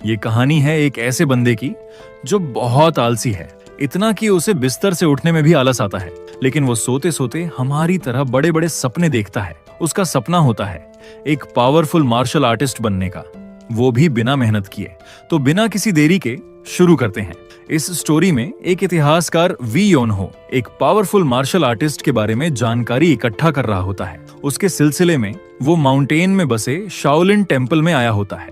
ये कहानी है एक ऐसे बंदे की जो बहुत आलसी है, इतना कि उसे बिस्तर से उठने में भी आलस आता है, लेकिन वो सोते सोते हमारी तरह बड़े बड़े सपने देखता है। उसका सपना होता है एक पावरफुल मार्शल आर्टिस्ट बनने का, वो भी बिना मेहनत किए। तो बिना किसी देरी के शुरू करते हैं। इस स्टोरी में एक इतिहासकार वी योनहो एक पावरफुल मार्शल आर्टिस्ट के बारे में जानकारी इकट्ठा कर रहा होता है। उसके सिलसिले में वो माउंटेन में बसे शाओलिन टेम्पल में आया होता है।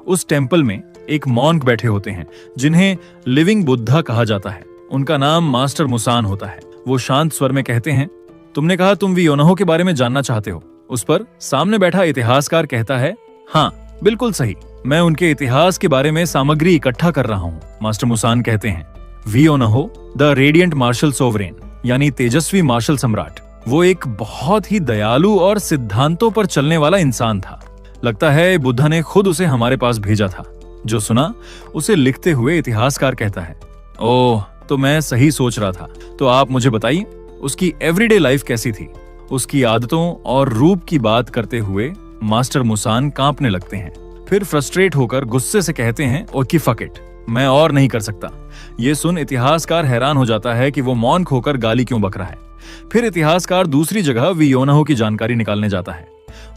उस टेम्पल में एक मॉन्क बैठे होते हैं जिन्हें लिविंग बुद्धा कहा जाता है। उनका नाम मास्टर मुसान होता है। वो शांत स्वर में कहते हैं, तुमने कहा तुम वी योनहो के बारे में जानना चाहते हो। उस पर सामने बैठा इतिहासकार कहता है, हाँ बिल्कुल सही, मैं उनके इतिहास के बारे में सामग्री इकट्ठा कर रहा हूँ। मास्टर मुसान कहते हैं, वी योनहो द रेडियंट मार्शल सोवरेन यानी तेजस्वी मार्शल सम्राट, वो एक बहुत ही दयालु और सिद्धांतों पर चलने वाला इंसान था। लगता है बुद्धा ने खुद उसे हमारे पास भेजा था। जो सुना उसे लिखते हुए इतिहासकार कहता है, ओह तो मैं सही सोच रहा था। तो आप मुझे बताइए उसकी एवरीडे लाइफ कैसी थी। उसकी आदतों और रूप की बात करते हुए मास्टर मुसान कांपने लगते हैं। फिर फ्रस्ट्रेट होकर गुस्से से कहते हैं, ओके फक इट, मैं और नहीं कर सकता। ये सुन इतिहासकार हैरान हो जाता है कि वो मौन होकर गाली क्यों बक रहा है। फिर इतिहासकार दूसरी जगह वी योनहो की जानकारी निकालने जाता है।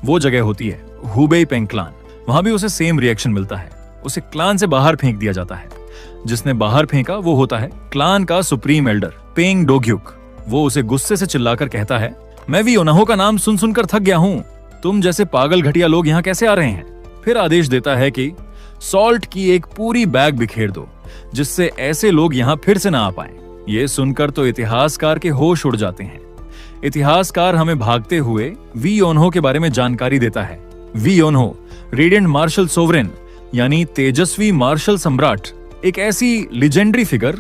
वो जगह होती है हुबेई पेंग क्लान। वहां भी उसे सेम रिएक्शन मिलता है। उसे क्लान से बाहर फेंक दिया जाता है। जिसने बाहर फेंका वो होता है क्लान का सुप्रीम एल्डर पेंग डोग्युक। वो उसे गुस्से से चिल्लाकर कहता है, मैं वी योनहो का नाम सुन सुनकर थक गया हूँ। तुम जैसे पागल घटिया लोग यहाँ कैसे आ रहे हैं। फिर आदेश देता है कि सॉल्ट की एक पूरी बैग बिखेर दो, जिससे ऐसे लोग यहाँ फिर से ना आ पाएं। ये सुनकर तो इतिहासकार के होश उड़ जाते हैं। इतिहासकार हमें भागते हुए वी योनहो के बारे में जानकारी देता है। वी योनहो रेडियंट मार्शल सोवरेन यानी तेजस्वी मार्शल सम्राट, एक ऐसी लेजेंडरी फिगर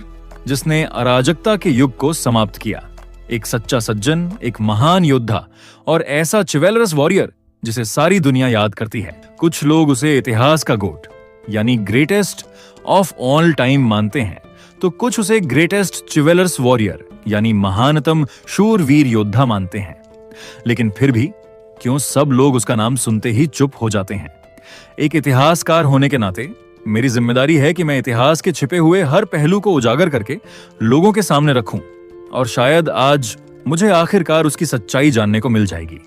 जिसने अराजकता के युग को समाप्त किया। एक सच्चा सज्जन, एक महान योद्धा और ऐसा चिवेलरस वॉरियर जिसे सारी दुनिया याद करती है। कुछ लोग उसे इतिहास का गोट यानी ग्रेटेस्ट ऑफ ऑल टाइम मानते हैं, तो कुछ उसे ग्रेटेस्ट चिवेलरस वॉरियर यानी महानतम शूरवीर योद्धा मानते हैं। लेकिन फिर भी क्यों सब लोग उसका नाम सुनते ही चुप हो जाते हैं। एक इतिहासकार होने के नाते मेरी जिम्मेदारी है कि मैं इतिहास के छिपे हुए हर पहलू को उजागर करके लोगों के सामने रखूं, और शायद आज मुझे आखिरकार उसकी सच्चाई जानने को मिल जाएगी।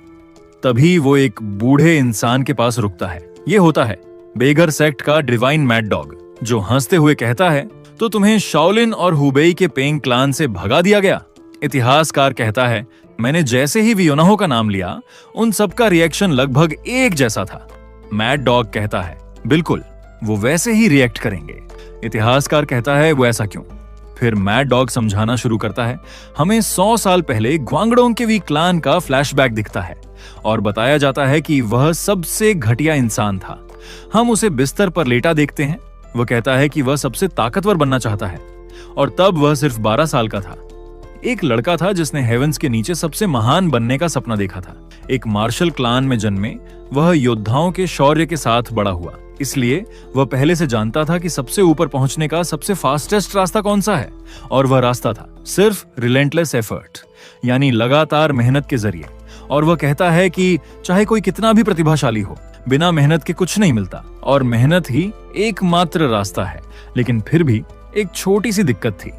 तभी वो एक बूढ़े इंसान के पास रुकता है। ये होता है बेगर सेक्ट का डिवाइन मैड डॉग, जो हंसते हुए कहता है, तो तुम्हें शाओलिन और हुबेई के पेंग क्लान से भगा दिया गया। इतिहासकार कहता है, मैंने जैसे ही वी योनहो का नाम लिया उन सबका रिएक्शन लगभग एक जैसा था। मैड डॉग कहता है, बिल्कुल वो वैसे ही रिएक्ट करेंगे। इतिहासकार कहता है, वो ऐसा क्यों। फिर मैड डॉग समझाना शुरू करता है। हमें 100 साल पहले ग्वांगडोंग के वी क्लान का फ्लैशबैक दिखता है और बताया जाता है कि वह सबसे घटिया इंसान था। हम उसे बिस्तर पर लेटा देखते हैं। वह कहता है कि वह सबसे ताकतवर बनना चाहता है, और तब वह सिर्फ 12 साल का था। एक लड़का था जिसने हेवंस के नीचे सबसे महान बनने का सपना देखा था। एक मार्शल क्लान में जन्मे वह योद्धाओं के शौर्य के साथ बड़ा हुआ, इसलिए वह पहले से जानता था कि सबसे ऊपर पहुंचने का सबसे फास्टेस्ट रास्ता कौन सा है, और वह रास्ता था सिर्फ रिलेंटलेस एफर्ट यानी लगातार मेहनत के जरिए। और वह कहता है कि चाहे कोई कितना भी प्रतिभाशाली हो, बिना मेहनत के कुछ नहीं मिलता, और मेहनत ही एकमात्र रास्ता है। लेकिन फिर भी एक छोटी सी दिक्कत थी।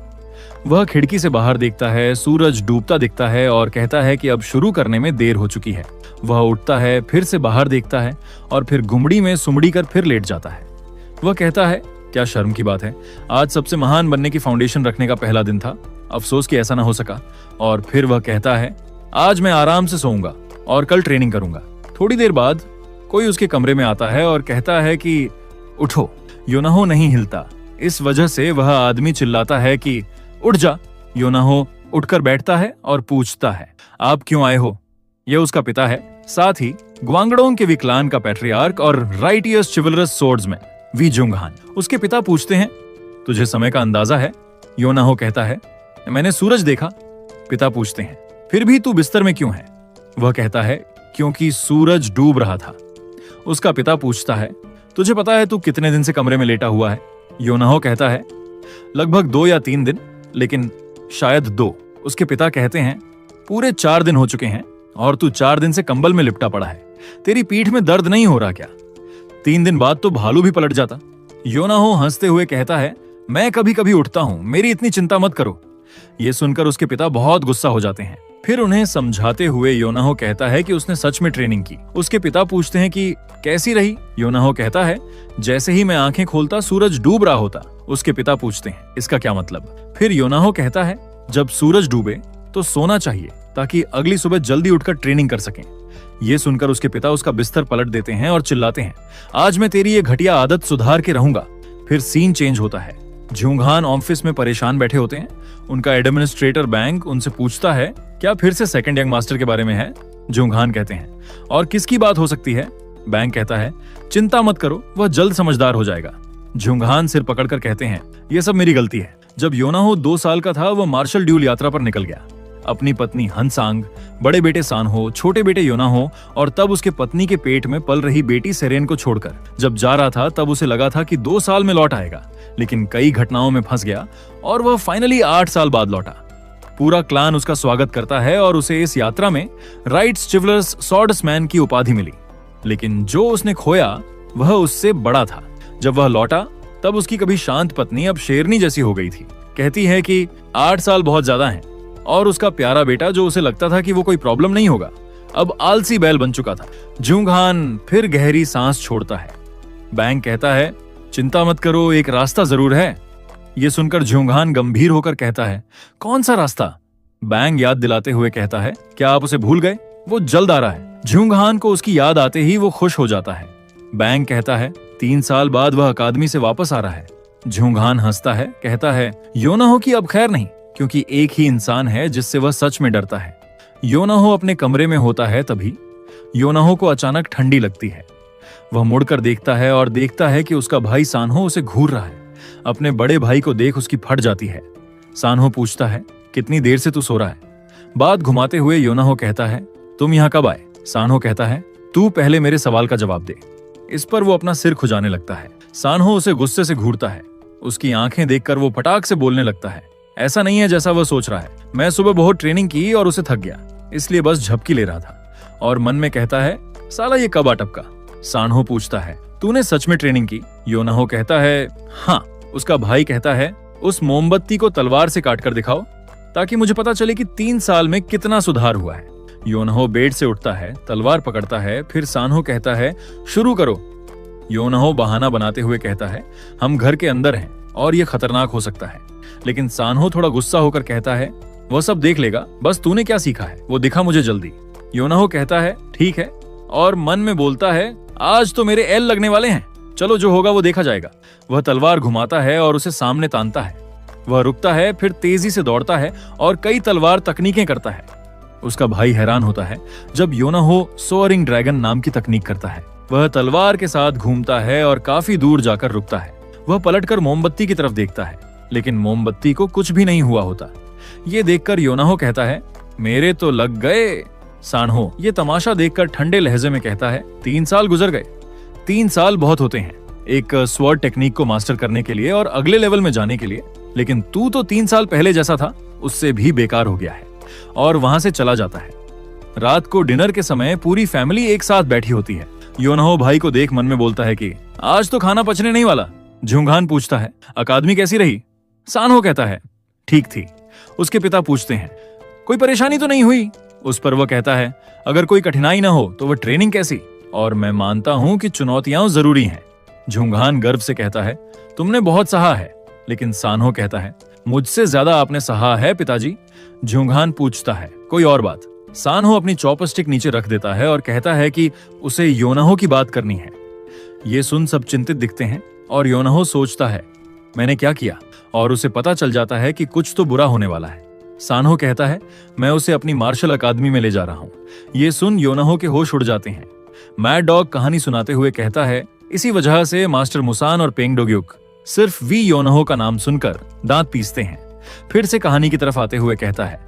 वह खिड़की से बाहर देखता है, सूरज डूबता दिखता है और कहता है कि अब शुरू करने में देर हो चुकी है। वह उठता है, फिर से बाहर देखता है और फिर गुमड़ी में सुमड़ी कर फिर लेट जाता है। वह कहता है, क्या शर्म की बात है, आज सबसे महान बनने की फाउंडेशन रखने का पहला दिन था, अफसोस कि ऐसा ना हो सका। और फिर वह कहता है, आज मैं आराम से सोऊंगा और कल ट्रेनिंग करूंगा। थोड़ी देर बाद कोई उसके कमरे में आता है और कहता है कि उठो। योनहो नहीं हिलता। इस वजह से वह आदमी चिल्लाता है कि उठ जा। योनहो उठकर बैठता है और पूछता है, आप क्यों आए हो। यह उसका पिता है, साथ ही ग्वांगडोंग के वी क्लान का पैट्रियार्क और राइटियस चिवलरस सोर्ड्समैन वी जुंगहान। उसके पिता पूछते हैं, तुझे समय का अंदाजा है। योनहो कहता है, मैंने सूरज देखा। पिता पूछते हैं, फिर भी तू बिस्तर में क्यों है। वह कहता है, क्योंकि सूरज डूब रहा था। उसका पिता पूछता है, तुझे पता है तू कितने दिन से कमरे में लेटा हुआ है। योनहो कहता है, लगभग 2 या 3 दिन, लेकिन शायद 2। उसके पिता कहते हैं, पूरे 4 दिन हो चुके हैं और तू 4 दिन से कंबल में लिपटा पड़ा है। तेरी पीठ में दर्द नहीं हो रहा क्या। 3 दिन बाद तो भालू भी पलट जाता। योनाहो हंसते हुए कहता है, मैं कभी कभी उठता हूँ, मेरी इतनी चिंता मत करो। ये सुनकर उसके पिता बहुत गुस्सा हो जाते हैं। फिर उन्हें समझाते हुए योनाहो कहता है कि उसने सच में ट्रेनिंग की। उसके पिता पूछते हैं कि कैसी रही? योनाहो कहता है, जैसे ही मैं आंखें खोलता सूरज डूब रहा होता। उसके पिता पूछते हैं, इसका क्या मतलब? फिर योनाहो कहता है, जब सूरज डूबे तो सोना चाहिए ताकि अगली सुबह जल्दी उठकर ट्रेनिंग कर सकें। ये सुनकर उसके पिता उसका बिस्तर पलट देते हैं और चिल्लाते हैं, आज मैं तेरी ये घटिया आदत सुधार के रहूंगा। फिर सीन चेंज होता है। ज्यूंगहान ऑफिस में परेशान बैठे होते हैं। उनका एडमिनिस्ट्रेटर बैंक उनसे पूछता है, क्या फिर से सेकंड यंग मास्टर के बारे में है? ज्यूंगहान कहते हैं, और किसकी बात हो सकती है? बैंक कहता है, चिंता मत करो, वह जल्द समझदार हो जाएगा। ज्यूंगहान सिर पकड़कर कहते हैं, यह सब मेरी गलती है। जब योनाहो 2 साल का था, वह मार्शल ड्यूल यात्रा पर निकल गया। अपनी पत्नी हंसांग, बड़े बेटे सानहो, छोटे बेटे योनाहो और तब उसके पत्नी के पेट में पल रही बेटी सेरेन को छोड़कर जब जा रहा था, तब उसे लगा था कि 2 साल में लौट आएगा, लेकिन कई घटनाओं में फंस गया और वह फाइनली 8 साल बाद लौटा। पूरा क्लान उसका स्वागत करता है और उसे इस यात्रा में राइट्स चिवलर्स स्वॉर्ड्समैन की उपाधि मिली। लेकिन जो उसने खोया वह उससे बड़ा था। जब वह लौटा तब उसकी कभी शांत पत्नी अब शेरनी जैसी हो गई थी। कहती है कि 8 साल बहुत ज्यादा हैं, और उसका प्यारा बेटा, जो उसे लगता था कि वो कोई प्रॉब्लम नहीं होगा, अब आलसी बैल बन चुका था। ज्यूंगहान फिर गहरी सांस छोड़ता है। बैंक कहता है, चिंता मत करो, एक रास्ता जरूर है। ये सुनकर ज्यूंगहान गंभीर होकर कहता है, कौन सा रास्ता? बैंक याद दिलाते हुए कहता है, क्या आप उसे भूल गए? वो जल्द आ रहा है। ज्यूंगहान को उसकी याद आते ही वो खुश हो जाता है। बैंक कहता है, 3 साल बाद वह अकादमी से वापस आ रहा है। ज्यूंगहान हंसता है, कहता है, योनाहो की अब खैर नहीं, क्योंकि एक ही इंसान है जिससे वह सच में डरता है। योनाहो अपने कमरे में होता है, तभी योनाहो को अचानक ठंडी लगती है। वह मुड़कर देखता है और देखता है कि उसका भाई सानहो उसे घूर रहा है। अपने बड़े भाई को देख उसकी फट जाती है। सानहो पूछता है, कितनी देर से तू सो रहा है? बात घुमाते हुए योनाहो कहता है, तुम यहाँ कब आए? सानहो कहता है, तू पहले मेरे सवाल का जवाब दे। इस पर वो अपना सिर खुजाने लगता है। सानहो उसे गुस्से से घूरता है। उसकी आंखें देखकर वो फटाक से बोलने लगता है, ऐसा नहीं है जैसा वह सोच रहा है। मैं सुबह बहुत ट्रेनिंग की और उसे थक गया, इसलिए बस झपकी ले रहा था। और मन में कहता है, साला ये कब आ टपका? सानहो पूछता है, तूने सच में ट्रेनिंग की? योनाहो कहता है, हाँ। उसका भाई कहता है, उस मोमबत्ती को तलवार से काट कर दिखाओ ताकि मुझे पता चले कि 3 साल में कितना सुधार हुआ है। योनाहो बेड से उठता है, तलवार पकड़ता है। फिर सानहो कहता है, शुरू करो। योनाहो बहाना बनाते हुए कहता है, हम घर के अंदर हैं और ये खतरनाक हो सकता है। लेकिन सानहो थोड़ा गुस्सा होकर कहता है, वह सब देख लेगा, बस तूने क्या सीखा है वो दिखा मुझे जल्दी। योनाहो कहता है, ठीक है, और मन में बोलता है, आज तो मेरे एल लगने वाले हैं, चलो जो होगा वो देखा जाएगा। वह तलवार घुमाता है और उसे सामने तानता है। वह रुकता है, फिर तेजी से दौड़ता है और कई तलवार तकनीकें करता है। उसका भाई हैरान होता है जब योनाहो सोअरिंग ड्रैगन नाम की तकनीक करता है। वह तलवार के साथ घूमता है और काफी दूर जाकर रुकता है। वह पलटकर मोमबत्ती की तरफ देखता है, लेकिन मोमबत्ती को कुछ भी नहीं हुआ होता। ये देखकर योनाहो कहता है, मेरे तो लग गए। सानहो ये तमाशा देखकर ठंडे लहजे में कहता है, 3 साल गुजर गए। 3 साल बहुत होते हैं एक स्वॉर्ड टेक्निक को मास्टर करने के लिए और अगले लेवल में जाने के लिए, लेकिन तू तो 3 साल पहले जैसा था उससे भी बेकार हो गया है। और वहां से चला जाता है। रात को डिनर के समय पूरी फैमिली एक साथ बैठी होती है। योनाहो भाई को देख मन में बोलता है कि आज तो खाना पचने नहीं वाला। ज्यूंगहान पूछता है, अकादमी कैसी रही? सानहो कहता है, ठीक थी। उसके पिता पूछते हैं, कोई परेशानी तो नहीं हुई? उस पर वह कहता है, अगर कोई कठिनाई ना हो तो वह ट्रेनिंग कैसी? और मैं मानता हूं कि चुनौतियां जरूरी हैं। ज्यूंगहान गर्व से कहता है, तुमने बहुत सहा है। लेकिन सानहो कहता है, मुझसे ज्यादा आपने सहा है पिताजी। ज्यूंगहान पूछता है, कोई और बात? सानहो अपनी चॉपस्टिक नीचे रख देता है और कहता है कि उसे योनाहो की बात करनी है। ये सुन सब चिंतित दिखते हैं और योनाहो सोचता है, मैंने क्या किया? और उसे पता चल जाता है कि कुछ तो बुरा होने वाला है। सानहो कहता है, मैं उसे अपनी मार्शल अकादमी में ले जा रहा हूँ। ये सुन योनाहो के होश उड़ जाते हैं। मैड डॉग कहानी सुनाते हुए कहता है, इसी वजह से मास्टर मुसान और पेंगडोग्युक सिर्फ वी योनाहो का नाम सुनकर दांत पीसते हैं। फिर से कहानी की तरफ आते हुए कहता है,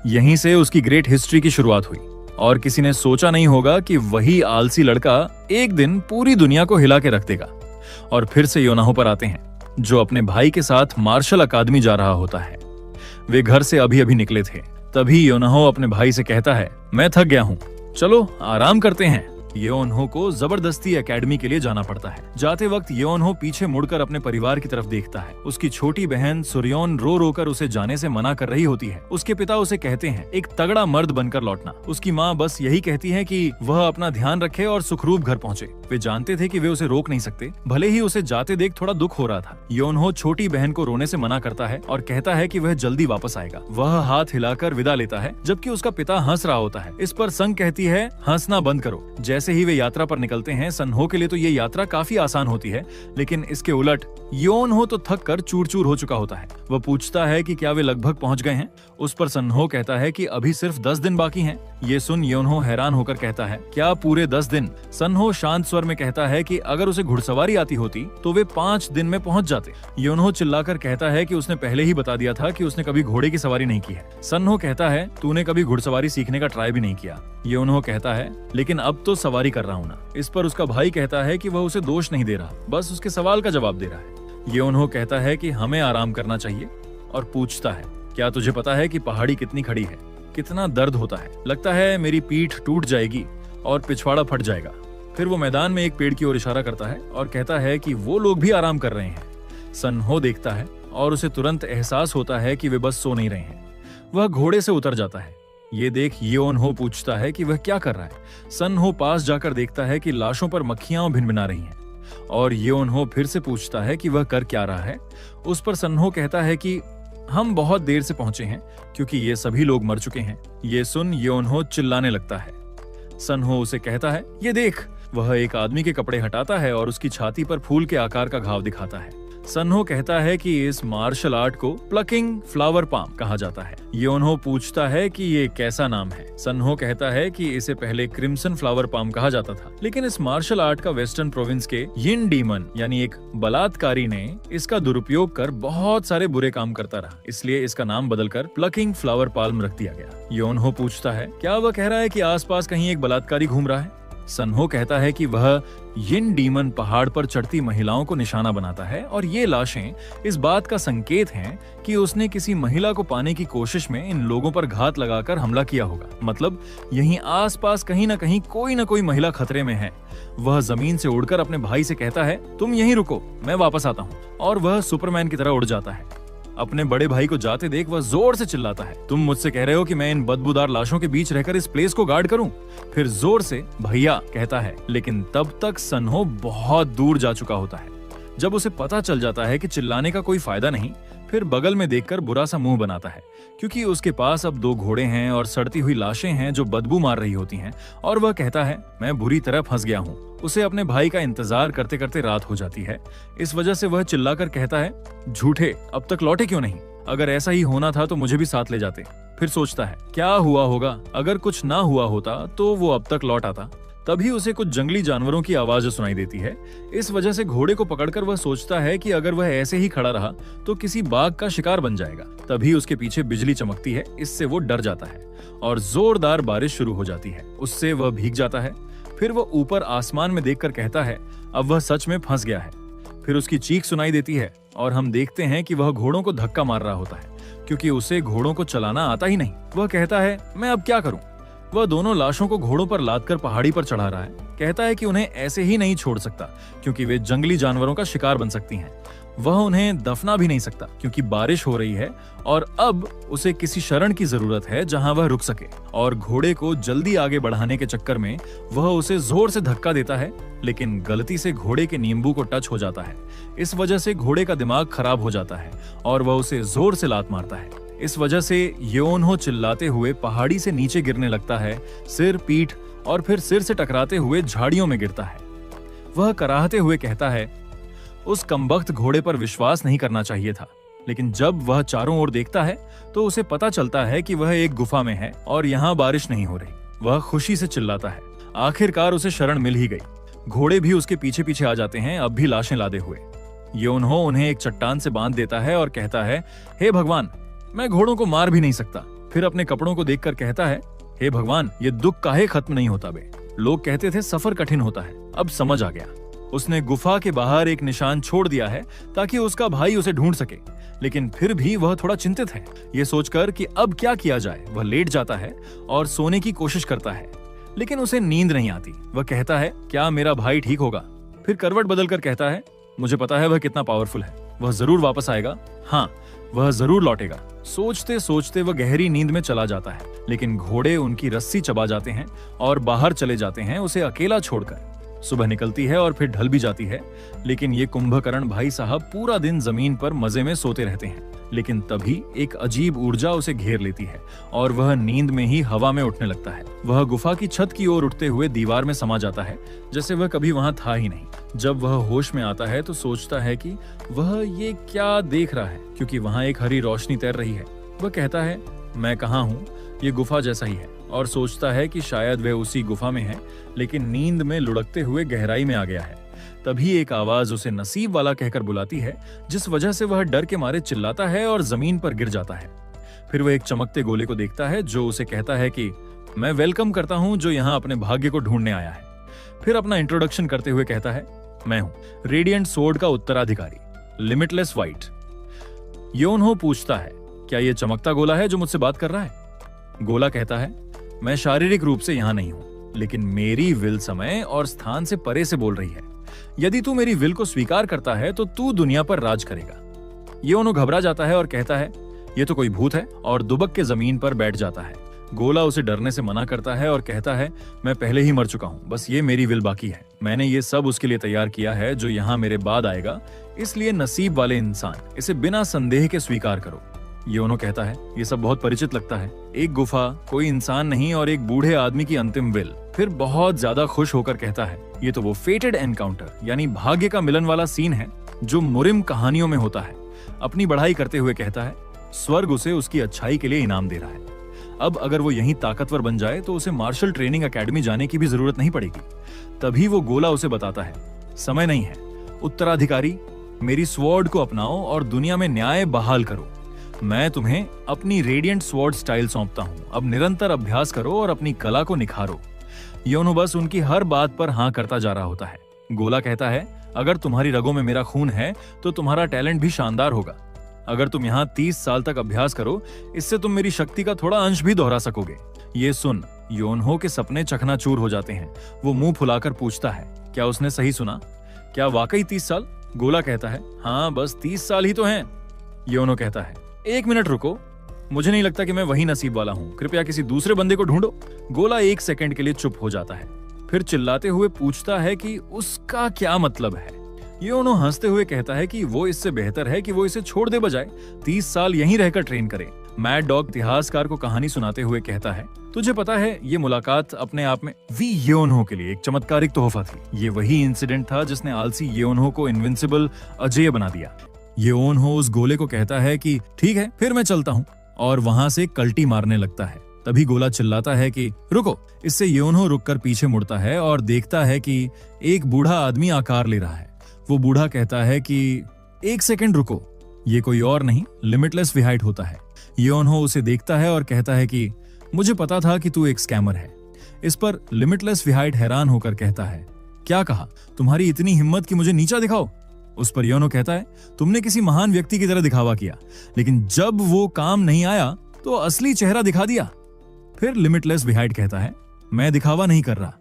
यहीं से उसकी ग्रेट हिस्ट्री की शुरुआत हुई और किसी ने सोचा नहीं होगा कि वही आलसी लड़का एक दिन पूरी दुनिया को हिला के रख देगा। और फिर से योनाहो पर आते हैं, जो अपने भाई के साथ मार्शल अकादमी जा रहा होता है। वे घर से अभी अभी निकले थे। तभी योनाहो अपने भाई से कहता है, मैं थक गया हूँ, चलो आराम करते हैं। येओन्हो को जबरदस्ती एकेडमी के लिए जाना पड़ता है। जाते वक्त येओन्हो पीछे मुड़कर अपने परिवार की तरफ देखता है। उसकी छोटी बहन सुर्योन रो रो कर उसे जाने से मना कर रही होती है। उसके पिता उसे कहते हैं एक तगड़ा मर्द बनकर लौटना। उसकी माँ बस यही कहती है कि वह अपना ध्यान रखे और सुखरूप घर पहुँचे। वे जानते थे कि वे उसे रोक नहीं सकते, भले ही उसे जाते देख थोड़ा दुख हो रहा था। येओन्हो छोटी बहन को रोने से मना करता है और कहता है कि वह जल्दी वापस आएगा। वह हाथ हिलाकर विदा लेता है, जबकि उसका पिता हंस रहा होता है। इस पर संग कहती है हंसना बंद करो। जैसे ही वे यात्रा पर निकलते हैं, सन्हो के लिए तो ये यात्रा काफी आसान होती है, लेकिन इसके उलट येओन्हो तो थक कर चूर चूर हो चुका होता है। वह पूछता है कि क्या वे लगभग पहुंच गए हैं। उस पर सन्हो कहता है कि अभी सिर्फ 10 दिन बाकी हैं। ये सुन येओन्हो हैरान होकर कहता है क्या पूरे 10 दिन? सन्हो शांत स्वर में कहता है कि अगर उसे घुड़सवारी आती होती तो वे 5 दिन में पहुंच जाते। येओन्हो चिल्लाकर कहता है कि उसने पहले ही बता दिया था कि उसने कभी घोड़े की सवारी नहीं की है। सन्हो कहता है तूने कभी घुड़सवारी सीखने का ट्राई भी नहीं किया। येओन्हो कहता है लेकिन अब तो सवारी कर रहा हूँ ना। इस पर उसका भाई कहता है कि वह उसे दोष नहीं दे रहा, बस उसके सवाल का जवाब दे रहा है। येओन्हो कहता है कि हमें आराम करना चाहिए और पूछता है क्या तुझे पता है कि पहाड़ी कितनी खड़ी है, कितना दर्द होता है, लगता है मेरी पीठ टूट जाएगी और पिछवाड़ा फट जाएगा। फिर वो मैदान में एक पेड़ की ओर इशारा करता है और कहता है कि वो लोग भी आराम कर रहे हैं। सन्हो देखता है और उसे तुरंत एहसास होता है कि वे बस सो नहीं रहे हैं। वह घोड़े से उतर जाता है। ये देख येओन्हो पूछता है कि वह क्या कर रहा है। सन्हो पास जाकर देखता है कि लाशों पर मक्खियां भिनभिना रही हैं और येओन्हो फिर से पूछता है कि वह कर क्या रहा है। उस पर सन्हो कहता है कि हम बहुत देर से पहुंचे हैं क्योंकि ये सभी लोग मर चुके हैं। ये सुन येओन्हो चिल्लाने लगता है। सन्हो उसे कहता है ये देख। वह एक आदमी के कपड़े हटाता है और उसकी छाती पर फूल के आकार का घाव दिखाता है। सन्हो कहता है कि इस मार्शल आर्ट को प्लकिंग फ्लावर पाम कहा जाता है। येओन्हो पूछता है कि ये कैसा नाम है। सन्हो कहता है कि इसे पहले क्रिम्सन फ्लावर पाम कहा जाता था, लेकिन इस मार्शल आर्ट का वेस्टर्न प्रोविंस के यिन डीमन यानी एक बलात्कारी ने इसका दुरुपयोग कर बहुत सारे बुरे काम करता रहा, इसलिए इसका नाम बदलकर प्लकिंग फ्लावर पाल्म रख दिया गया। येओन्हो पूछता है क्या वह कह रहा है कि आसपास कहीं एक बलात्कारी घूम रहा है। सन्हो कहता है कि वह यिन डीमन पहाड़ पर चढ़ती महिलाओं को निशाना बनाता है और ये लाशें इस बात का संकेत हैं कि उसने किसी महिला को पाने की कोशिश में इन लोगों पर घात लगाकर हमला किया होगा। मतलब यहीं आसपास कहीं ना कोई महिला खतरे में है। वह जमीन से उड़कर अपने भाई से कहता है तुम यहीं रुको, मैं वापस आता हूँ, और वह सुपरमैन की तरह उड़ जाता है। अपने बड़े भाई को जाते देख वह जोर से चिल्लाता है तुम मुझसे कह रहे हो कि मैं इन बदबूदार लाशों के बीच रहकर इस प्लेस को गार्ड करूं? फिर जोर से भैया कहता है, लेकिन तब तक सन्हो बहुत दूर जा चुका होता है। जब उसे पता चल जाता है कि चिल्लाने का कोई फायदा नहीं, फिर बगल में देखकर बुरा सा मुंह बनाता है क्योंकि उसके पास अब 2 घोड़े हैं और सड़ती हुई लाशें हैं जो बदबू मार रही होती हैं, और वह कहता है मैं बुरी तरह फंस गया हूँ। उसे अपने भाई का इंतजार करते करते रात हो जाती है। इस वजह से वह चिल्लाकर कहता है झूठे, अब तक लौटे क्यों नहीं? अगर ऐसा ही होना था तो मुझे भी साथ ले जाते। फिर सोचता है क्या हुआ होगा, अगर कुछ ना हुआ होता तो वो अब तक लौट आता। तभी उसे कुछ जंगली जानवरों की आवाज सुनाई देती है। इस वजह से घोड़े को पकड़कर वह सोचता है कि अगर वह ऐसे ही खड़ा रहा तो किसी बाघ का शिकार बन जाएगा। तभी उसके पीछे बिजली चमकती है, इससे वो डर जाता है और जोरदार बारिश शुरू हो जाती है। उससे वह भीग जाता है। फिर वह ऊपर आसमान में देखकर कहता है अब वह सच में फंस गया है। फिर उसकी चीख सुनाई देती है और हम देखते हैं कि वह घोड़ों को धक्का मार रहा होता है क्योंकि उसे घोड़ों को चलाना आता ही नहीं। वह कहता है मैं अब क्या करूं? वह दोनों लाशों को घोड़ों पर लादकर पहाड़ी पर चढ़ा रहा है। कहता है कि उन्हें ऐसे ही नहीं छोड़ सकता क्योंकि वे जंगली जानवरों का शिकार बन सकती हैं। वह उन्हें दफना भी नहीं सकता क्योंकि बारिश हो रही है और अब उसे किसी शरण की जरूरत है जहां वह रुक सके। और घोड़े को जल्दी आगे बढ़ाने के चक्कर में वह उसे जोर से धक्का देता है, लेकिन गलती से घोड़े के नींबू को टच हो जाता है। इस वजह से घोड़े का दिमाग खराब हो जाता है और वह उसे जोर से लात मारता है। इस वजह से येओन्हो चिल्लाते हुए पहाड़ी से नीचे गिरने लगता है, सिर, पीठ और फिर सिर से टकराते हुए झाड़ियों में गिरता है। वह कराहते हुए कहता है उस कमबख्त घोड़े पर विश्वास नहीं करना चाहिए था। लेकिन जब वह चारों ओर देखता है तो उसे पता चलता है कि वह एक गुफा में है और यहाँ बारिश नहीं हो रही। वह खुशी से चिल्लाता है। आखिरकार उसे शरण मिल ही गई। घोड़े भी उसके पीछे पीछे आ जाते हैं, अब भी लाशें लादे हुए। येओन्हो उन्हें एक चट्टान से बांध देता है और कहता है हे भगवान, मैं घोड़ों को मार भी नहीं सकता। फिर अपने कपड़ों को देखकर कहता है हे भगवान, ये दुख काहे खत्म नहीं होता बे? लोग कहते थे सफर कठिन होता है, अब समझ आ गया। उसने गुफा के बाहर एक निशान छोड़ दिया है ताकि उसका भाई उसे ढूंढ सके, लेकिन फिर भी वह थोड़ा चिंतित है। ये सोचकर कि अब क्या किया जाए, वह लेट जाता है और सोने की कोशिश करता है। लेकिन उसे नींद नहीं आती। वह कहता है, क्या मेरा भाई ठीक होगा? फिर करवट बदलकर कहता है, मुझे पता है वह कितना पावरफुल है, वह जरूर वापस आएगा, हाँ वह जरूर लौटेगा। सोचते सोचते वह गहरी नींद में चला जाता है, लेकिन घोड़े उनकी रस्सी चबा जाते हैं और बाहर चले जाते हैं उसे अकेला छोड़कर। सुबह निकलती है और फिर ढल भी जाती है, लेकिन ये कुंभकर्ण भाई साहब पूरा दिन जमीन पर मजे में सोते रहते हैं। लेकिन तभी एक अजीब ऊर्जा उसे घेर लेती है और वह नींद में ही हवा में उठने लगता है। वह गुफा की छत की ओर उठते हुए दीवार में समा जाता है, जैसे वह कभी वहां था ही नहीं। जब वह होश में आता है तो सोचता है कि वह ये क्या देख रहा है, क्योंकि वहां एक हरी रोशनी तैर रही है। वह कहता है, मैं कहाँ हूँ? ये गुफा जैसा ही है, और सोचता है कि शायद वह उसी गुफा में है, लेकिन नींद में लुढ़कते हुए गहराई में आ गया है। तभी एक आवाज उसे नसीब वाला कहकर बुलाती है, जिस वजह से वह डर के मारे चिल्लाता है और जमीन पर गिर जाता है। फिर वह एक चमकते गोले को देखता है जो उसे कहता है कि मैं वेलकम करता हूं जो यहाँ अपने भाग्य को ढूंढने आया है। फिर अपना इंट्रोडक्शन करते हुए कहता है, मैं हूं रेडिएंट सोर्ड का उत्तराधिकारी, लिमिटलेस व्हाइट। योनहो पूछता है, क्या यह चमकता गोला है जो मुझसे बात कर रहा है? गोला कहता है, मैं शारीरिक रूप से यहाँ नहीं हूं, लेकिन मेरी विल समय और स्थान से परे से बोल रही है। यदि तू मेरी विल को स्वीकार करता है तो तू दुनिया पर राज करेगा। योनो घबरा जाता है और कहता है, ये तो कोई भूत है, और दुबक के जमीन पर बैठ जाता है। गोला उसे डरने से मना करता है और कहता है, मैं पहले ही मर चुका हूं, बस ये मेरी विल बाकी है। मैंने ये सब उसके लिए तैयार किया है जो यहाँ मेरे बाद आएगा, इसलिए नसीब वाले इंसान, इसे बिना संदेह के स्वीकार करो। योनो कहता है, ये सब बहुत परिचित लगता है, एक गुफा, कोई इंसान नहीं और एक बूढ़े आदमी की अंतिम विल। फिर बहुत ज्यादा खुश होकर कहता है, ये तो वो फेटेड एनकाउंटर यानी भाग्य का मिलन वाला सीन है जो मुरिम कहानियों में होता है। अपनी बढ़ाई करते हुए कहता है, स्वर्ग उसे उसकी अच्छाई के लिए इनाम दे रहा है। अब अगर वो यहीं ताकतवर बन जाए तो उसे मार्शल ट्रेनिंग एकेडमी जाने की भी जरूरत नहीं पड़ेगी। तभी वो गोला उसे बताता है, समय नहीं है उत्तराधिकारी, मेरी स्वॉर्ड को अपनाओ और दुनिया में न्याय बहाल करो। मैं तुम्हें अपनी रेडिएंट स्वॉर्ड स्टाइल सौंपता हूँ, अब निरंतर अभ्यास करो और अपनी कला को निखारो। योनो बस उनकी हर बात पर हाँ करता जा रहा होता है। गोला कहता है, अगर तुम्हारी रगों में मेरा खून है तो तुम्हारा टैलेंट भी शानदार होगा। अगर तुम यहाँ 30 साल तक अभ्यास करो, इससे तुम मेरी शक्ति का थोड़ा अंश भी दोहरा सकोगे। ये सुन योनहो के सपने चकनाचूर हो जाते हैं। वो मुंह फुलाकर पूछता है, क्या उसने सही सुना? क्या वाकई 30 साल? गोला कहता है, हाँ बस 30 साल ही तो हैं। योनो कहता है, 1 मिनट रुको, मुझे नहीं लगता कि मैं वही नसीब वाला हूँ, कृपया किसी दूसरे बंदे को ढूंढो। गोला 1 सेकंड के लिए चुप हो जाता है, फिर चिल्लाते हुए पूछता है कि उसका क्या मतलब है। योनो हंसते हुए कहता है कि वो इससे बेहतर है कि वो इसे छोड़ दे, बजाय 30 साल यहीं रहकर ट्रेन करे। मैड डॉग इतिहासकार को कहानी सुनाते हुए कहता है, तुझे पता है ये मुलाकात अपने आप में वी योनहो के लिए एक चमत्कारिक तोहफा थी। ये वही इंसिडेंट था जिसने आलसी योनहो को इनविंसिबल अजेय बना दिया। योनहो उस गोले को कहता है कि ठीक है फिर मैं चलता हूँ, और वहां से कल्टी मारने लगता है। तभी गोला चिल्लाता है कि रुको। इससे योनहो रुककर पीछे मुड़ता है और देखता है कि एक बूढ़ा आदमी आकार ले रहा है। वो बूढ़ा कहता है कि 1 सेकंड रुको, ये कोई और नहीं लिमिटलेस विहाइट होता है। योनहो उसे देखता है और कहता है कि मुझे पता था कि तू एक स्कैमर है। इस पर लिमिटलेस विहाइट हैरान होकर कहता है, क्या कहा? तुम्हारी इतनी हिम्मत कि मुझे नीचा दिखाओ? उस पर योनो कहता है, तुमने किसी महान व्यक्ति की तरह दिखावा किया, लेकिन जब वो काम नहीं आया तो असली चेहरा दिखा दिया। फिर लिमिटलेस विहाइट कहता है, मैं दिखावा नहीं कर रहा,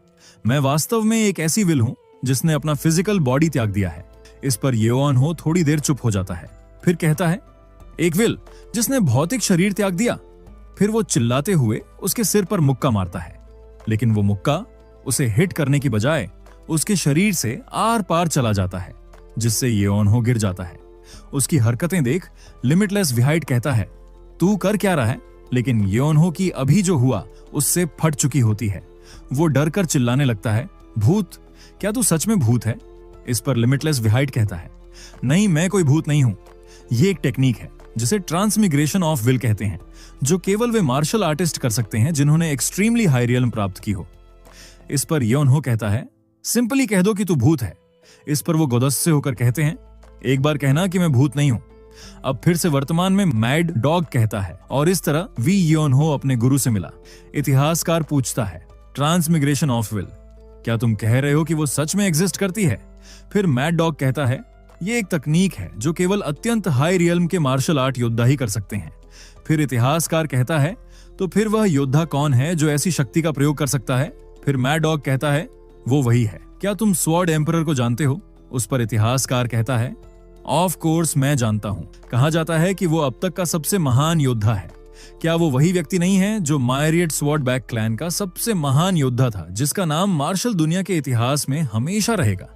मैं वास्तव में एक ऐसी विल हूं जिसने अपना फिजिकल बॉडी त्याग दिया है। इस पर योनहो थोड़ी देर चुप हो जाता है, फिर कहता है, एक विल जिसने भौतिक शरीर त्याग दिया। फिर वो चिल्लाते हुए उसके सिर पर मुक्का मारता है, लेकिन वो मुक्का उसे हिट करने की बजाय उसके शरीर से आर पार चला जाता है, जिससे योनहो गिर जाता है। उसकी हरकतें देख लिमिटलेस विहाइट कहता है, तू कर क्या रहा है? लेकिन योनहो की अभी जो हुआ उससे फट चुकी होती है। वो डर कर चिल्लाने लगता है, भूत? क्या तू सच में भूत है? इस पर लिमिटलेस विहाइट कहता है, नहीं मैं कोई भूत नहीं हूं। ये एक टेक्निक है जिसे ट्रांसमिग्रेशन ऑफ विल कहते हैं, जो केवल वे मार्शल आर्टिस्ट कर सकते हैं जिन्होंने एक्सट्रीमली हाई रियल्म प्राप्त की हो। इस पर योनहो कहता है, सिंपली कह दो कि तू भूत है। इस पर वो गुस्से होकर कहते हैं, एक बार कहना कि मैं भूत नहीं हूं। अब फिर से वर्तमान में मैड डॉग कहता है, और इस तरह वी योनहो अपने गुरु से मिला। इतिहासकार पूछता है, ट्रांसमिग्रेशन ऑफ विल, क्या तुम कह रहे हो कि वो सच में एग्जिस्ट करती है? फिर मैड डॉग कहता है, ये एक तकनीक है जो केवल अत्यंत हाई रियल्म के मार्शल आर्ट योद्धा ही कर सकते हैं। फिर इतिहासकार कहता है, तो फिर वह योद्धा कौन है जो ऐसी शक्ति का प्रयोग कर सकता है? फिर मैड डॉग कहता है, वो वही है। क्या तुम स्वॉर्ड एम्परर को जानते हो? उस पर इतिहासकार कहता है, ऑफ कोर्स मैं जानता हूं। कहा जाता है कि वो अब तक का सबसे महान योद्धा है। क्या वो वही व्यक्ति नहीं है जो मायरियट स्वॉर्डबैक क्लैन का सबसे महान योद्धा था, जिसका नाम मार्शल दुनिया के इतिहास में हमेशा रहेगा?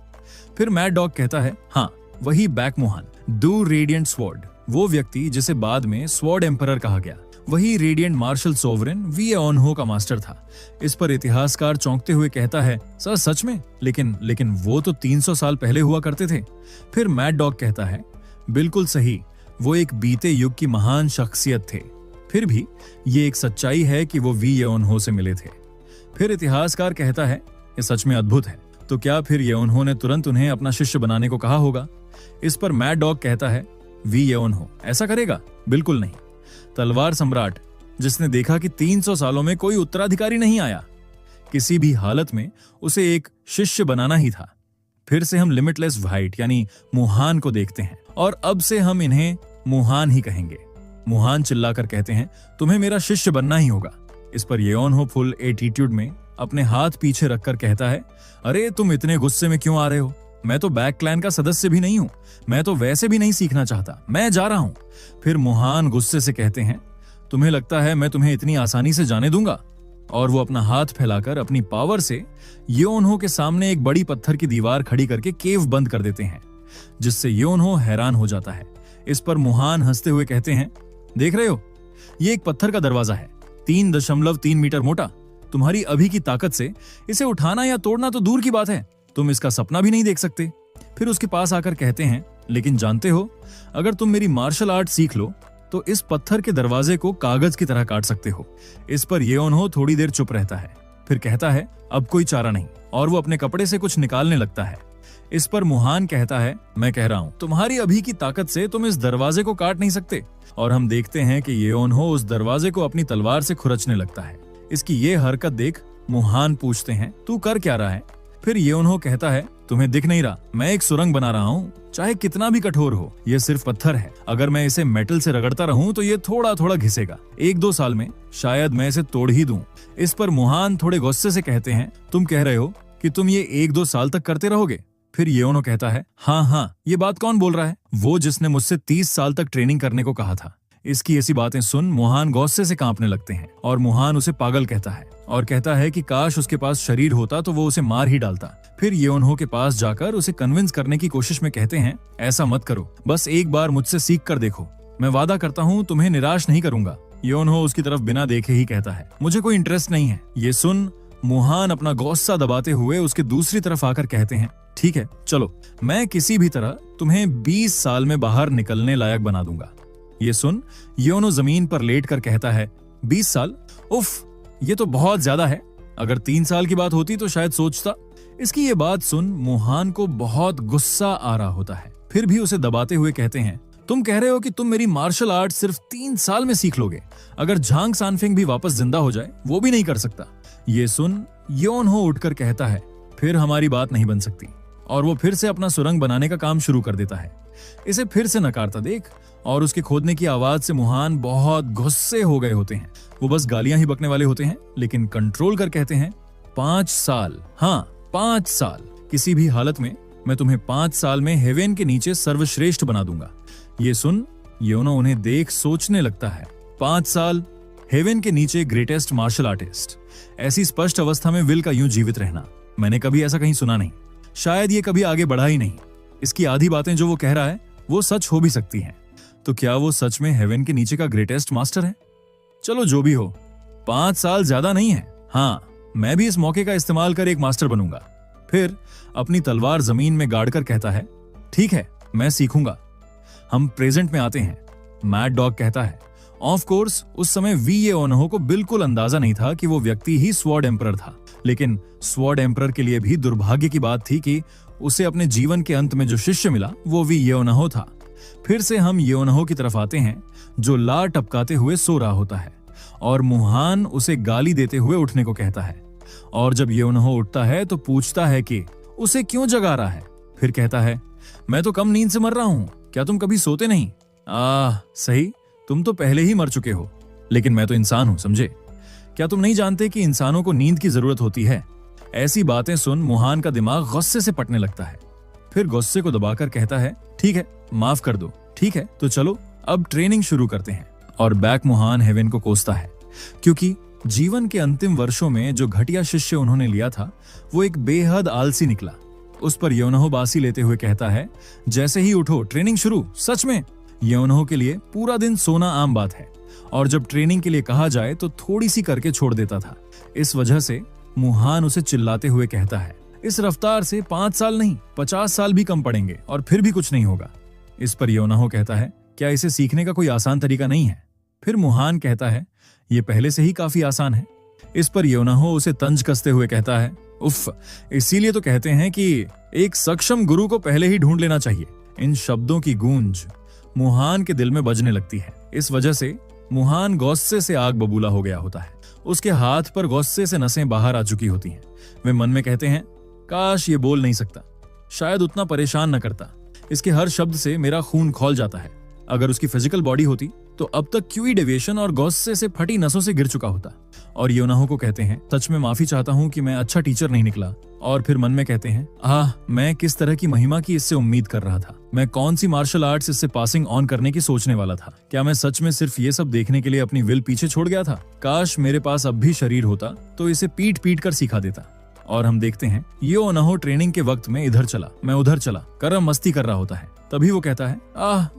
फिर मैड डॉग कहता है, हाँ, वही back Mohan, do radiant sword, वो व्यक्ति जिसे बाद में स्वॉर्ड एम्परर कहा गया, वही रेडिएंट मार्शल सोवरेन वी एओनहो का मास्टर था। इस पर इतिहासकार चौंकते हुए कहता है, सर सच में? लेकिन वो तो 300 साल पहले हुआ करते थे। फिर मैड डॉग कहता है, बिल्कुल सही, वो एक बीते युग की महान शख्सियत थे। फिर भी ये एक सच्चाई है कि वो वी एओनहो से मिले थे। फिर इतिहासकार कहता है, ये सच में अद्भुत है। तो क्या फिर एओनहो ने तुरंत उन्हें अपना शिष्य बनाने को कहा होगा? इस पर मैड डॉग कहता है, वी एओनहो ऐसा करेगा? बिल्कुल नहीं। तलवार सम्राट, जिसने देखा कि 300 सालों में कोई उत्तराधिकारी नहीं आया, किसी भी हालत में उसे एक शिष्य बनाना ही था। फिर से हम लिमिटलेस वाइट यानी मुहान को देखते हैं, और अब से हम इन्हें मुहान ही कहेंगे। मुहान चिल्लाकर कहते हैं, तुम्हें मेरा शिष्य बनना ही होगा। इस पर एओनहो फुल एटीट्यूड में अपने हाथ पीछे रखकर कहता है, अरे तुम इतने गुस्से में क्यों आ रहे हो? मैं तो बैक क्लैन का सदस्य भी नहीं हूं। मैं तो वैसे भी नहीं सीखना चाहता। मैं जा रहा हूं। फिर मुहान गुस्से से कहते हैं, तुम्हें लगता है मैं तुम्हें इतनी आसानी से जाने दूंगा? और वो अपना हाथ फैलाकर अपनी पावर से एओनहो के सामने एक बड़ी पत्थर की दीवार खड़ी करके केव बंद कर देते हैं, जिससे एओनहो हैरान हो जाता है। इस पर मुहान हंसते हुए कहते हैं, देख रहे हो, ये एक पत्थर का दरवाजा है, 3.3 मीटर मोटा। तुम्हारी अभी की ताकत से इसे उठाना या तोड़ना तो दूर की बात है, तुम इसका सपना भी नहीं देख सकते। फिर उसके पास आकर कहते हैं, लेकिन जानते हो, अगर तुम मेरी मार्शल आर्ट सीख लो तो इस पत्थर के दरवाजे को कागज की तरह काट सकते हो। इस पर एओनहो थोड़ी देर चुप रहता है, फिर कहता है, अब कोई चारा नहीं, और वो अपने कपड़े से कुछ निकालने लगता है। इस पर मुहान कहता है, मैं कह रहा हूं, तुम्हारी अभी की ताकत से तुम इस दरवाजे को काट नहीं सकते। और हम देखते हैं कि एओनहो उस दरवाजे को अपनी तलवार से खुरचने लगता है। इसकी ये हरकत देख मुहान पूछते हैं, तू कर क्या रहा है? फिर एओनहो कहता है, तुम्हें दिख नहीं रहा, मैं एक सुरंग बना रहा हूँ, चाहे कितना भी कठोर हो, ये सिर्फ पत्थर है। अगर मैं इसे मेटल से रगड़ता रहूं तो ये थोड़ा थोड़ा घिसेगा। 1-2 साल में शायद मैं इसे तोड़ ही दूं। इस पर मुहान थोड़े गुस्से से कहते हैं, तुम कह रहे हो कि तुम ये 1-2 साल तक करते रहोगे? फिर एओनहो कहता है, हाँ, ये बात कौन बोल रहा है? वो जिसने मुझसे 30 साल तक ट्रेनिंग करने को कहा था। इसकी ऐसी बातें सुन मुहान गुस्से से कांपने लगते हैं, और मुहान उसे पागल कहता है और कहता है कि काश उसके पास शरीर होता तो वो उसे मार ही डालता। फिर एओनहो के पास जाकर उसे कन्विंस करने की कोशिश में कहते हैं, ऐसा मत करो, बस एक बार मुझसे सीख कर देखो, मैं वादा करता हूँ तुम्हें निराश नहीं करूंगा। एओनहो उसकी तरफ बिना देखे ही कहता है, मुझे कोई इंटरेस्ट नहीं है। ये सुन मुहान अपना गुस्सा दबाते हुए उसके दूसरी तरफ आकर कहते हैं, ठीक है, चलो, मैं किसी भी तरह तुम्हें 20 साल में बाहर निकलने लायक बना दूंगा। ये सुन एओनहो जमीन पर लेट कर कहता है, 20 साल? उफ, ये तो बहुत ज्यादा है। अगर 3 साल की बात होती तो शायद सोचता। इसकी ये बात सुन मुहान को बहुत गुस्सा आ रहा होता है, फिर भी उसे दबाते हुए कहते हैं, तुम कह रहे हो कि तुम मेरी मार्शल आर्ट सिर्फ 3 साल में सीख लोगे? अगर झांग सानफिंग भी वापस जिंदा हो जाए, वो भी नहीं कर सकता। ये सुन एओनहो उठकर कहता है, फिर हमारी बात नहीं बन सकती, और वो फिर से अपना सुरंग बनाने का काम शुरू कर देता है। इसे फिर से नकारता देख और उसके खोदने की आवाज से मुहान बहुत गुस्से हो गए होते हैं। वो बस गालियां ही बकने वाले होते हैं, लेकिन कंट्रोल कर कहते हैं, 5 साल, हाँ 5 साल, किसी भी हालत में मैं तुम्हें 5 साल में हेवेन के नीचे सर्वश्रेष्ठ बना दूंगा। ये सुन एओनहो उन्हें देख सोचने लगता है, 5 साल, हेवेन के नीचे ग्रेटेस्ट मार्शल आर्टिस्ट, ऐसी स्पष्ट अवस्था में विल का यूं जीवित रहना, मैंने कभी ऐसा कहीं सुना नहीं। शायद ये कभी आगे बढ़ा ही नहीं। इसकी आधी बातें जो वो कह रहा है वो सच हो भी सकती हैं। तो क्या वो सच में हेवन के नीचे का ग्रेटेस्ट मास्टर है? चलो जो भी हो, 5 साल ज्यादा नहीं है। हाँ, मैं भी इस मौके का इस्तेमाल कर एक मास्टर बनूंगा। फिर अपनी तलवार जमीन में गाड़कर कहता है, ठीक है, मैं सीखूंगा। हम प्रेजेंट में आते हैं। मैड डॉग कहता है, ऑफ कोर्स उस समय वी एओनहो को बिल्कुल अंदाजा नहीं था कि वो व्यक्ति ही स्वॉर्ड एम्परर था, लेकिन स्वॉर्ड एम्परर के लिए भी दुर्भाग्य की बात थी कि उसे अपने जीवन के अंत में जो शिष्य मिला वो वी एओनहो था। फिर से हम एओनहो की तरफ आते हैं, जो लार टपकाते हुए सो रहा होता है, और मुहान उसे गाली देते हुए उठने को कहता है। और जब एओनहो उठता है तो पूछता है कि उसे क्यों जगा रहा है। फिर कहता है, मैं तो कम नींद से मर रहा हूं, क्या तुम कभी सोते नहीं? सही, तुम तो पहले ही मर चुके हो, लेकिन मैं तो इंसान हूं, समझे? क्या तुम नहीं जानते कि इंसानों को नींद की जरूरत होती है? ऐसी बातें सुन मुहान का दिमाग गुस्से से फटने लगता है। फिर गुस्से को दबाकर कहता है, ठीक है, माफ कर दो। ठीक है, तो चलो अब ट्रेनिंग शुरू करते हैं। और बैक मुहान हेवन को कोसता है, क्योंकि जीवन के अंतिम वर्षों में जो घटिया शिष्य उन्होंने लिया था वो एक बेहद आलसी निकला। उस पर योनहो बासी लेते हुए कहता है, जैसे ही उठो ट्रेनिंग शुरू। सच में योनहो के लिए पूरा दिन सोना आम बात है, और जब ट्रेनिंग के लिए कहा जाए तो थोड़ी सी करके छोड़ देता था। इस वजह से मुहान उसे चिल्लाते हुए कहता है, इस रफ्तार से 5 साल नहीं 50 साल भी कम पड़ेंगे और फिर भी कुछ नहीं होगा। इस पर योनहो कहता है, क्या इसे सीखने का कोई आसान तरीका नहीं है? फिर मुहान कहता है, ये पहले से ही काफी आसान है। इस पर योनहो उसे तंज कसते हुए कहता है, उफ, इसीलिए तो कहते हैं कि एक सक्षम गुरु को पहले ही ढूंढ लेना चाहिए। इन शब्दों की गूंज मुहान के दिल में बजने लगती है। इस वजह से मुहान गुस्से से आग बबूला हो गया होता है। उसके हाथ पर गुस्से से नसें बाहर आ चुकी होती हैं। वे मन में कहते हैं, काश ये बोल नहीं सकता, शायद उतना परेशान न करता। इसके हर शब्द से मेरा खून खौल जाता है। अगर उसकी फिजिकल बॉडी होती तो अब तक क्यूई डेविएशन और गुस्से से फटी नसों से गिर चुका होता। और योनहो को कहते हैं, सच में माफी चाहता हूं कि मैं अच्छा टीचर नहीं निकला। और फिर मन में कहते हैं, मैं किस तरह की महिमा की इससे उम्मीद कर रहा था। मैं कौन सी मार्शल आर्ट्स इससे पासिंग ऑन करने की सोचने वाला था। क्या मैं सच में सिर्फ ये सब देखने के लिए अपनी विल पीछे छोड़ गया था? काश मेरे पास अब भी शरीर होता तो इसे पीट पीट कर सिखा देता। और हम देखते हैं योनहो ट्रेनिंग के वक्त में इधर चला, मैं उधर चला, करम मस्ती कर रहा होता है। तभी वो कहता है,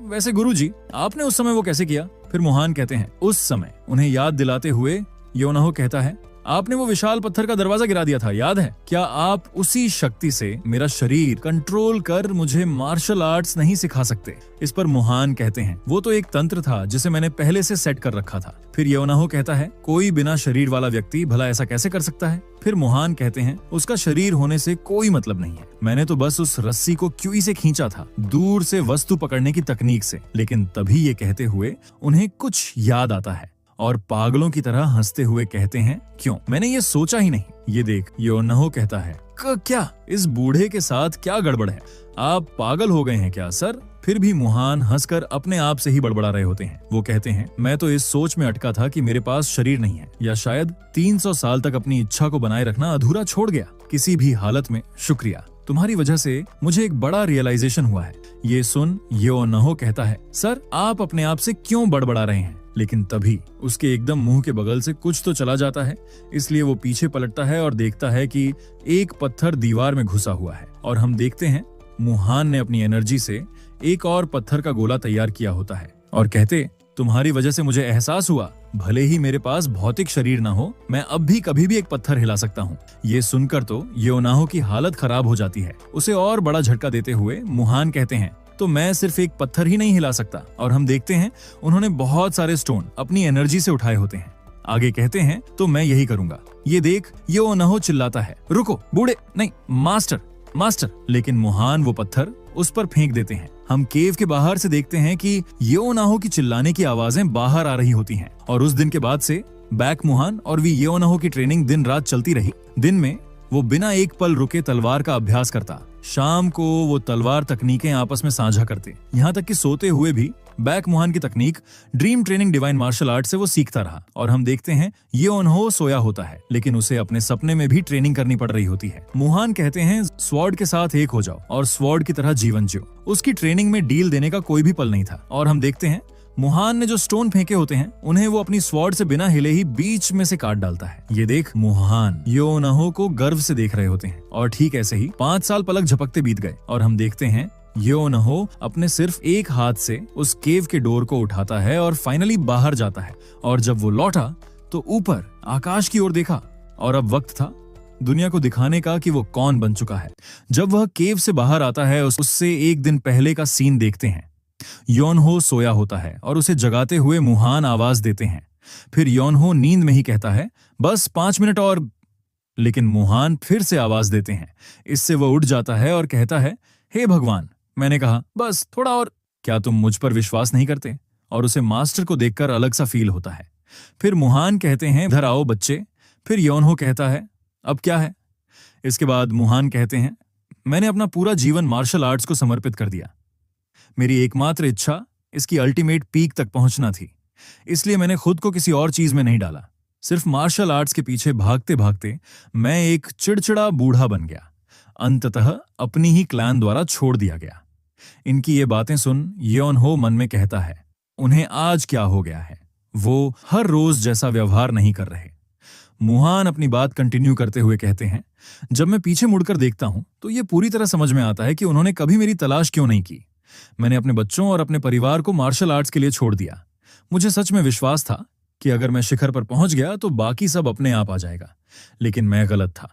वैसे गुरुजी, आपने उस समय वो कैसे किया? फिर मुहान कहते हैं, उस समय? उन्हें याद दिलाते हुए योनहो कहता है, आपने वो विशाल पत्थर का दरवाजा गिरा दिया था, याद है? क्या आप उसी शक्ति से मेरा शरीर कंट्रोल कर मुझे मार्शल आर्ट्स नहीं सिखा सकते? इस पर मुहान कहते हैं, वो तो एक तंत्र था जिसे मैंने पहले से सेट कर रखा था। फिर योनहो कहता है, कोई बिना शरीर वाला व्यक्ति भला ऐसा कैसे कर सकता है? फिर मुहान कहते हैं, उसका शरीर होने से कोई मतलब नहीं है। मैंने तो बस उस रस्सी को क्यूई से खींचा था, दूर से वस्तु पकड़ने की तकनीक से। लेकिन तभी ये कहते हुए उन्हें कुछ याद आता है और पागलों की तरह हंसते हुए कहते हैं, क्यों, मैंने ये सोचा ही नहीं। ये देख, योनहो कहता है, क्या इस बूढ़े के साथ क्या गड़बड़ है? आप पागल हो गए हैं क्या सर? फिर भी मुहान हंसकर अपने आप से ही बड़बड़ा रहे होते हैं। वो कहते हैं, मैं तो इस सोच में अटका था कि मेरे पास शरीर नहीं है, या शायद 300 साल तक अपनी इच्छा को बनाए रखना अधूरा छोड़ गया। किसी भी हालत में शुक्रिया, तुम्हारी वजह से मुझे एक बड़ा रियलाइजेशन हुआ है। ये सुन योनहो कहता है, सर आप अपने आप से क्यों बड़बड़ा रहे हैं? लेकिन तभी उसके एकदम मुंह के बगल से कुछ तो चला जाता है, इसलिए वो पीछे पलटता है और देखता है कि एक पत्थर दीवार में घुसा हुआ है। और हम देखते हैं मुहान ने अपनी एनर्जी से एक और पत्थर का गोला तैयार किया होता है और कहते, तुम्हारी वजह से मुझे एहसास हुआ, भले ही मेरे पास भौतिक शरीर ना हो, मैं अब भी कभी भी एक पत्थर हिला सकता हूँ। ये सुनकर तो योनहो की हालत खराब हो जाती है। उसे और बड़ा झटका देते हुए मुहान कहते हैं, तो मैं सिर्फ एक पत्थर ही नहीं हिला सकता। और हम देखते हैं उन्होंने बहुत सारे स्टोन अपनी एनर्जी से उठाए होते हैं। आगे कहते हैं, तो मैं यही करूंगा। ये देख, योनहो चिल्लाता है, रुको बूढ़े, नहीं मास्टर मास्टर। लेकिन मुहान वो पत्थर उस पर फेंक देते हैं। हम केव के बाहर से देखते हैं कि योनहो की चिल्लाने की आवाजें बाहर आ रही होती हैं। और उस दिन के बाद से बैक मुहान और वी योनहो की ट्रेनिंग दिन रात चलती रही। दिन में वो बिना एक पल रुके तलवार का अभ्यास करता, शाम को वो तलवार तकनीकें आपस में साझा करते, यहाँ तक कि सोते हुए भी बैक मुहान की तकनीक dream training divine martial art से वो सीखता रहा। और हम देखते हैं योनहो सोया होता है, लेकिन उसे अपने सपने में भी ट्रेनिंग करनी पड़ रही होती है। मुहान कहते हैं, स्वॉर्ड के साथ एक हो जाओ और स्वॉर्ड की तरह जीवन जियो। उसकी ट्रेनिंग में डील देने का कोई भी पल नहीं था। और हम देखते हैं मुहान ने जो स्टोन फेंके होते हैं उन्हें वो अपनी स्वॉर्ड से बिना हिले ही बीच में से काट डालता है। ये देख, मुहान योनहो को गर्व से देख रहे होते हैं। और ठीक ऐसे ही 5 साल पलक झपकते बीत गए और हम देखते हैं योनहो अपने सिर्फ एक हाथ से उस केव के डोर को उठाता है और फाइनली बाहर जाता है। और जब वो लौटा तो ऊपर आकाश की ओर देखा और अब वक्त था दुनिया को दिखाने का कि वो कौन बन चुका है। जब वह केव से बाहर आता है उससे एक दिन पहले का सीन देखते हैं। योनहो सोया होता है और उसे जगाते हुए मुहान आवाज देते हैं। फिर योनहो नींद में ही कहता है, बस 5 मिनट और। लेकिन मुहान फिर से आवाज देते हैं। इससे वह उठ जाता है और कहता है, हे भगवान, मैंने कहा बस थोड़ा और। क्या तुम मुझ पर विश्वास नहीं करते? और उसे मास्टर को देखकर अलग सा फील होता है। फिर मुहान कहते हैं, इधर आओ बच्चे। फिर योनहो कहता है, अब क्या है? इसके बाद मुहान कहते हैं, मैंने अपना पूरा जीवन मार्शल आर्ट्स को समर्पित कर दिया। मेरी एकमात्र इच्छा इसकी अल्टीमेट पीक तक पहुंचना थी, इसलिए मैंने खुद को किसी और चीज में नहीं डाला। सिर्फ मार्शल आर्ट्स के पीछे भागते भागते मैं एक चिड़चिड़ा बूढ़ा बन गया। अंततः अपनी ही क्लैन द्वारा छोड़ दिया गया। इनकी ये बातें सुन योन हो मन में कहता है, उन्हें आज क्या हो गया है, वो हर रोज जैसा व्यवहार नहीं कर रहे। मुहान अपनी बात कंटिन्यू करते हुए कहते हैं, जब मैं पीछे मुड़कर देखता हूं तो ये पूरी तरह समझ में आता है कि उन्होंने कभी मेरी तलाश क्यों नहीं की। मैंने अपने बच्चों और अपने परिवार को मार्शल आर्ट्स के लिए छोड़ दिया। मुझे सच में विश्वास था कि अगर मैं शिखर पर पहुंच गया तो बाकी सब अपने आप आ जाएगा, लेकिन मैं गलत था।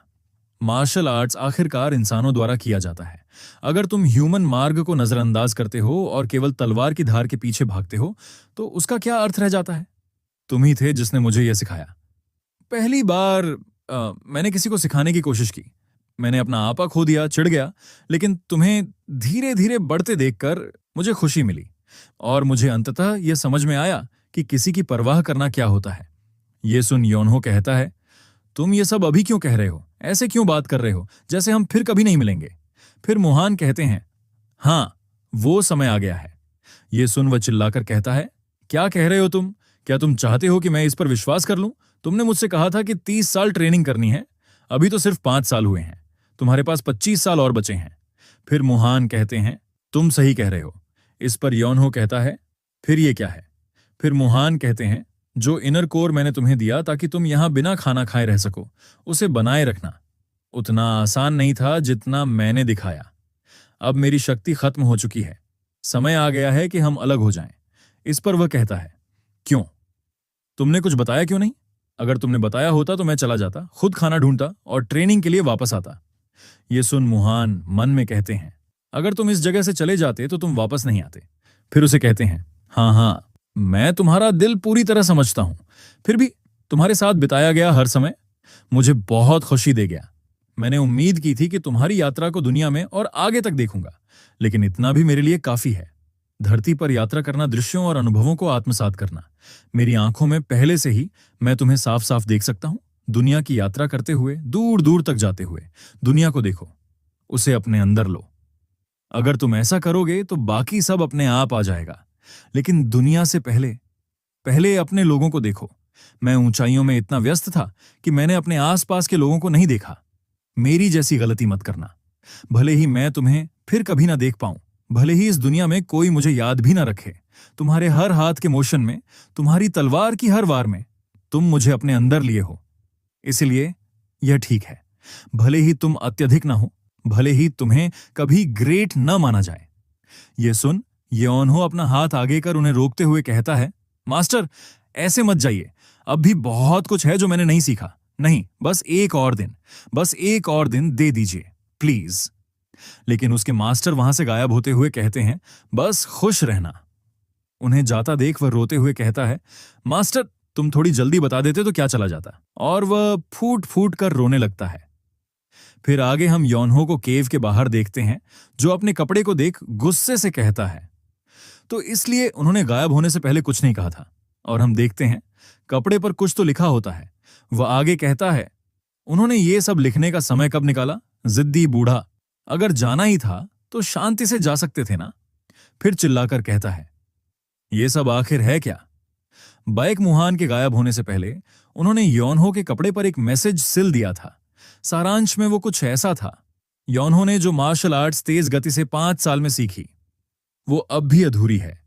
मार्शल आर्ट्स आखिरकार इंसानों द्वारा किया जाता है। अगर तुम ह्यूमन मार्ग को नजरअंदाज करते हो और केवल तलवार की धार के पीछे भागते हो तो उसका क्या अर्थ रह जाता है? तुम ही थे जिसने मुझे यह सिखाया। पहली बार मैंने किसी को सिखाने की कोशिश की। मैंने अपना आपा खो दिया, चिढ़ गया, लेकिन तुम्हें धीरे धीरे बढ़ते देखकर मुझे खुशी मिली और मुझे अंततः यह समझ में आया कि किसी की परवाह करना क्या होता है। ये सुन योनहो कहता है, तुम ये सब अभी क्यों कह रहे हो? ऐसे क्यों बात कर रहे हो जैसे हम फिर कभी नहीं मिलेंगे? फिर मुहान कहते हैं, हाँ, वो समय आ गया है। ये सुन वह चिल्लाकर कहता है, क्या कह रहे हो तुम? क्या तुम चाहते हो कि मैं इस पर विश्वास कर लूं? तुमने मुझसे कहा था कि 30 साल ट्रेनिंग करनी है। अभी तो सिर्फ 5 साल हुए हैं। तुम्हारे पास 25 साल और बचे हैं। फिर मुहान कहते हैं, तुम सही कह रहे हो। इस पर योनहो कहता है, फिर ये क्या है? फिर मुहान कहते हैं, जो इनर कोर मैंने तुम्हें दिया ताकि तुम यहां बिना खाना खाए रह सको, उसे बनाए रखना उतना आसान नहीं था जितना मैंने दिखाया। अब मेरी शक्ति खत्म हो चुकी है। समय आ गया है कि हम अलग हो जाएं। इस पर वह कहता है, क्यों? तुमने कुछ बताया क्यों नहीं? अगर तुमने बताया होता तो मैं चला जाता, खुद खाना ढूंढता और ट्रेनिंग के लिए वापस आता। ये सुन मुहान मन में कहते हैं, अगर तुम इस जगह से चले जाते तो तुम वापस नहीं आते। फिर उसे कहते हैं, हाँ हाँ, मैं तुम्हारा दिल पूरी तरह समझता हूं। फिर भी तुम्हारे साथ बिताया गया हर समय मुझे बहुत खुशी दे गया। मैंने उम्मीद की थी कि तुम्हारी यात्रा को दुनिया में और आगे तक देखूंगा, लेकिन इतना भी मेरे लिए काफी है। धरती पर यात्रा करना, दृश्यों और अनुभवों को आत्मसात करना। मेरी आंखों में पहले से ही मैं तुम्हें साफ साफ देख सकता हूं, दुनिया की यात्रा करते हुए, दूर दूर तक जाते हुए। दुनिया को देखो, उसे अपने अंदर लो। अगर तुम ऐसा करोगे तो बाकी सब अपने आप आ जाएगा, लेकिन दुनिया से पहले पहले अपने लोगों को देखो। मैं ऊंचाइयों में इतना व्यस्त था कि मैंने अपने आसपास के लोगों को नहीं देखा। मेरी जैसी गलती मत करना। भले ही मैं तुम्हें फिर कभी ना देख पाऊं, भले ही इस दुनिया में कोई मुझे याद भी ना रखे, तुम्हारे हर हाथ के मोशन में, तुम्हारी तलवार की हर वार में तुम मुझे अपने अंदर लिए हो। इसलिए यह ठीक है, भले ही तुम अत्यधिक ना हो, भले ही तुम्हें कभी ग्रेट न माना जाए। ये सुन योनहो अपना हाथ आगे कर उन्हें रोकते हुए कहता है, मास्टर, ऐसे मत जाइए। अब भी बहुत कुछ है जो मैंने नहीं सीखा। नहीं, बस एक और दिन दे दीजिए प्लीज। लेकिन उसके मास्टर वहां से गायब होते हुए कहते हैं, बस खुश रहना। उन्हें जाता देख वह रोते हुए कहता है, मास्टर, तुम थोड़ी जल्दी बता देते तो क्या चला जाता। और वह फूट फूट कर रोने लगता है। फिर आगे हम योनहो को केव के बाहर देखते हैं, जो अपने कपड़े को देख गुस्से से कहता है, तो इसलिए उन्होंने गायब होने से पहले कुछ नहीं कहा था। और हम देखते हैं कपड़े पर कुछ तो लिखा होता है। वह आगे कहता है, उन्होंने ये सब लिखने का समय कब निकाला? जिद्दी बूढ़ा, अगर जाना ही था तो शांति से जा सकते थे ना। फिर चिल्लाकर कहता है, ये सब आखिर है क्या? बाइक मुहान के गायब होने से पहले उन्होंने योनहो के कपड़े पर एक मैसेज सिल दिया था। सारांश में वो कुछ ऐसा था, योनहो ने जो मार्शल आर्ट्स तेज गति से 5 साल में सीखी, वो अब भी अधूरी है।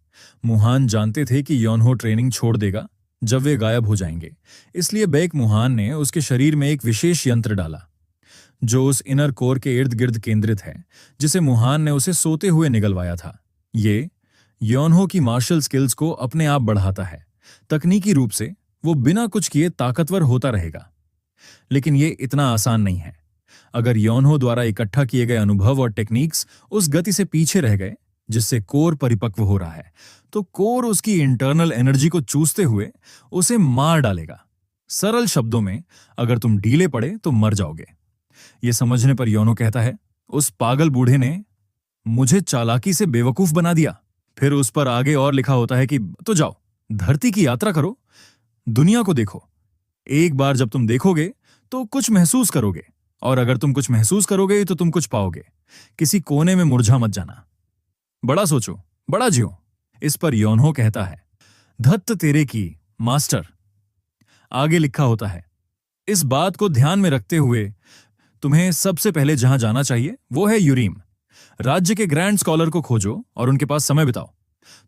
मुहान जानते थे कि योनहो ट्रेनिंग छोड़ देगा जब वे गायब हो जाएंगे, इसलिए बैक मुहान ने उसके शरीर में एक विशेष यंत्र डाला जो उस इनर कोर के इर्द गिर्द केंद्रित है, जिसे मुहान ने उसे सोते हुए निगलवाया था। ये योनहो की मार्शल स्किल्स को अपने आप बढ़ाता है। तकनीकी रूप से वो बिना कुछ किए ताकतवर होता रहेगा, लेकिन ये इतना आसान नहीं है। अगर योनहो द्वारा इकट्ठा किए गए अनुभव और टेक्निक्स उस गति से पीछे रह गए जिससे कोर परिपक्व हो रहा है, तो कोर उसकी इंटरनल एनर्जी को चूसते हुए उसे मार डालेगा। सरल शब्दों में, अगर तुम ढीले पड़े तो मर जाओगे। यह समझने पर योनो कहता है, उस पागल बूढ़े ने मुझे चालाकी से बेवकूफ बना दिया। फिर उस पर आगे और लिखा होता है कि तो जाओ, धरती की यात्रा करो, दुनिया को देखो। एक बार जब तुम देखोगे तो कुछ महसूस करोगे, और अगर तुम कुछ महसूस करोगे तो तुम कुछ पाओगे। किसी कोने में मुरझा मत जाना। बड़ा सोचो, बड़ा जियो। इस पर योनहो कहता है, धत्त तेरे की मास्टर। आगे लिखा होता है। इस बात को ध्यान में रखते हुए तुम्हें सबसे पहले जहां जाना चाहिए वो है यूरीम। राज्य के ग्रैंड स्कॉलर को खोजो और उनके पास समय बिताओ।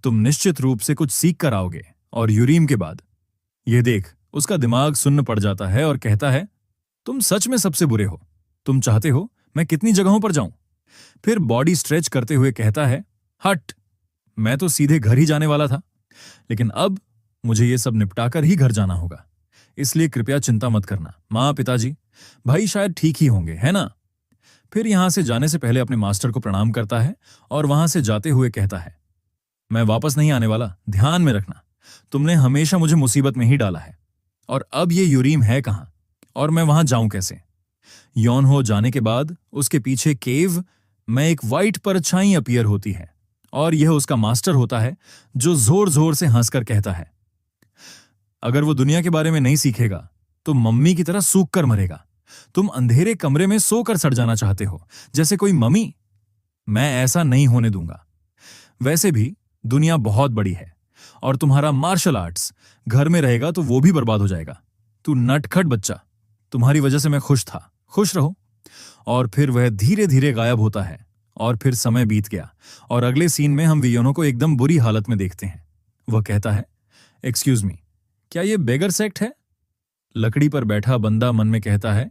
तुम निश्चित रूप से कुछ सीख कर आओगे। और यूरीम के बाद ये देख, उसका दिमाग सुन्न पड़ जाता है और कहता है, तुम सच में सबसे बुरे हो। तुम चाहते हो मैं कितनी जगहों पर जाऊं? फिर बॉडी स्ट्रेच करते हुए कहता है, हट, मैं तो सीधे घर ही जाने वाला था, लेकिन अब मुझे ये सब निपटाकर ही घर जाना होगा। इसलिए कृपया चिंता मत करना। माँ, पिताजी, भाई शायद ठीक ही होंगे, है ना? फिर यहां से जाने से पहले अपने मास्टर को प्रणाम करता है और वहां से जाते हुए कहता है, मैं वापस नहीं आने वाला, ध्यान में रखना। तुमने हमेशा मुझे मुसीबत में ही डाला है। और अब ये यूरीम है कहां और मैं वहां जाऊं कैसे? योनहो जाने के बाद उसके पीछे केव में एक वाइट परछाई अपीयर होती है और यह उसका मास्टर होता है, जो जोर जोर से हंसकर कहता है, अगर वो दुनिया के बारे में नहीं सीखेगा तो मम्मी की तरह सूख कर मरेगा। तुम अंधेरे कमरे में सोकर सड़ जाना चाहते हो जैसे कोई मम्मी। मैं ऐसा नहीं होने दूंगा। वैसे भी दुनिया बहुत बड़ी है और तुम्हारा मार्शल आर्ट्स घर में रहेगा तो वो भी बर्बाद हो जाएगा। तू नटखट बच्चा, तुम्हारी वजह से मैं खुश था, खुश रहो। और फिर वह धीरे धीरे गायब होता है और फिर समय बीत गया और अगले सीन में हम वियोनो को एकदम बुरी हालत में देखते हैं। वह कहता है, एक्सक्यूज मी, क्या ये बेगर सेक्ट है? लकड़ी पर बैठा बंदा मन में कहता है,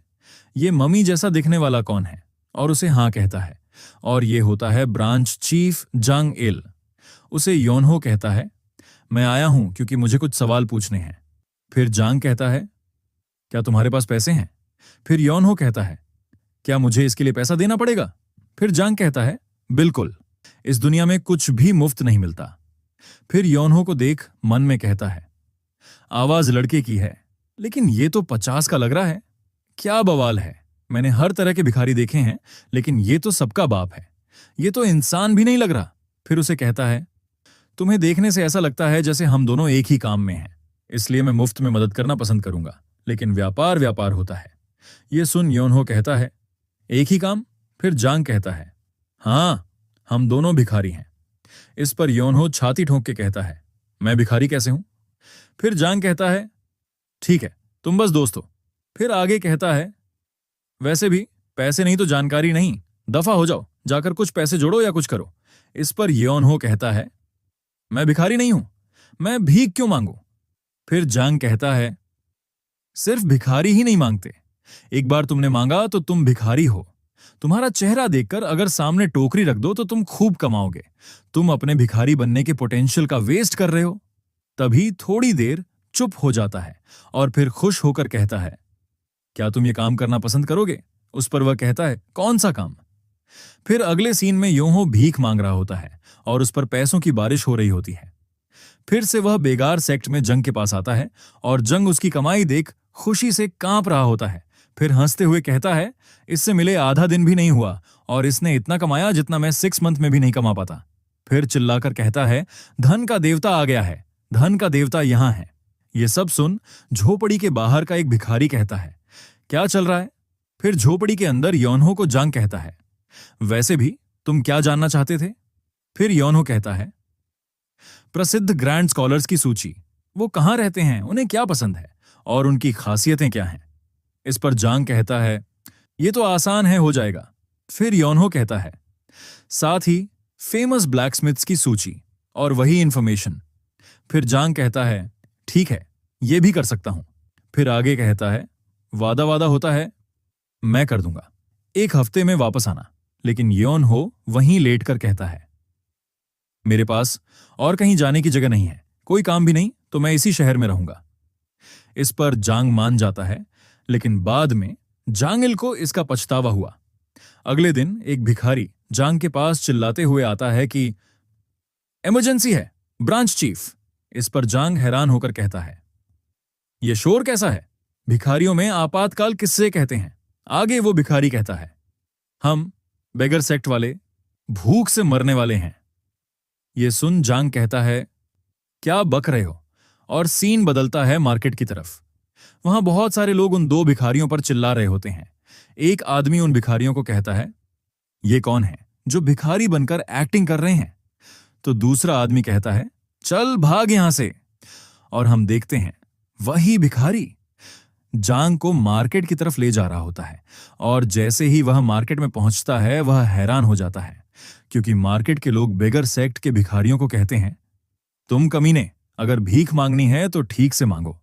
ये मम्मी जैसा दिखने वाला कौन है? और उसे हाँ कहता है। और ये होता है ब्रांच चीफ जांग इल। उसे योनहो कहता है, मैं आया हूं क्योंकि मुझे कुछ सवाल पूछने हैं। फिर जांग कहता है, क्या तुम्हारे पास पैसे हैं? फिर योनहो कहता है, क्या मुझे इसके लिए पैसा देना पड़ेगा? फिर जांग कहता है, बिल्कुल, इस दुनिया में कुछ भी मुफ्त नहीं मिलता। फिर योनहो को देख मन में कहता है, आवाज लड़के की है, लेकिन ये तो 50 का लग रहा है। क्या बवाल है, मैंने हर तरह के भिखारी देखे हैं, लेकिन ये तो सबका बाप है। ये तो इंसान भी नहीं लग रहा। फिर उसे कहता है, तुम्हें देखने से ऐसा लगता है जैसे हम दोनों एक ही काम में हैं, इसलिए मैं मुफ्त में मदद करना पसंद करूंगा, लेकिन व्यापार व्यापार होता है। ये सुन योनहो कहता है, एक ही काम? फिर जांग कहता है, हाँ, हम दोनों भिखारी हैं। इस पर योनहो छाती ठोंक के कहता है, मैं भिखारी कैसे हूं? फिर जांग कहता है, ठीक है, तुम बस दोस्त हो। फिर आगे कहता है, वैसे भी पैसे नहीं तो जानकारी नहीं, दफा हो जाओ, जाकर कुछ पैसे जोड़ो या कुछ करो। इस पर योनहो कहता है, मैं भिखारी नहीं हूं, मैं भीख क्यों मांगू? फिर जांग कहता है, सिर्फ भिखारी ही नहीं मांगते, एक बार तुमने मांगा तो तुम भिखारी हो। तुम्हारा चेहरा देखकर अगर सामने टोकरी रख दो तो तुम खूब कमाओगे। तुम अपने भिखारी बनने के पोटेंशियल का वेस्ट कर रहे हो। तभी थोड़ी देर चुप हो जाता है और फिर खुश होकर कहता है, क्या तुम ये काम करना पसंद करोगे? उस पर वह कहता है, कौन सा काम? फिर अगले सीन में योनहो भीख मांग रहा होता है और उस पर पैसों की बारिश हो रही होती है। फिर से वह बेगार सेक्ट में जंग के पास आता है और जंग उसकी कमाई देख खुशी से कांप रहा होता है। फिर हंसते हुए कहता है, इससे मिले आधा दिन भी नहीं हुआ और इसने इतना कमाया जितना मैं 6 मंथ में भी नहीं कमा पाता। फिर चिल्लाकर कहता है, धन का देवता आ गया है, धन का देवता यहां है। ये सब सुन झोपड़ी के बाहर का एक भिखारी कहता है, क्या चल रहा है? फिर झोपड़ी के अंदर योनहो को जांग कहता है, वैसे भी तुम क्या जानना चाहते थे? फिर योनहो कहता है, प्रसिद्ध ग्रैंड स्कॉलर्स की सूची, वो कहां रहते हैं, उन्हें क्या पसंद है और उनकी खासियतें क्या हैं? इस पर जांग कहता है, ये तो आसान है, हो जाएगा। फिर योनहो कहता है, साथ ही फेमस ब्लैकस्मिथ्स की सूची और वही इंफॉर्मेशन। फिर जांग कहता है, ठीक है, ये भी कर सकता हूं। फिर आगे कहता है, वादा वादा होता है, मैं कर दूंगा, 1 हफ्ते में वापस आना। लेकिन योनहो वहीं लेटकर कहता है, मेरे पास और कहीं जाने की जगह नहीं है, कोई काम भी नहीं, तो मैं इसी शहर में रहूंगा। इस पर जांग मान जाता है, लेकिन बाद में जांगिल को इसका पछतावा हुआ। अगले दिन एक भिखारी जांग के पास चिल्लाते हुए आता है कि इमरजेंसी है, ब्रांच चीफ। इस पर जांग हैरान होकर कहता है, यह शोर कैसा है? भिखारियों में आपातकाल किससे कहते हैं? आगे वो भिखारी कहता है, हम बेगर सेक्ट वाले भूख से मरने वाले हैं। ये सुन जांग कहता है, क्या बक रहे हो? और सीन बदलता है मार्केट की तरफ। वहां बहुत सारे लोग उन 2 भिखारियों पर चिल्ला रहे होते हैं। एक आदमी उन भिखारियों को कहता है, ये कौन है जो भिखारी बनकर एक्टिंग कर रहे हैं? तो दूसरा आदमी कहता है, चल भाग यहां से। और हम देखते हैं वही भिखारी जांग को मार्केट की तरफ ले जा रहा होता है। और जैसे ही वह मार्केट में पहुंचता है वह हैरान हो जाता है, क्योंकि मार्केट के लोग बेगर सेक्ट के भिखारियों को कहते हैं, तुम कमीने, अगर भीख मांगनी है तो ठीक से मांगो,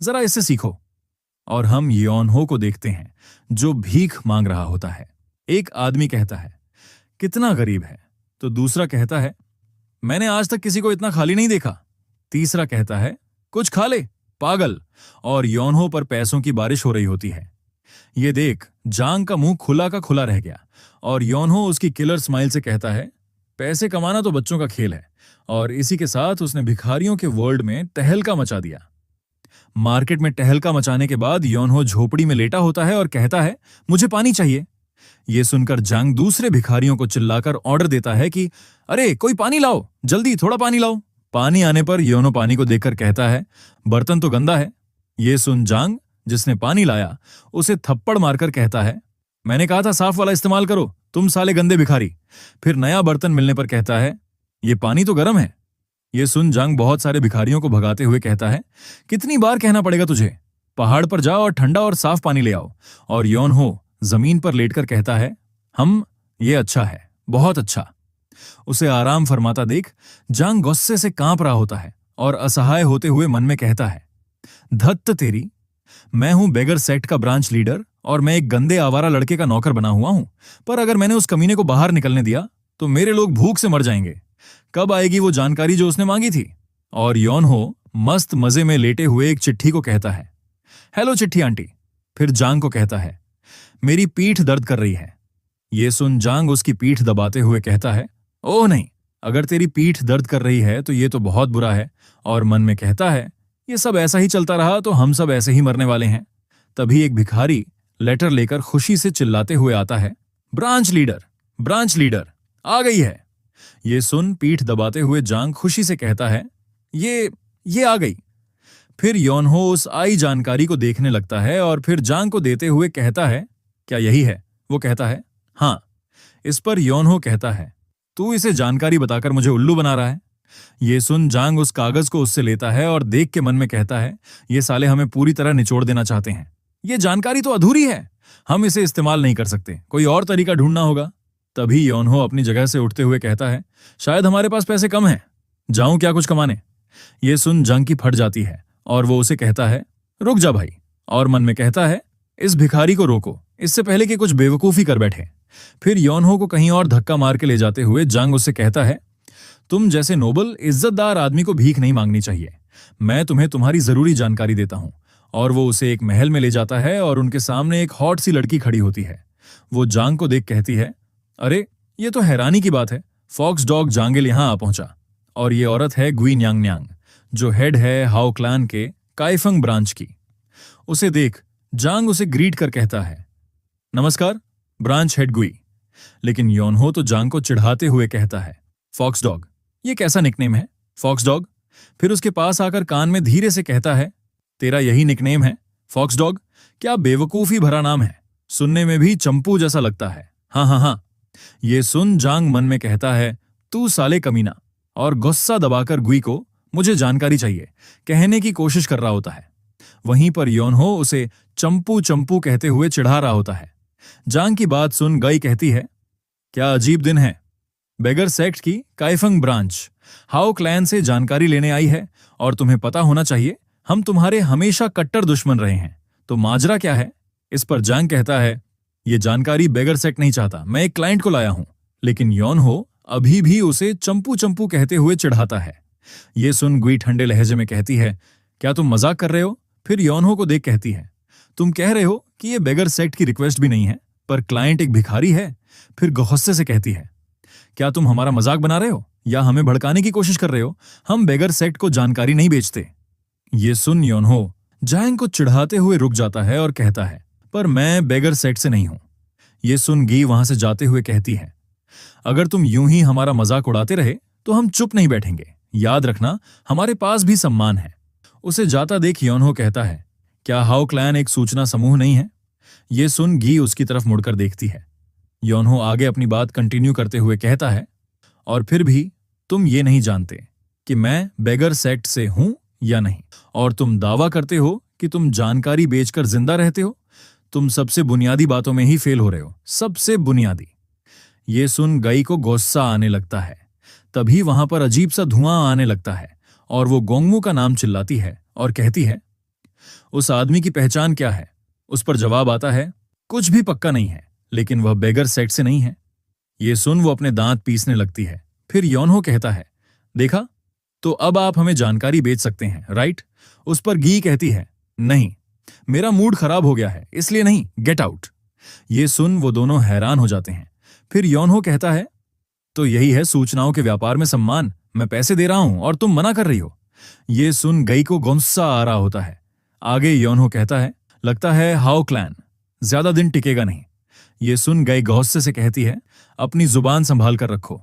जरा इससे सीखो। और हम योनहो को देखते हैं जो भीख मांग रहा होता है। एक आदमी कहता है, कितना गरीब है, तो दूसरा कहता है, मैंने आज तक किसी को इतना खाली नहीं देखा। तीसरा कहता है, कुछ खा ले पागल। और योनहो पर पैसों की बारिश हो रही होती है। ये देख जांग का मुंह खुला का खुला रह गया और योनहो उसकी किलर स्माइल से कहता है, पैसे कमाना तो बच्चों का खेल है। और इसी के साथ उसने भिखारियों के वर्ल्ड में तहलका मचा दिया। मार्केट में टहलका मचाने के बाद योनहो झोपड़ी में लेटा होता है और कहता है, मुझे पानी चाहिए। यह सुनकर जांग दूसरे भिखारियों को चिल्लाकर ऑर्डर देता है कि अरे कोई पानी लाओ, जल्दी थोड़ा पानी लाओ। पानी आने पर योनो पानी को देखकर कहता है, बर्तन तो गंदा है। ये सुन जांग, जिसने पानी लाया, उसे थप्पड़ मारकर कहता है, मैंने कहा था साफ वाला इस्तेमाल करो, तुम साले गंदे भिखारी। फिर नया बर्तन मिलने पर कहता है, ये पानी तो गर्म है। ये सुन जांग बहुत सारे भिखारियों को भगाते हुए कहता है, कितनी बार कहना पड़ेगा तुझे, पहाड़ पर जाओ और ठंडा और साफ पानी ले आओ। और योनहो जमीन पर लेटकर कहता है, ये अच्छा है, बहुत अच्छा। उसे आराम फरमाता देख जांग गुस्से से कांप रहा होता है और असहाय होते हुए मन में कहता है, धत्त तेरी, मैं हूं बेगर सेक्ट का ब्रांच लीडर और मैं एक गंदे आवारा लड़के का नौकर बना हुआ हूं, पर अगर मैंने उस कमीने को बाहर निकलने दिया तो मेरे लोग भूख से मर जाएंगे। कब आएगी वो जानकारी जो उसने मांगी थी? और योनहो मस्त मजे में लेटे हुए एक चिट्ठी को कहता है, हेलो चिट्ठी आंटी। फिर जांग को कहता है, मेरी पीठ दर्द कर रही है। ये सुन जांग उसकी पीठ दबाते हुए कहता है, ओह नहीं, अगर तेरी पीठ दर्द कर रही है तो ये तो बहुत बुरा है। और मन में कहता है, ये सब ऐसा ही चलता रहा तो हम सब ऐसे ही मरने वाले हैं। तभी एक भिखारी लेटर लेकर खुशी से चिल्लाते हुए आता है, ब्रांच लीडर आ गई है। ये सुन पीठ दबाते हुए जांग खुशी से कहता है, ये आ गई। फिर योनहो उस आई जानकारी को देखने लगता है और फिर जांग को देते हुए कहता है, क्या यही है? वो कहता है, हाँ। इस पर योनहो कहता है, तू इसे जानकारी बताकर मुझे उल्लू बना रहा है। ये सुन जांग उस कागज को उससे लेता है और देख के मन में कहता है, ये साले हमें पूरी तरह निचोड़ देना चाहते हैं। ये जानकारी तो अधूरी है, हम इसे इस्तेमाल नहीं कर सकते, कोई और तरीका ढूंढना होगा। तभी योनहो अपनी जगह से उठते हुए कहता है, शायद हमारे पास पैसे कम हैं, जाऊं क्या कुछ कमाने। ये सुन जांग की फट जाती है और वो उसे कहता है, रुक जा भाई। और मन में कहता है, इस भिखारी को रोको, इससे पहले कि कुछ बेवकूफी कर बैठे। फिर योनहो को कहीं और धक्का मार के ले जाते हुए जांग उससे कहता है, तुम जैसे नोबल इज्जतदार आदमी को भीख नहीं मांगनी चाहिए, मैं तुम्हें तुम्हारी जरूरी जानकारी देता हूं। और वो उसे एक महल में ले जाता है और उनके सामने एक हॉट सी लड़की खड़ी होती है। वो जांग को देख कहती है, अरे ये तो हैरानी की बात है, फॉक्स डॉग जांगिल यहां आ पहुंचा। और ये औरत है गुई न्यांग न्यांग, जो हेड है हाओ क्लान के काइफंग ब्रांच की। उसे देख जांग उसे ग्रीट कर कहता है, नमस्कार ब्रांच हेड गुई। लेकिन योनहो तो जांग को चिढ़ाते हुए कहता है, फॉक्स डॉग, ये कैसा निकनेम है, फॉक्स डॉग। फिर उसके पास आकर कान में धीरे से कहता है, तेरा यही निकनेम है फॉक्स डॉग? क्या बेवकूफी भरा नाम है, सुनने में भी चंपू जैसा लगता है। हाँ। ये सुन जांग मन में कहता है, तू साले कमीना, और गुस्सा दबाकर गुई को मुझे जानकारी चाहिए कहने की कोशिश कर रहा होता है। वहीं पर योनहो उसे चंपू कहते हुए चिढ़ा रहा होता है। जांग की बात सुन गई कहती है, क्या अजीब दिन है, बेगर सेक्ट की काइफंग ब्रांच हाओ क्लैन से जानकारी लेने आई है और तुम्हें पता होना चाहिए हम तुम्हारे हमेशा कट्टर दुश्मन रहे हैं, तो माजरा क्या है? इस पर जांग कहता है, ये जानकारी बेगर सेक्ट नहीं चाहता, मैं एक क्लाइंट को लाया हूं। लेकिन योनहो अभी भी उसे चंपू कहते हुए चिढ़ाता है। ये सुन गुई ठंडे लहजे में कहती है, क्या तुम मजाक कर रहे हो? फिर योनहो को देख कहती है, तुम कह रहे हो कि ये बेगर सेक्ट की रिक्वेस्ट भी नहीं है, पर क्लाइंट एक भिखारी है। फिर गुस्से से कहती है, क्या तुम हमारा मजाक बना रहे हो या हमें भड़काने की कोशिश कर रहे हो? हम बेगर सेक्ट को जानकारी नहीं बेचते। ये सुन योनहो जांग को चिढ़ाते हुए रुक जाता है और कहता है, पर मैं बेगर सेक्ट से नहीं हूं। ये सुन गी वहां से जाते हुए कहती है, अगर तुम यूं ही हमारा मजाक उड़ाते रहे तो हम चुप नहीं बैठेंगे, याद रखना हमारे पास भी सम्मान है। उसे जाता देख योनहो कहता है, क्या हाओ क्लैन एक सूचना समूह नहीं है? ये सुन गी उसकी तरफ मुड़कर देखती है। योनहो आगे अपनी बात कंटिन्यू करते हुए कहता है, और फिर भी तुम ये नहीं जानते कि मैं बेगर सेक्ट से हूं या नहीं, और तुम दावा करते हो कि तुम जानकारी बेचकर जिंदा रहते हो? तुम सबसे बुनियादी बातों में ही फेल हो रहे हो, सबसे बुनियादी। ये सुन गई को गुस्सा आने लगता है। तभी वहां पर अजीब सा धुआं आने लगता है और वो गोंगमू का नाम चिल्लाती है और कहती है, उस आदमी की पहचान क्या है? उस पर जवाब आता है, कुछ भी पक्का नहीं है, लेकिन वह बेगर सेट से नहीं है। ये सुन वो अपने दांत पीसने लगती है। फिर योनहो कहता है, देखा, तो अब आप हमें जानकारी बेच सकते हैं, राइट? उस पर गी कहती है, नहीं, मेरा मूड खराब हो गया है, इसलिए नहीं, गेट आउट। ये सुन वो दोनों हैरान हो जाते हैं। फिर योनहो कहता है, तो यही है सूचनाओं के व्यापार में सम्मान, मैं पैसे दे रहा हूं और तुम मना कर रही हो। ये सुन गई को गुस्सा आ रहा होता है। आगे योनहो कहता है, लगता है हाउ क्लैन ज्यादा दिन टिकेगा नहीं। ये सुन गई गुस्से से कहती है, अपनी जुबान संभाल कर रखो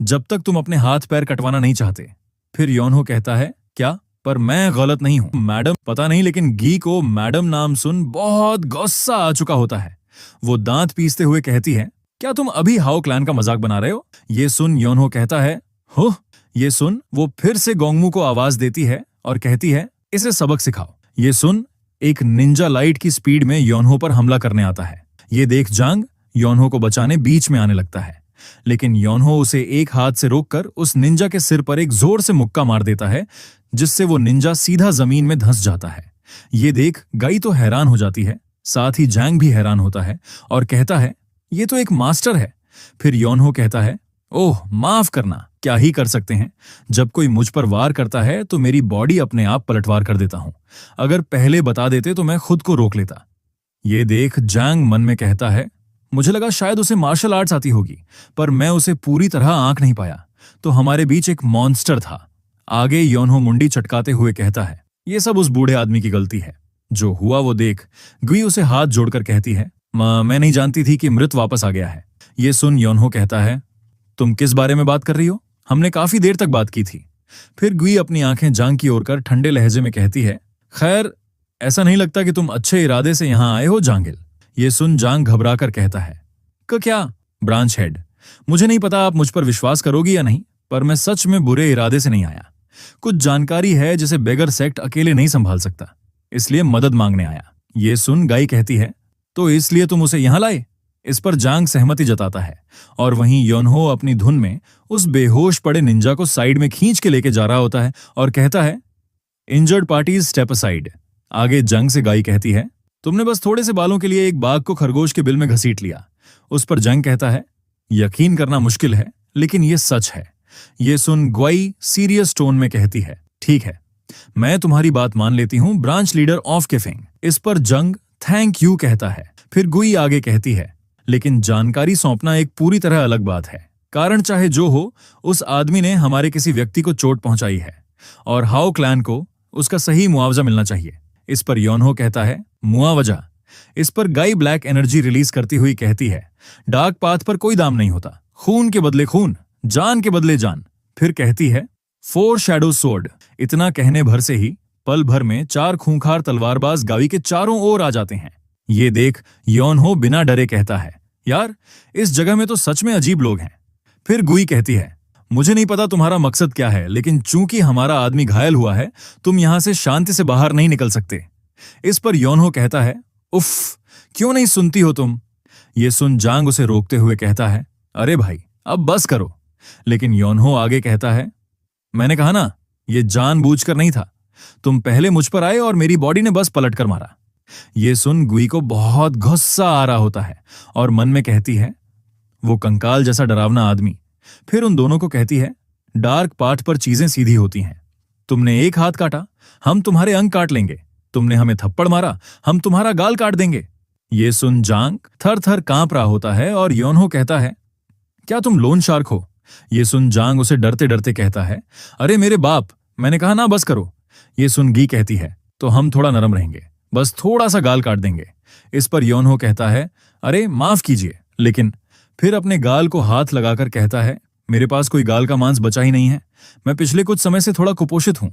जब तक तुम अपने हाथ पैर कटवाना नहीं चाहते। फिर योनहो कहता है, क्या? पर मैं गलत नहीं हूं मैडम। पता नहीं, लेकिन गी को मैडम नाम सुन बहुत गुस्सा आ चुका होता है। वो दांत पीसते हुए कहती है, क्या तुम अभी हाउ क्लैन का मजाक बना रहे हो? ये सुन योनहो कहता है, हो। ये सुन वो फिर से गोंगमू को आवाज देती है और कहती है, इसे सबक सिखाओ। ये सुन एक निंजा लाइट की स्पीड में योनहो पर हमला करने आता है। ये देख जांग योनहो को बचाने बीच में आने लगता है, लेकिन योनहो उसे एक हाथ से रोककर उस निंजा के सिर पर एक जोर से मुक्का मार देता है, जिससे वो निंजा सीधा जमीन में धंस जाता है। ये देख गई तो हैरान हो जाती है, साथ ही जांग भी हैरान होता है और कहता है, ये तो एक मास्टर है। फिर योनहो कहता है, ओह माफ करना, क्या ही कर सकते हैं। जब कोई मुझ पर वार करता है तो मेरी बॉडी अपने आप पलटवार कर देता हूं। अगर पहले बता देते तो मैं खुद को रोक लेता। ये देख जांग मन में कहता है, मुझे लगा शायद उसे मार्शल आर्ट्स आती होगी, पर मैं उसे पूरी तरह आंक नहीं पाया, तो हमारे बीच एक मॉन्स्टर था। आगे योनहो मुंडी चटकाते हुए कहता है, ये सब उस बूढ़े आदमी की गलती है। जो हुआ वो देख गुई उसे हाथ जोड़कर कहती है, मैं नहीं जानती थी कि मृत वापस आ गया है। ये सुन योनहो कहता है, तुम किस बारे में बात कर रही हो? हमने काफी देर तक बात की थी। फिर गुई अपनी आंखें जांग की ओर कर ठंडे लहजे में कहती है, खैर ऐसा नहीं लगता कि तुम अच्छे इरादे से यहां आए हो जांगिल। ये सुन जांग घबरा कर कहता है, क्या? ब्रांच हेड, मुझे नहीं पता आप मुझ पर विश्वास करोगी या नहीं, पर मैं सच में बुरे इरादे से नहीं आया। कुछ जानकारी है जिसे बेगर सेक्ट अकेले नहीं संभाल सकता, इसलिए मदद मांगने आया। ये सुन गाई कहती है, तो इसलिए तुम उसे यहां लाए? इस पर जांग सहमति जताता है और वहीं योनहो अपनी धुन में उस बेहोश पड़े निंजा को साइड में खींच के लेके जा रहा होता है और कहता है, इंजर्ड पार्टीज स्टेप असाइड। आगे जंग से गाई कहती है, तुमने बस थोड़े से बालों के लिए एक बाघ को खरगोश के बिल में घसीट लिया। उस पर जंग कहता है, यकीन करना मुश्किल है, लेकिन यह सच है। ये सुन ग्वाई सीरियस टोन में कहती है, ठीक है, मैं तुम्हारी बात मान लेती हूं, ब्रांच लीडर ऑफ किफिंग। इस पर जंग थैंक यू कहता है। फिर गुई आगे कहती है, लेकिन जानकारी सौंपना एक पूरी तरह अलग बात है। कारण चाहे जो हो, उस आदमी ने हमारे किसी व्यक्ति को चोट पहुंचाई है और हाउ क्लैन को उसका सही मुआवजा मिलना चाहिए। इस पर योनहो कहता है, मुआवजा? इस पर गाई ब्लैक एनर्जी रिलीज करती हुई कहती है, डार्क पाथ पर कोई दाम नहीं होता, खून के बदले खून, जान के बदले जान। फिर कहती है, 4 शैडो सोर्ड। इतना कहने भर से ही पल भर में 4 खूंखार तलवारबाज गावी के चारों ओर आ जाते हैं। ये देख योनहो बिना डरे कहता है, यार इस जगह में तो सच में अजीब लोग हैं। फिर गुई कहती है, मुझे नहीं पता तुम्हारा मकसद क्या है, लेकिन चूंकि हमारा आदमी घायल हुआ है, तुम यहां से शांति से बाहर नहीं निकल सकते। इस पर योनहो कहता है, उफ, क्यों नहीं सुनती हो तुम? ये सुन जांग उसे रोकते हुए कहता है, अरे भाई अब बस करो। लेकिन योनहो आगे कहता है, मैंने कहा ना, ये जानबूझकर नहीं था। तुम पहले मुझ पर आए और मेरी बॉडी ने बस पलट कर मारा। ये सुन गुई को बहुत गुस्सा आ रहा होता है और मन में कहती है, वो कंकाल जैसा डरावना आदमी। फिर उन दोनों को कहती है, डार्क पाथ पर चीजें सीधी होती हैं। तुमने एक हाथ काटा, हम तुम्हारे अंग काट लेंगे। तुमने हमें थप्पड़ मारा, हम तुम्हारा गाल काट देंगे। ये सुन जांग थर थर कांप रहा होता है और योनहो कहता है, क्या तुम लोन शार्क हो? ये सुन जांग उसे डरते डरते कहता है, अरे मेरे बाप, मैंने कहा ना बस करो। ये सुन गी कहती है, तो हम थोड़ा नरम रहेंगे, बस थोड़ा सा गाल काट देंगे। इस पर योनहो कहता है, अरे माफ कीजिए, लेकिन फिर अपने गाल को हाथ लगाकर कहता है, मेरे पास कोई गाल का मांस बचा ही नहीं है, मैं पिछले कुछ समय से थोड़ा कुपोषित हूं।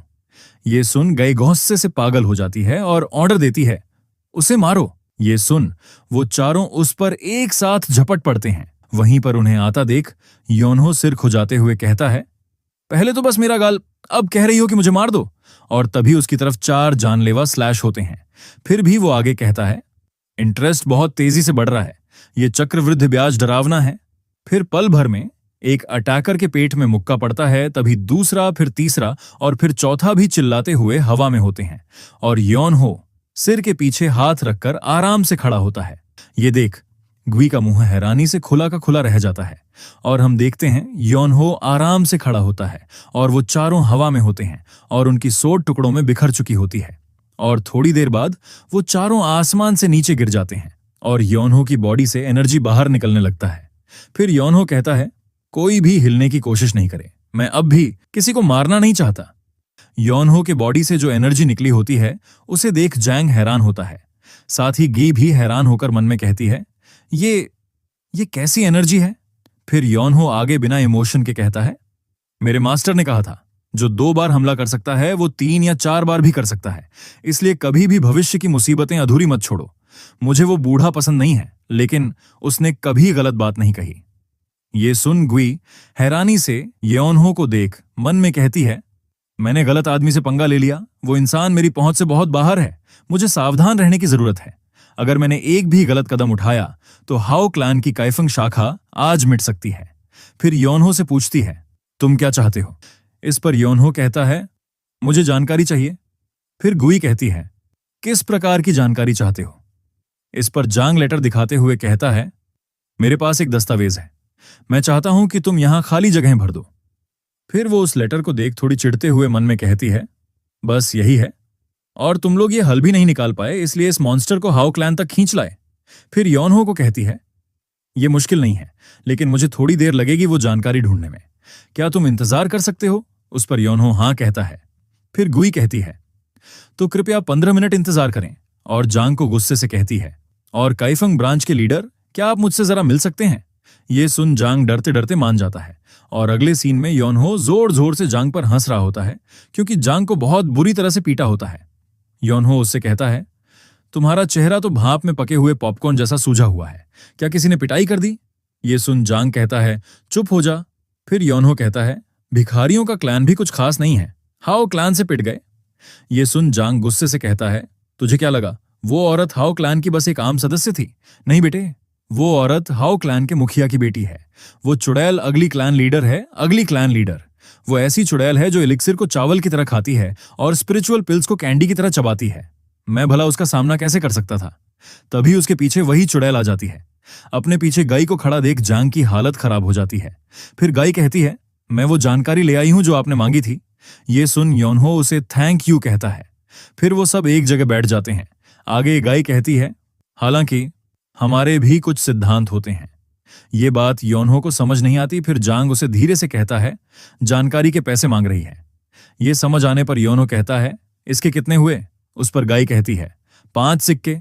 ये सुन गई गुस्से से पागल हो जाती है और ऑर्डर देती है, उसे मारो। ये सुन वो चारों उस पर एक साथ झपट पड़ते हैं। वहीं पर उन्हें आता देख योनहो सिर खुजाते हुए कहता है, पहले तो बस मेरा गाल, अब कह रही हो कि मुझे मार दो। और तभी उसकी तरफ 4 जानलेवा स्लैश होते हैं। फिर भी वो आगे कहता है, इंटरेस्ट बहुत तेजी से बढ़ रहा है, ये चक्रवृद्धि ब्याज डरावना है। फिर पल भर में एक अटैकर के पेट में मुक्का पड़ता है, तभी दूसरा, फिर तीसरा और फिर चौथा भी चिल्लाते हुए हवा में होते हैं। और यौन हो सिर के पीछे हाथ रखकर आराम से खड़ा होता है। ये देख ग्वी का मुंह हैरानी से खुला का खुला रह जाता है। और हम देखते हैं यौन हो आराम से खड़ा होता है और वो चारों हवा में होते हैं और उनकी सोट टुकड़ों में बिखर चुकी होती है। और थोड़ी देर बाद वो चारों आसमान से नीचे गिर जाते हैं और यौनहो की बॉडी से एनर्जी बाहर निकलने लगता है। फिर यौनहो कहता है, कोई भी हिलने की कोशिश नहीं करे, मैं अब भी किसी को मारना नहीं चाहता। यौनहो के बॉडी से जो एनर्जी निकली होती है उसे देख जैंग हैरान होता है। साथ ही गी भी हैरान होकर मन में कहती है, ये कैसी एनर्जी है। फिर यौनहो आगे बिना इमोशन के कहता है, मेरे मास्टर ने कहा था जो 2 बार हमला कर सकता है वो 3 या 4 बार भी कर सकता है, इसलिए कभी भी भविष्य की मुसीबतें अधूरी मत छोड़ो। मुझे वो बूढ़ा पसंद नहीं है, लेकिन उसने कभी गलत बात नहीं कही। ये सुन ग्वी हैरानी से यौनहो को देख मन में कहती है, मैंने गलत आदमी से पंगा ले लिया, वो इंसान मेरी पहुंच से बहुत बाहर है, मुझे सावधान रहने की जरूरत है। अगर मैंने एक भी गलत कदम उठाया तो हाओ क्लैन की काइफंग शाखा आज मिट सकती है। फिर यौनहो से पूछती है, तुम क्या चाहते हो। इस पर यौनहो कहता है, मुझे जानकारी चाहिए। फिर गुई कहती है, किस प्रकार की जानकारी चाहते हो। इस पर जांग लेटर दिखाते हुए कहता है, मेरे पास एक दस्तावेज है, मैं चाहता हूं कि तुम यहां खाली जगहें भर दो। फिर वो उस लेटर को देख थोड़ी चिढ़ते हुए मन में कहती है, बस यही है, और तुम लोग ये हल भी नहीं निकाल पाए, इसलिए इस मॉन्स्टर को हाओ क्लैन तक खींच लाए। फिर यौनहो को कहती है, ये मुश्किल नहीं है, लेकिन मुझे थोड़ी देर लगेगी वो जानकारी ढूंढने में, क्या तुम इंतजार कर सकते हो। उस पर यौनहो हाँ कहता है। फिर गुई कहती है, तो कृपया 15 मिनट इंतजार करें। और जांग को गुस्से से कहती है, और काइफंग ब्रांच के लीडर, क्या आप मुझसे जरा मिल सकते हैं। ये सुन जांग डरते डरते मान जाता है। और अगले सीन में यौनहो जोर जोर से जांग पर हंस रहा होता है, क्योंकि जांग को बहुत बुरी तरह से पीटा होता है। यौनहो उससे कहता है, तुम्हारा चेहरा तो भाप में पके हुए पॉपकॉर्न जैसा सूजा हुआ है, क्या किसी ने पिटाई कर दी। ये सुन जांग कहता है, चुप हो जा। फिर यौनहो कहता है, भिखारियों का क्लैन भी कुछ खास नहीं है, हाओ क्लैन से पिट गए। ये सुन जांग गुस्से से कहता है, तुझे क्या लगा वो औरत हाओ क्लैन की बस एक आम सदस्य थी। नहीं बेटे, वो औरत हाओ क्लैन के मुखिया की बेटी है। वो चुड़ैल अगली क्लैन लीडर है, अगली क्लैन लीडर। वो ऐसी चुड़ैल है जो एलिक्सिर को चावल की तरह खाती है और स्पिरिचुअल पिल्स को कैंडी की तरह चबाती है। मैं भला उसका सामना कैसे कर सकता था। तभी उसके पीछे वही चुड़ैल आ जाती है। अपने पीछे गाय को खड़ा देख जांग की हालत खराब हो जाती है। फिर गाय कहती है, मैं वो जानकारी ले आई हूं जो आपने मांगी थी। ये सुन यौनहो उसे थैंक यू कहता है। फिर वो सब एक जगह बैठ जाते हैं। आगे गाय कहती है, हालांकि हमारे भी कुछ सिद्धांत होते हैं। ये बात यौनहो को समझ नहीं आती। फिर जांग उसे धीरे से कहता है, जानकारी के पैसे मांग रही है। ये समझ आने पर यौनहो कहता है, इसके कितने हुए। उस पर गाय कहती है, 5 सिक्के।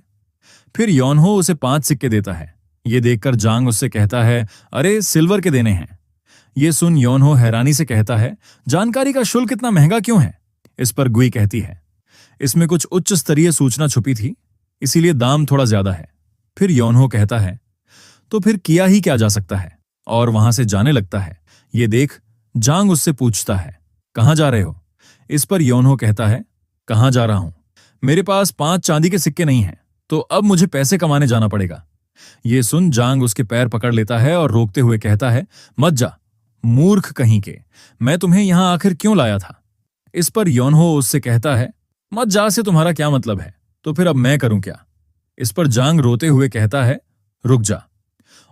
फिर यौनहो उसे 5 सिक्के देता है। ये देखकर जांग उससे कहता है, अरे सिल्वर के देने हैं। ये सुन यौनहो हैरानी से कहता है, जानकारी का शुल्क इतना महंगा क्यों है। इस पर गुई कहती है, इसमें कुछ उच्च स्तरीय सूचना छुपी थी, इसीलिए दाम थोड़ा ज्यादा है। फिर यौनहो कहता है, तो फिर किया ही क्या जा सकता है, और वहां से जाने लगता है। ये देख जांग उससे पूछता है, कहां जा रहे हो। इस पर यौनहो कहता है, कहां जा रहा हूं, मेरे पास 5 चांदी के सिक्के नहीं हैं, तो अब मुझे पैसे कमाने जाना पड़ेगा। ये सुन जांग उसके पैर पकड़ लेता है और रोकते हुए कहता है, मत जा मूर्ख कहीं के, मैं तुम्हें यहां आखिर क्यों लाया था। इस पर यौनहो उससे कहता है, मत जा से तुम्हारा क्या मतलब है, तो फिर अब मैं करूं क्या। इस पर जांग रोते हुए कहता है, रुक जा।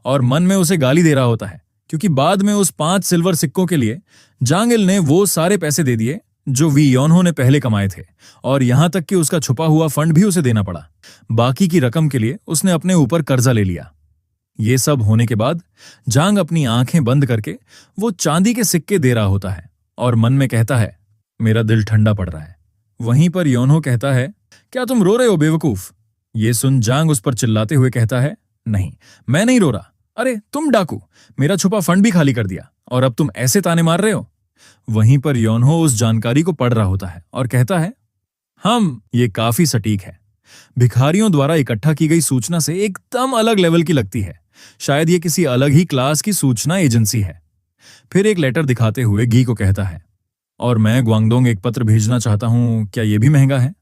और मन में उसे गाली दे रहा होता है, क्योंकि बाद में उस 5 सिल्वर सिक्कों के लिए जांगिल ने वो सारे पैसे दे दिए जो वी यौनहो ने पहले कमाए थे, और यहां तक कि उसका छुपा हुआ फंड भी उसे देना पड़ा। बाकी की रकम के लिए उसने अपने ऊपर कर्जा ले लिया। ये सब होने के बाद जांग अपनी आंखें बंद करके वो चांदी के सिक्के दे रहा होता है और मन में कहता है, मेरा दिल ठंडा पड़ रहा है। वहीं पर यौनहो कहता है, क्या तुम रो रहे हो बेवकूफ। ये सुन जांग उस पर चिल्लाते हुए कहता है, नहीं मैं नहीं रो रहा, अरे तुम डाकू, मेरा छुपा फंड भी खाली कर दिया और अब तुम ऐसे ताने मार रहे हो। वहीं पर यौनहो उस जानकारी को पढ़ रहा होता है और कहता है, ये काफी सटीक है, भिखारियों द्वारा इकट्ठा की गई सूचना से एकदम अलग लेवल की लगती है, शायद ये किसी अलग ही क्लास की सूचना एजेंसी है। फिर एक लेटर दिखाते हुए गी को कहता है, और मैं ग्वांगडोंग एक पत्र भेजना चाहता हूं, क्या यह भी महंगा है?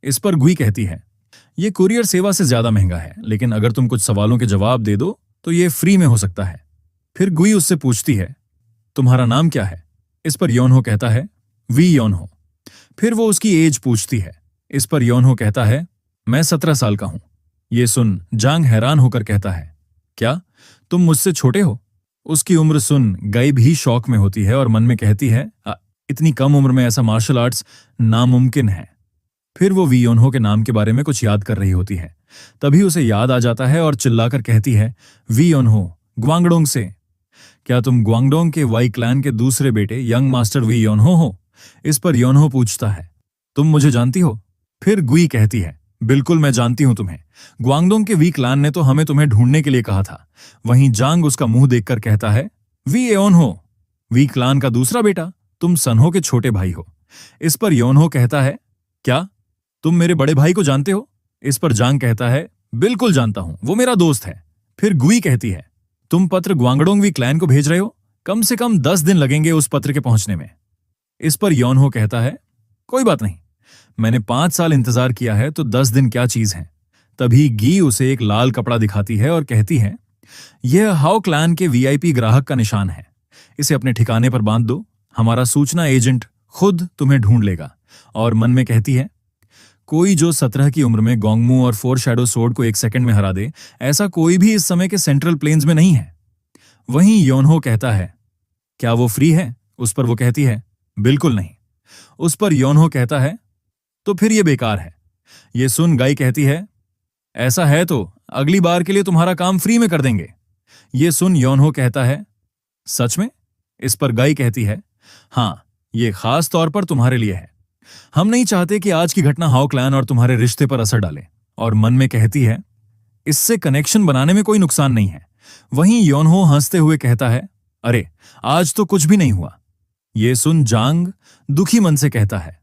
इस पर गुई कहती है, यह कुरियर सेवा से ज्यादा महंगा है, लेकिन अगर तुम कुछ सवालों के जवाब दे दो तो यह फ्री में हो सकता है। फिर गुई उससे पूछती है, तुम्हारा नाम क्या है? इस पर योनहो कहता है, वी योनहो। फिर वो उसकी एज पूछती है। इस पर योनहो कहता है, मैं 17 साल का हूं। ये सुन जांग हैरान होकर कहता है, क्या तुम मुझसे छोटे हो? उसकी उम्र सुन गई भी शौक में होती है और मन में कहती है, इतनी कम उम्र में ऐसा मार्शल आर्ट्स नामुमकिन है। फिर वो वी योनहो के नाम के बारे में कुछ याद कर रही होती है। तभी उसे याद आ जाता है और चिल्लाकर कहती है, वी योनहो, ग्वांगडोंग से। क्या तुम ग्वांगडोंग के वाई क्लैन के दूसरे बेटे यंग मास्टर वी योनहो हो? इस पर योनहो पूछता है, तुम मुझे जानती हो? फिर गुई कहती है, बिल्कुल मैं जानती हूं तुम्हें। ग्वांगडोंग के वी क्लैन ने तो हमें तुम्हें ढूंढने के लिए कहा था। वहीं जांग उसका मुंह देखकर कहता है, वी योनहो, वी क्लैन का दूसरा बेटा, तुम सनहो के छोटे भाई हो। इस पर योनहो कहता है, क्या तुम मेरे बड़े भाई को जानते हो? इस पर जांग कहता है, बिल्कुल जानता हूं, वो मेरा दोस्त है। फिर गुई कहती है, तुम पत्र ग्वांगडोंग वी क्लैन को भेज रहे हो? कम से कम 10 दिन लगेंगे उस पत्र के पहुंचने में। इस पर योनहो कहता है, कोई बात नहीं, मैंने 5 साल इंतजार किया है तो 10 दिन क्या चीज है। तभी गी उसे एक लाल कपड़ा दिखाती है और कहती है, यह हाओ क्लैन के वीआईपी ग्राहक का निशान है। इसे अपने ठिकाने पर बांध दो, हमारा सूचना एजेंट खुद तुम्हें ढूंढ लेगा। और मन में कहती है, कोई जो 17 की उम्र में गोंगमू और फोर शैडो सोर्ड को 1 सेकंड में हरा दे, ऐसा कोई भी इस समय के सेंट्रल प्लेन्स में नहीं है। वहीं योनहो कहता है, क्या वो फ्री है? उस पर वो कहती है, बिल्कुल नहीं। उस पर योनहो कहता है, तो फिर ये बेकार है। ये सुन गाई कहती है, ऐसा है तो अगली बार के लिए तुम्हारा काम फ्री में कर देंगे। ये सुन योनहो कहता है, सच में? इस पर गाई कहती है, हां, ये खास तौर पर तुम्हारे लिए है। हम नहीं चाहते कि आज की घटना हाओ क्लैन और तुम्हारे रिश्ते पर असर डाले। और मन में कहती है, इससे कनेक्शन बनाने में कोई नुकसान नहीं है। वहीं योनहो हंसते हुए कहता है, अरे आज तो कुछ भी नहीं हुआ। ये सुन जांग दुखी मन से कहता है,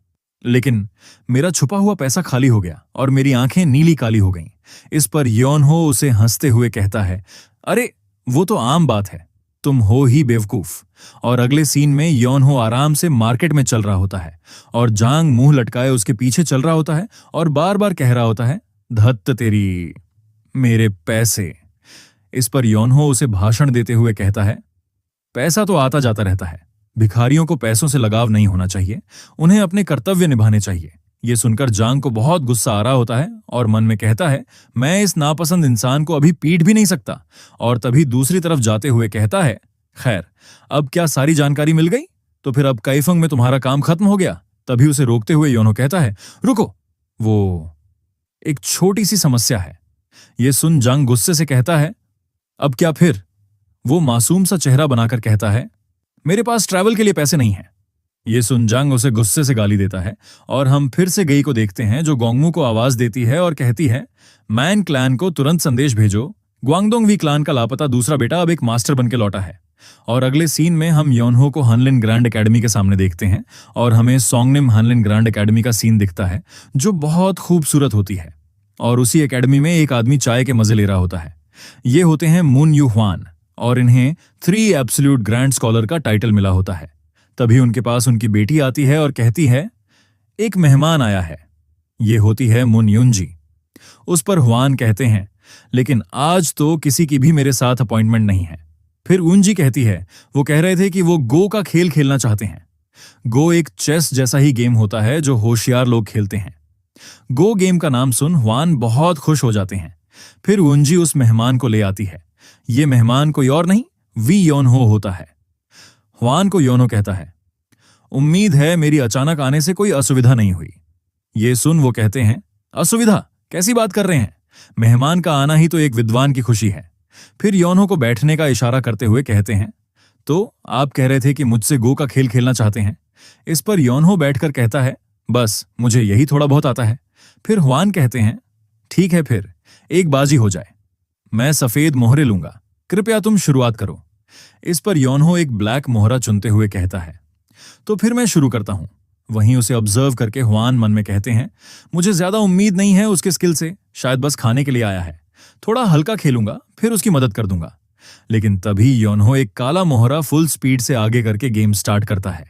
लेकिन मेरा छुपा हुआ पैसा खाली हो गया और मेरी आंखें नीली काली हो गईं। इस पर योनहो उसे हंसते हुए कहता है, अरे वो तो आम बात है, तुम हो ही बेवकूफ। और अगले सीन में योनहो आराम से मार्केट में चल रहा होता है और जांग मुंह लटकाए उसके पीछे चल रहा होता है और बार बार कह रहा होता है, धत्त तेरी, मेरे पैसे। इस पर योनहो उसे भाषण देते हुए कहता है, पैसा तो आता जाता रहता है, भिखारियों को पैसों से लगाव नहीं होना चाहिए, उन्हें अपने कर्तव्य निभाने चाहिए। यह सुनकर जांग को बहुत गुस्सा आ रहा होता है और मन में कहता है, मैं इस नापसंद इंसान को अभी पीट भी नहीं सकता। और तभी दूसरी तरफ जाते हुए कहता है, खैर अब क्या सारी जानकारी मिल गई? तो फिर अब काइफंग में तुम्हारा काम खत्म हो गया। तभी उसे रोकते हुए योनहो कहता है, रुको, वो एक छोटी सी समस्या है। यह सुन जांग गुस्से से कहता है, अब क्या फिर? वो मासूम सा चेहरा बनाकर कहता है, मेरे पास ट्रैवल के लिए पैसे नहीं हैं। ये सुन जांग उसे गुस्से से गाली देता है और हम फिर से गई को देखते हैं जो गोंगमू को आवाज देती है और कहती है, मैन क्लैन को तुरंत संदेश भेजो, ग्वांगडोंग वी क्लैन का लापता दूसरा बेटा अब एक मास्टर बनके लौटा है। और अगले सीन में हम योनहो को हनलिन ग्रैंड एकेडमी के सामने देखते हैं और हमें सोंगनिम हनलिन ग्रैंड एकेडमी का सीन दिखता है जो बहुत खूबसूरत होती है। और उसी एकेडमी में एक आदमी चाय के मजे ले रहा होता है। ये होते हैं मुन यू ह्वान और इन्हें 3 एब्सोल्यूट ग्रैंड स्कॉलर का टाइटल मिला होता है। तभी उनके पास उनकी बेटी आती है और कहती है, एक मेहमान आया है। ये होती है मुन युनजी। उस पर ह्वान कहते हैं, लेकिन आज तो किसी की भी मेरे साथ अपॉइंटमेंट नहीं है। फिर उनजी कहती है, वो कह रहे थे कि वो गो का खेल खेलना चाहते हैं। गो एक चेस जैसा ही गेम होता है जो होशियार लोग खेलते हैं। गो गेम का नाम सुन ह्वान बहुत खुश हो जाते हैं। फिर उनजी उस मेहमान को ले आती है। ये मेहमान कोई और नहीं, वी योनहो होता है। ह्वान को योनो कहता है, उम्मीद है मेरी अचानक आने से कोई असुविधा नहीं हुई। ये सुन वो कहते हैं, असुविधा? कैसी बात कर रहे हैं? मेहमान का आना ही तो एक विद्वान की खुशी है। फिर योनो को बैठने का इशारा करते हुए कहते हैं, तो आप कह रहे थे कि मुझसे गो का खेल खेलना चाहते हैं। इस पर योनो बैठकर कहता है, बस मुझे यही थोड़ा बहुत आता है। फिर ह्वान कहते हैं, ठीक है, फिर एक बाजी हो जाए। मैं सफेद मोहरे लूंगा, कृपया तुम शुरुआत करो। इस पर योनहो एक ब्लैक मोहरा चुनते हुए कहता है, तो फिर मैं शुरू करता हूं। वहीं उसे ऑब्जर्व करके ह्वान मन में कहते हैं, मुझे ज्यादा उम्मीद नहीं है उसके स्किल से, शायद बस खाने के लिए आया है। थोड़ा हल्का खेलूंगा, फिर उसकी मदद कर दूंगा। लेकिन तभी योनहो एक काला मोहरा फुल स्पीड से आगे करके गेम स्टार्ट करता है।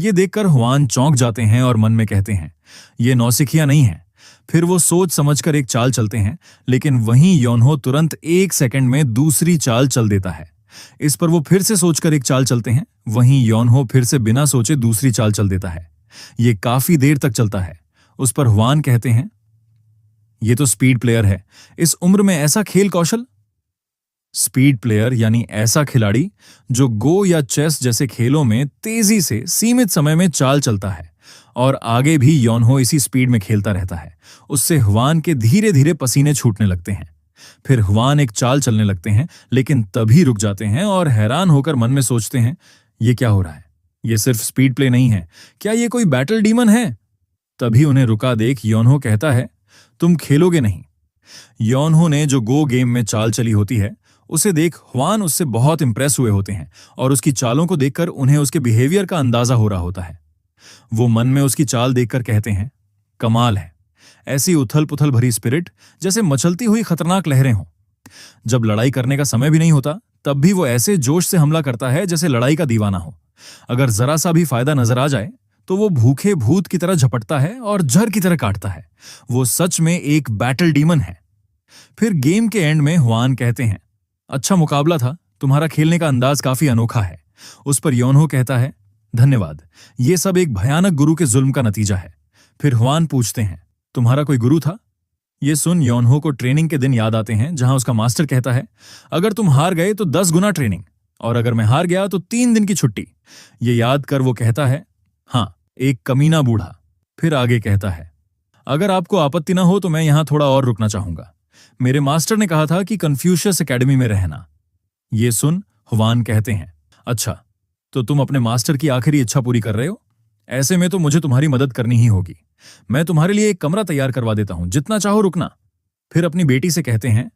ये देखकर हुआन चौंक जाते हैं और मन में कहते हैं, ये नौसिखिया नहीं है। फिर वो सोच समझकर एक चाल चलते हैं, लेकिन वहीं योनहो तुरंत 1 सेकंड में दूसरी चाल चल देता है। इस पर वो फिर से सोचकर एक चाल चलते हैं, वहीं योनहो फिर से बिना सोचे दूसरी चाल चल देता है। ये काफी देर तक चलता है। उस पर हुआन कहते हैं, ये तो स्पीड प्लेयर है, इस उम्र में ऐसा खेल कौशल। स्पीड प्लेयर यानी ऐसा खिलाड़ी जो गो या चेस जैसे खेलों में तेजी से सीमित समय में चाल चलता है। और आगे भी योनहो इसी स्पीड में खेलता रहता है। उससे हुआन के धीरे धीरे पसीने छूटने लगते हैं। फिर हुआन एक चाल चलने लगते हैं, लेकिन तभी रुक जाते हैं और हैरान होकर मन में सोचते हैं, ये क्या हो रहा है? ये सिर्फ स्पीड प्ले नहीं है, क्या ये कोई बैटल डीमन है? तभी उन्हें रुका देख योनहो कहता है, तुम खेलोगे नहीं। योनहो ने जो गो गेम में चाल चली होती है, उसे देख हुआन उससे बहुत इंप्रेस हुए होते हैं और उसकी चालों को देखकर उन्हें उसके बिहेवियर का अंदाजा हो रहा होता है। वो मन में उसकी चाल देखकर कहते हैं, कमाल है, ऐसी उथल पुथल भरी स्पिरिट जैसे मचलती हुई खतरनाक लहरें हों। जब लड़ाई करने का समय भी नहीं होता, तब भी वो ऐसे जोश से हमला करता है जैसे लड़ाई का दीवाना हो। अगर जरा सा भी फायदा नजर आ जाए तो वो भूखे भूत की तरह झपटता है और जहर की तरह काटता है। वो सच में एक बैटल डीमन है। फिर गेम के एंड में हुआन कहते हैं, अच्छा मुकाबला था, तुम्हारा खेलने का अंदाज काफी अनोखा है। उस पर योनहो कहता है, धन्यवाद, ये सब एक भयानक गुरु के जुल्म का नतीजा है। फिर हुआन पूछते हैं, तुम्हारा कोई गुरु था? ये सुन योनहो को ट्रेनिंग के दिन याद आते हैं, जहां उसका मास्टर कहता है, अगर तुम हार गए तो 10 गुना ट्रेनिंग, और अगर मैं हार गया तो 3 दिन की छुट्टी। ये याद कर वो कहता है, हाँ, एक कमीना बूढ़ा। फिर आगे कहता है, अगर आपको आपत्ति ना हो तो मैं यहां थोड़ा और रुकना चाहूंगा। मेरे मास्टर ने कहा था कि कन्फ्यूशियस एकेडमी में रहना। ये सुन हुआन कहते हैं, अच्छा, तो तुम अपने मास्टर की आखिरी इच्छा पूरी कर रहे हो? ऐसे में तो मुझे तुम्हारी मदद करनी ही होगी। मैं तुम्हारे लिए एक कमरा तैयार करवा देता हूं, जितना चाहो रुकना। फिर अपनी बेटी से कहते हैं,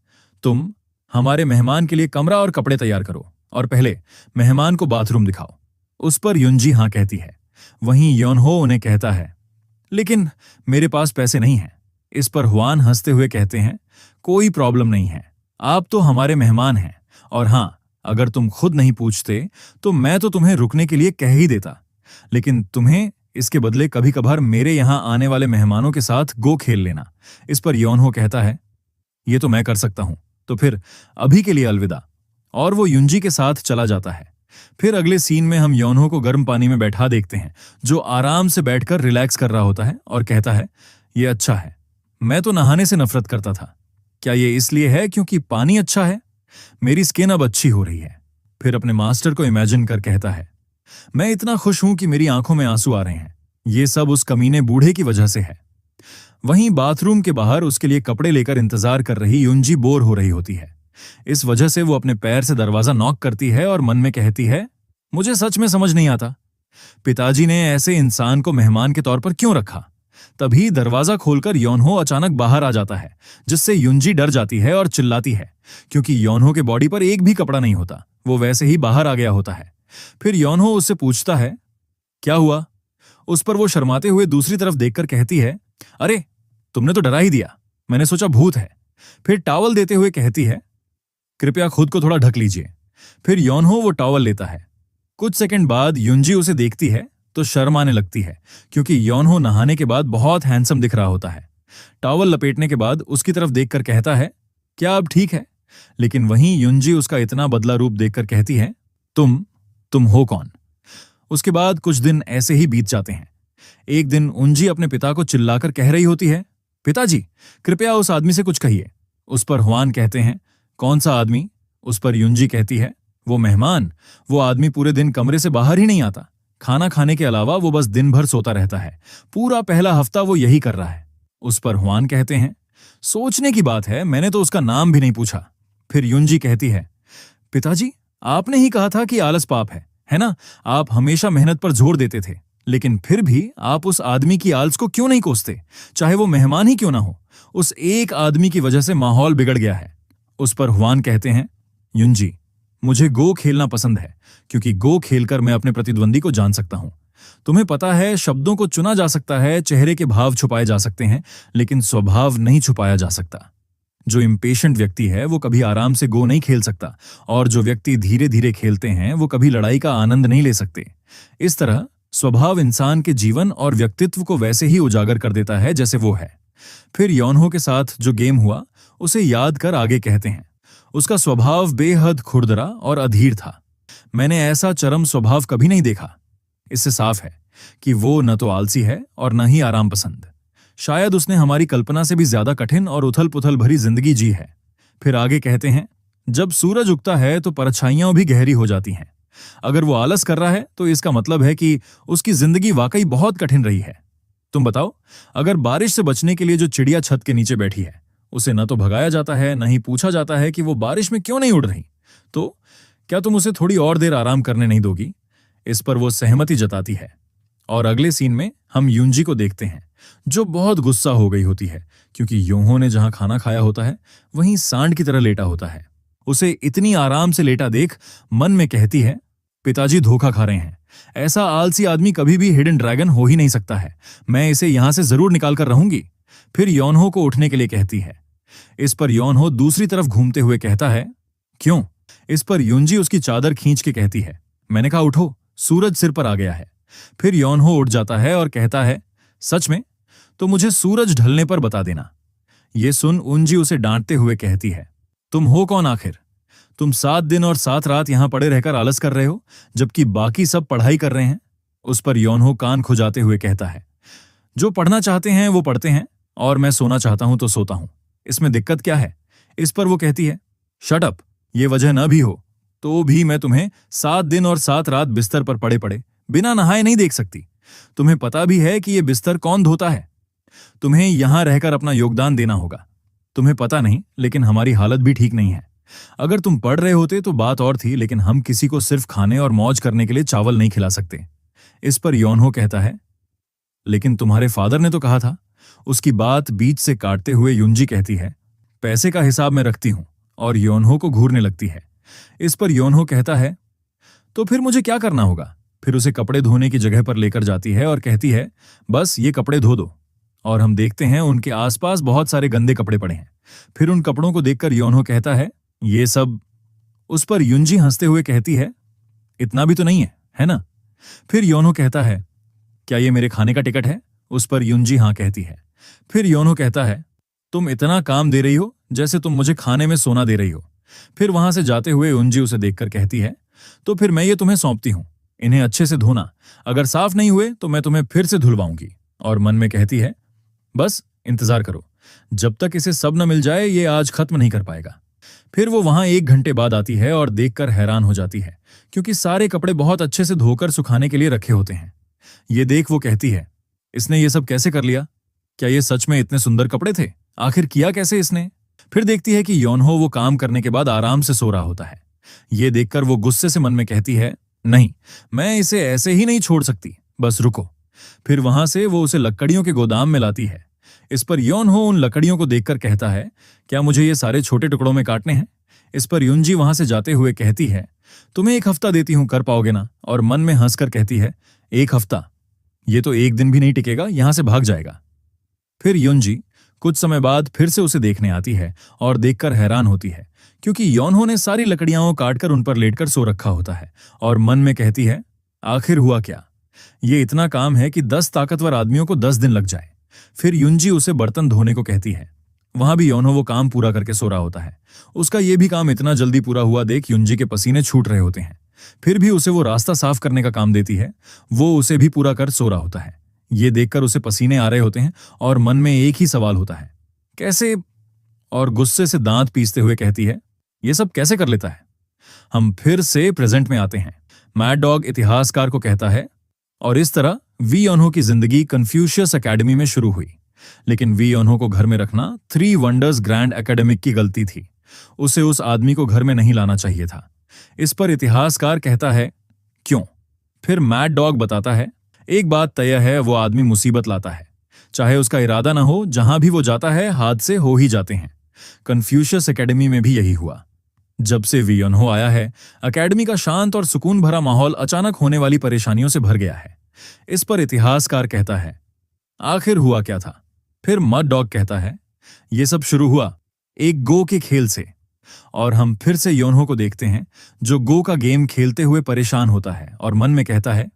तुम हमारे मेहमान के लिए कमरा और कपड़े तैयार करो, और पहले मेहमान को बाथरूम दिखाओ। उस पर युंजी हां कहती है। वहीं योनहो उन्हें कहता है, लेकिन मेरे पास पैसे नहीं हैं। इस पर हुआन हंसते हुए कहते हैं, कोई प्रॉब्लम नहीं है, आप तो हमारे मेहमान हैं, और हां, अगर तुम खुद नहीं पूछते तो मैं तो तुम्हें रुकने के लिए कह ही देता, लेकिन तुम्हें इसके बदले कभी कभार मेरे यहां आने वाले मेहमानों के साथ गो खेल लेना। इस पर योनहो कहता है, ये तो मैं कर सकता हूं, तो फिर अभी के लिए अलविदा। और वो युंजी के साथ चला जाता है। फिर अगले सीन में हम योनहो को गर्म पानी में बैठा देखते हैं, जो आराम से बैठकर रिलैक्स कर रहा होता है और कहता है, ये अच्छा है, मैं तो नहाने से नफरत करता था। क्या ये इसलिए है क्योंकि पानी अच्छा है? मेरी स्किन अब अच्छी हो रही है। फिर अपने मास्टर को इमेजिन कर कहता है, मैं इतना खुश हूं कि मेरी आंखों में आंसू आ रहे हैं। ये सब उस कमीने बूढ़े की वजह से है। वहीं बाथरूम के बाहर उसके लिए कपड़े लेकर इंतजार कर रही युंजी बोर हो रही होती है। इस वजह से वो अपने पैर से दरवाजा नॉक करती है और मन में कहती है, मुझे सच में समझ नहीं आता, पिताजी ने ऐसे इंसान को मेहमान के तौर पर क्यों रखा। तभी दरवाजा खोलकर योनहो अचानक बाहर आ जाता है, जिससे युंजी डर जाती है और चिल्लाती है, क्योंकि योनहो के बॉडी पर एक भी कपड़ा नहीं होता, वो वैसे ही बाहर आ गया होता है। फिर योनहो उससे पूछता है, क्या हुआ? उस पर वो शर्माते हुए दूसरी तरफ देखकर कहती है, अरे तुमने तो डरा ही दिया, मैंने सोचा भूत है। फिर टॉवल देते हुए कहती है, कृपया खुद को थोड़ा ढक लीजिए। फिर योनहो वो टॉवल लेता है। कुछ सेकंड बाद युंजी उसे देखती है तो शर्म आने लगती है, क्योंकि योनहो नहाने के बाद बहुत हैंडसम दिख रहा होता है। टॉवल लपेटने के बाद उसकी तरफ देखकर कहता है, क्या अब ठीक है? लेकिन वहीं युंजी उसका इतना बदला रूप देखकर कहती है, तुम हो कौन? उसके बाद कुछ दिन ऐसे ही बीत जाते हैं। एक दिन उंजी अपने पिता को चिल्लाकर कह रही होती है, पिताजी, कृपया उस आदमी से कुछ कहिए। उस पर हुआन कहते हैं, कौन सा आदमी? उस पर युंजी कहती है, वो मेहमान। वो आदमी पूरे दिन कमरे से बाहर ही नहीं आता। खाना खाने के अलावा वो बस दिन भर सोता रहता है। पूरा पहला हफ्ता वो यही कर रहा है। उस पर हुआन कहते हैं, सोचने की बात है, मैंने तो उसका नाम भी नहीं पूछा। फिर युंजी कहती है, पिताजी, आपने ही कहा था कि आलस पाप है ना? आप हमेशा मेहनत पर जोर देते थे, लेकिन फिर भी आप उस आदमी की आलस को क्यों नहीं कोसते, चाहे वो मेहमान ही क्यों ना हो? उस एक आदमी की वजह से माहौल बिगड़ गया है। उस पर हुआन कहते हैं, युंजी, मुझे गो खेलना पसंद है, क्योंकि गो खेलकर मैं अपने प्रतिद्वंदी को जान सकता हूं। तुम्हें पता है, शब्दों को चुना जा सकता है, चेहरे के भाव छुपाए जा सकते हैं, लेकिन स्वभाव नहीं छुपाया जा सकता। जो इम्पेशेंट व्यक्ति है वो कभी आराम से गो नहीं खेल सकता, और जो व्यक्ति धीरे धीरे खेलते हैं वो कभी लड़ाई का आनंद नहीं ले सकते। इस तरह स्वभाव इंसान के जीवन और व्यक्तित्व को वैसे ही उजागर कर देता है जैसे वो है। फिर योनहो के साथ जो गेम हुआ उसे याद कर आगे कहते हैं, उसका स्वभाव बेहद खुरदरा और अधीर था। मैंने ऐसा चरम स्वभाव कभी नहीं देखा। इससे साफ है कि वो न तो आलसी है और न ही आराम पसंद। शायद उसने हमारी कल्पना से भी ज्यादा कठिन और उथल पुथल भरी जिंदगी जी है। फिर आगे कहते हैं, जब सूरज उगता है तो परछाइयां भी गहरी हो जाती हैं। अगर वो आलस कर रहा है तो इसका मतलब है कि उसकी जिंदगी वाकई बहुत कठिन रही है। तुम बताओ, अगर बारिश से बचने के लिए जो चिड़िया छत के नीचे बैठी है उसे न तो भगाया जाता है न ही पूछा जाता है कि वो बारिश में क्यों नहीं उड़ रही, तो क्या तुम उसे थोड़ी और देर आराम करने नहीं दोगी? इस पर वो सहमति जताती है। और अगले सीन में हम यूंजी को देखते हैं जो बहुत गुस्सा हो गई होती है क्योंकि योहो ने जहां खाना खाया होता है वहीं सांड की तरह लेटा होता है। उसे इतनी आराम से लेटा देख मन में कहती है, पिताजी धोखा खा रहे हैं। ऐसा आलसी आदमी कभी भी हिडन ड्रैगन हो ही नहीं सकता है। मैं इसे यहां से जरूर निकाल कर रहूंगी। फिर योनहो को उठने के लिए कहती है। इस पर योनहो दूसरी तरफ घूमते हुए कहता है, क्यों? इस पर युंजी उसकी चादर खींच के कहती है, मैंने कहा उठो, सूरज सिर पर आ गया है। फिर योनहो उठ जाता है और कहता है, सच में? तो मुझे सूरज ढलने पर बता देना। ये सुन उंजी उसे डांटते हुए कहती है, तुम हो कौन आखिर? तुम 7 दिन और 7 रात यहां पड़े रहकर आलस कर रहे हो जबकि बाकी सब पढ़ाई कर रहे हैं। उस पर योनहो कान खुजाते हुए कहता है, जो पढ़ना चाहते हैं वो पढ़ते हैं और मैं सोना चाहता हूं तो सोता हूं। इसमें दिक्कत क्या है? इस पर वो कहती है, शट अप, ये वजह न भी हो तो भी मैं तुम्हें 7 दिन और 7 रात बिस्तर पर पड़े पड़े बिना नहाए नहीं देख सकती। तुम्हें पता भी है कि ये बिस्तर कौन धोता है। तुम्हें यहां रहकर अपना योगदान देना होगा। तुम्हें पता नहीं, लेकिन हमारी हालत भी ठीक नहीं है। अगर तुम पढ़ रहे होते तो बात और थी, लेकिन हम किसी को सिर्फ खाने और मौज करने के लिए चावल नहीं खिला सकते। इस पर योनहो कहता है, लेकिन तुम्हारे फादर ने तो कहा था। उसकी बात बीच से काटते हुए युंजी कहती है, पैसे का हिसाब मैं रखती हूं, और योनहो को घूरने लगती है। इस पर योनहो कहता है, तो फिर मुझे क्या करना होगा? फिर उसे कपड़े धोने की जगह पर लेकर जाती है और कहती है, बस ये कपड़े धो दो। और हम देखते हैं उनके आसपास बहुत सारे गंदे कपड़े पड़े हैं। फिर उन कपड़ों को देखकर योनहो कहता है, ये सब? उस पर युंजी हंसते हुए कहती है, इतना भी तो नहीं है ना? फिर योनहो कहता है, क्या ये मेरे खाने का टिकट है? उस पर युंजी हाँ कहती है। फिर योनहो कहता है, तुम इतना काम दे रही हो जैसे तुम मुझे खाने में सोना दे रही हो। फिर वहां से जाते हुए युंजी उसे देखकर कहती है, तो फिर मैं ये तुम्हें सौंपती हूं, इन्हें अच्छे से धोना। अगर साफ नहीं हुए तो मैं तुम्हें फिर से धुलवाऊंगी। और मन में कहती है, बस इंतजार करो, जब तक इसे सब न मिल जाए ये आज खत्म नहीं कर पाएगा। फिर वो वहां 1 घंटे बाद आती है और देखकर हैरान हो जाती है क्योंकि सारे कपड़े बहुत अच्छे से धोकर सुखाने के लिए रखे होते हैं। ये देख वो कहती है, इसने ये सब कैसे कर लिया? क्या ये सच में इतने सुंदर कपड़े थे? आखिर किया कैसे इसने? फिर देखती है कि योनहो वो काम करने के बाद आराम से सो रहा होता है। ये देखकर वो गुस्से से मन में कहती है, नहीं, मैं इसे ऐसे ही नहीं छोड़ सकती, बस रुको। फिर वहां से वो उसे लकड़ियों के गोदाम में लाती है। इस पर योनहो उन लकड़ियों को देखकर कहता है, क्या मुझे ये सारे छोटे टुकड़ों में काटने हैं? इस पर युंजी वहां से जाते हुए कहती है, तुम्हें 1 हफ्ता देती हूं, कर पाओगे ना? और मन में हंसकर कहती है, 1 हफ्ता? ये तो 1 दिन भी नहीं टिकेगा, यहां से भाग जाएगा। फिर युंजी कुछ समय बाद फिर से उसे देखने आती है और देखकर हैरान होती है क्योंकि योनहो ने सारी लकड़ियां काटकर उन पर लेटकर सो रखा होता है। और मन में कहती है, आखिर हुआ क्या? ये इतना काम है कि 10 ताकतवर आदमियों को 10 दिन लग जाए। फिर युंजी उसे बर्तन धोने को कहती है। वहां भी योनहो वो काम पूरा करके सो रहा होता है। उसका ये भी काम इतना जल्दी पूरा हुआ देख युंजी के पसीने छूट रहे होते हैं। फिर भी उसे वो रास्ता साफ करने का काम देती है। वो उसे भी पूरा कर सो रहा होता है। ये देखकर उसे पसीने आ रहे होते हैं और मन में एक ही सवाल होता है, कैसे? और गुस्से से दांत पीसते हुए कहती है, ये सब कैसे कर लेता है? हम फिर से प्रेजेंट में आते हैं। मैड डॉग इतिहासकार को कहता है, और इस तरह वी योनहो की जिंदगी कन्फ्यूशियस एकेडमी में शुरू हुई। लेकिन वी योनहो को घर में रखना 3 वंडर्स ग्रैंड एकेडमिक की गलती थी। उसे उस आदमी को घर में नहीं लाना चाहिए था। इस पर इतिहासकार कहता है, क्यों? फिर मैड डॉग बताता है, एक बात तय है, वो आदमी मुसीबत लाता है। चाहे उसका इरादा ना हो, जहां भी वो जाता है हादसे हो ही जाते हैं। कन्फ्यूशियस एकेडमी में भी यही हुआ। जब से वी योनहो आया है, एकेडमी का शांत और सुकून भरा माहौल अचानक होने वाली परेशानियों से भर गया है। इस पर इतिहासकार कहता है, आखिर हुआ क्या था? फिर मड डॉग कहता है, ये सब शुरू हुआ एक गो के खेल से। और हम फिर से योनहो को देखते हैं, जो गो का गेम खेलते हुए परेशान होता है और मन में कहता है,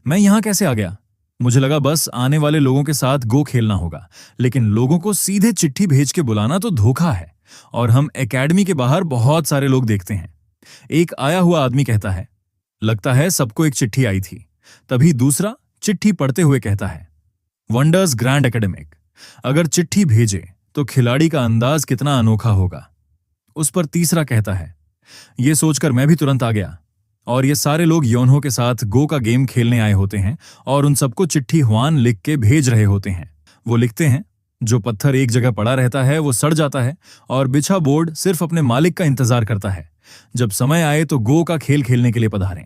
मैं यहां कैसे आ गया? मुझे लगा बस आने वाले लोगों के साथ गो खेलना होगा, लेकिन लोगों को सीधे चिट्ठी भेज के बुलाना तो धोखा है। और हम एकेडमी के बाहर बहुत सारे लोग देखते हैं। एक आया हुआ आदमी कहता है, लगता है सबको एक चिट्ठी आई थी। तभी दूसरा चिट्ठी पढ़ते हुए कहता है, वंडर्स ग्रैंड एकेडमिक, अगर चिट्ठी भेजे तो खिलाड़ी का अंदाज कितना अनोखा होगा। उस पर तीसरा कहता है, यह सोचकर मैं भी तुरंत आ गया। और ये सारे लोग योनहो के साथ गो का गेम खेलने आए होते हैं और उन सबको चिट्ठी हुआन लिख के भेज रहे होते हैं। वो लिखते हैं, जो पत्थर एक जगह पड़ा रहता है वो सड़ जाता है और बिछा बोर्ड सिर्फ अपने मालिक का इंतजार करता है। जब समय आए तो गो का खेल खेलने के लिए पधारें,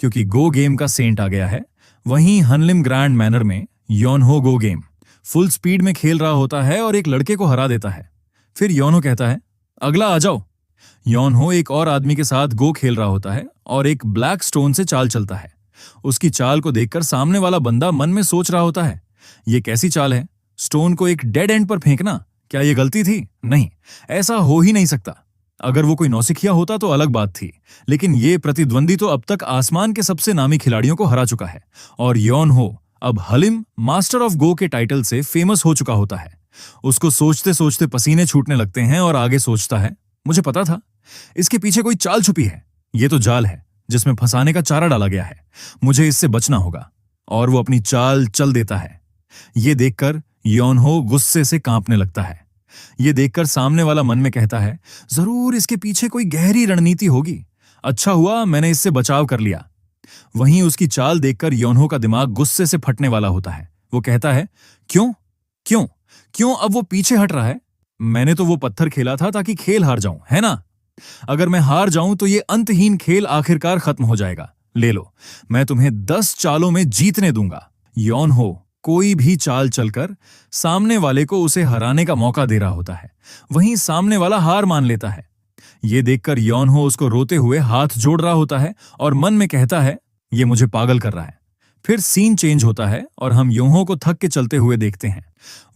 क्योंकि गो गेम का सेंट आ गया है। वहीं हनलिम ग्रैंड मैनर में योनहो गो गेम फुल स्पीड में खेल रहा होता है और एक लड़के को हरा देता है। फिर योनहो कहता है, अगला आ जाओ। योनहो एक और आदमी के साथ गो खेल रहा होता है और एक ब्लैक स्टोन से चाल चलता है। उसकी चाल को देखकर सामने वाला बंदा मन में सोच रहा होता है, ये कैसी चाल है? स्टोन को एक डेड एंड पर फेंकना, क्या ये गलती थी? नहीं, ऐसा हो ही नहीं सकता। अगर वो कोई नौसिखिया होता तो अलग बात थी, लेकिन ये प्रतिद्वंदी तो अब तक आसमान के सबसे नामी खिलाड़ियों को हरा चुका है। और योनहो अब हलिम मास्टर ऑफ गो के टाइटल से फेमस हो चुका होता है। उसको सोचते सोचते पसीने छूटने लगते हैं और आगे सोचता है, मुझे पता था इसके पीछे कोई चाल छुपी है। ये तो जाल है जिसमें फंसाने का चारा डाला गया है। मुझे इससे बचना होगा। और वो अपनी चाल चल देता है। ये देखकर योनहो गुस्से से कांपने लगता है। ये देखकर सामने वाला मन में कहता है, जरूर इसके पीछे कोई गहरी रणनीति होगी। अच्छा हुआ मैंने इससे बचाव कर लिया। वहीं उसकी चाल देखकर योनहो का दिमाग गुस्से से फटने वाला होता है। वो कहता है, क्यों क्यों क्यों अब वो पीछे हट रहा है? मैंने तो वो पत्थर खेला था ताकि खेल हार जाऊं, है ना? अगर मैं हार जाऊं तो ये अंतहीन खेल आखिरकार खत्म हो जाएगा। ले लो, मैं तुम्हें 10 चालों में जीतने दूंगा। योनहो कोई भी चाल चलकर सामने वाले को उसे हराने का मौका दे रहा होता है। वहीं सामने वाला हार मान लेता है। ये देखकर योनहो उसको रोते हुए हाथ जोड़ रहा होता है और मन में कहता है, ये मुझे पागल कर रहा है। फिर सीन चेंज होता है और हम योनहो को थक के चलते हुए देखते हैं।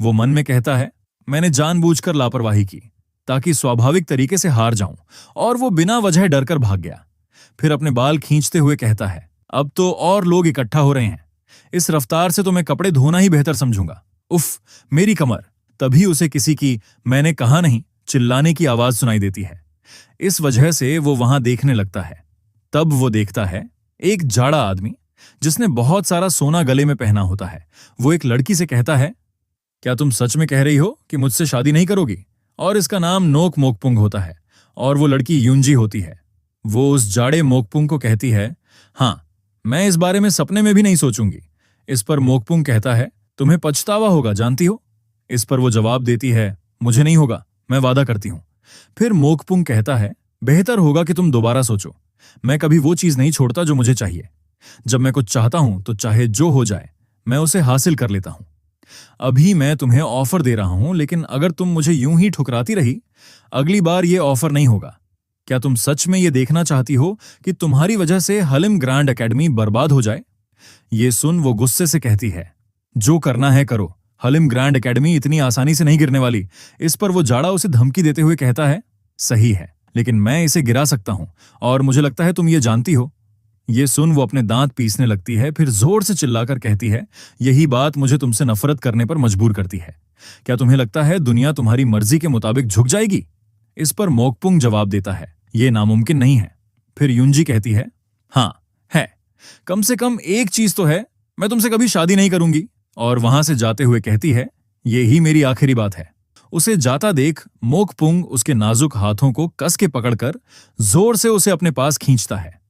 वो मन में कहता है, मैंने जानबूझकर लापरवाही की ताकि स्वाभाविक तरीके से हार जाऊं, और वो बिना वजह डरकर भाग गया। फिर अपने बाल खींचते हुए कहता है, अब तो और लोग इकट्ठा हो रहे हैं। इस रफ्तार से तो मैं कपड़े धोना ही बेहतर समझूंगा। उफ, मेरी कमर। तभी उसे किसी की मैंने कहा नहीं चिल्लाने की आवाज सुनाई देती है। इस वजह से वो वहां देखने लगता है। तब वो देखता है एक जाड़ा आदमी जिसने बहुत सारा सोना गले में पहना होता है। वो एक लड़की से कहता है, क्या तुम सच में कह रही हो कि मुझसे शादी नहीं करोगी? और इसका नाम नोक मोकपुंग होता है और वो लड़की युंजी होती है। वो उस जाड़े मोकपुंग को कहती है, हाँ, मैं इस बारे में सपने में भी नहीं सोचूंगी। इस पर मोकपुंग कहता है, तुम्हें पछतावा होगा, जानती हो? इस पर वो जवाब देती है, मुझे नहीं होगा, मैं वादा करती हूं। फिर मोकपुंग कहता है, बेहतर होगा कि तुम दोबारा सोचो। मैं कभी वो चीज नहीं छोड़ता जो मुझे चाहिए। जब मैं कुछ चाहता हूं तो चाहे जो हो जाए मैं उसे हासिल कर लेता हूं। अभी मैं तुम्हें ऑफर दे रहा हूं, लेकिन अगर तुम मुझे यूं ही ठुकराती रही, अगली बार ये ऑफर नहीं होगा। क्या तुम सच में ये देखना चाहती हो कि तुम्हारी वजह से हलिम ग्रैंड एकेडमी बर्बाद हो जाए? ये सुन वो गुस्से से कहती है, जो करना है करो, हलिम ग्रैंड एकेडमी इतनी आसानी से नहीं गिरने वाली। इस पर वो जाड़ा उसे धमकी देते हुए कहता है, सही है, लेकिन मैं इसे गिरा सकता हूं और मुझे लगता है तुम ये जानती हो। ये सुन वो अपने दांत पीसने लगती है, फिर जोर से चिल्लाकर कहती है, यही बात मुझे तुमसे नफरत करने पर मजबूर करती है। क्या तुम्हें लगता है दुनिया तुम्हारी मर्जी के मुताबिक झुक जाएगी? इस पर मोकपुंग जवाब देता है, ये नामुमकिन नहीं है। फिर युंजी कहती है, हाँ है, कम से कम एक चीज तो है, मैं तुमसे कभी शादी नहीं करूंगी। और वहां से जाते हुए कहती है, ये ही मेरी आखिरी बात है। उसे जाता देख मोकपुंग उसके नाजुक हाथों को कस के पकड़कर जोर से उसे अपने पास खींचता है।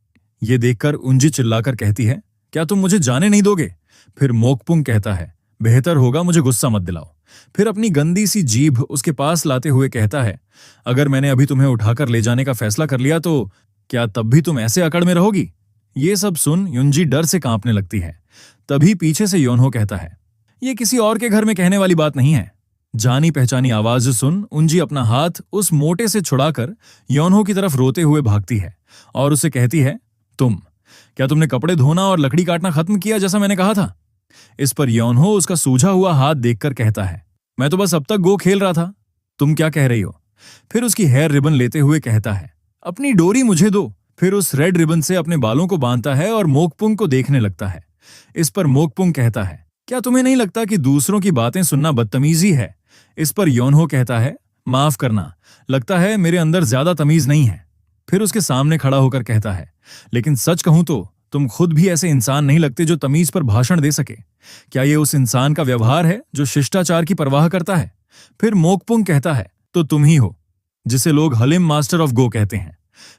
ये देखकर उंजी चिल्लाकर कहती है, क्या तुम मुझे जाने नहीं दोगे? फिर मोकपुंग कहता है, बेहतर होगा मुझे गुस्सा मत दिलाओ। फिर अपनी गंदी सी जीभ उसके पास लाते हुए कहता है, अगर मैंने अभी तुम्हें उठाकर ले जाने का फैसला कर लिया तो क्या तब भी तुम ऐसे अकड़ में रहोगी? ये सब सुन युंजी डर से कांपने लगती है। तभी पीछे से योनहो कहता है, ये किसी और के घर में कहने वाली बात नहीं है। जानी पहचानी आवाज सुन उंजी अपना हाथ उस मोटे से छुड़ाकर योनहो की तरफ रोते हुए भागती है और उसे कहती है, क्या तुमने कपड़े धोना और लकड़ी काटना खत्म किया जैसा मैंने कहा था? इस पर योनहो उसका सूझा हुआ हाथ देखकर कहता है, मैं तो बस अब तक गो खेल रहा था। तुम क्या कह रही हो? फिर उसकी हेयर रिबन लेते हुए कहता है, अपनी डोरी मुझे दो। फिर उस रेड रिबन से अपने बालों को बांधता है और मोकपुंग को देखने लगता है। इस पर मोकपुंग कहता है, क्या तुम्हें नहीं लगता कि दूसरों की बातें सुनना बदतमीजी है? इस पर योनहो कहता है, माफ करना, लगता है मेरे अंदर ज्यादा तमीज नहीं है। फिर उसके सामने खड़ा होकर कहता है, लेकिन सच कहूं तो तुम खुद भी ऐसे इंसान नहीं लगते जो तमीज पर भाषण दे सके। क्या ये उस इंसान का व्यवहार है जो शिष्टाचार की परवाह करता है? फिर मोकपुंग कहता है, तो तुम ही हो, जिसे लोग हलिम मास्टर ऑफ गो कहते हैं।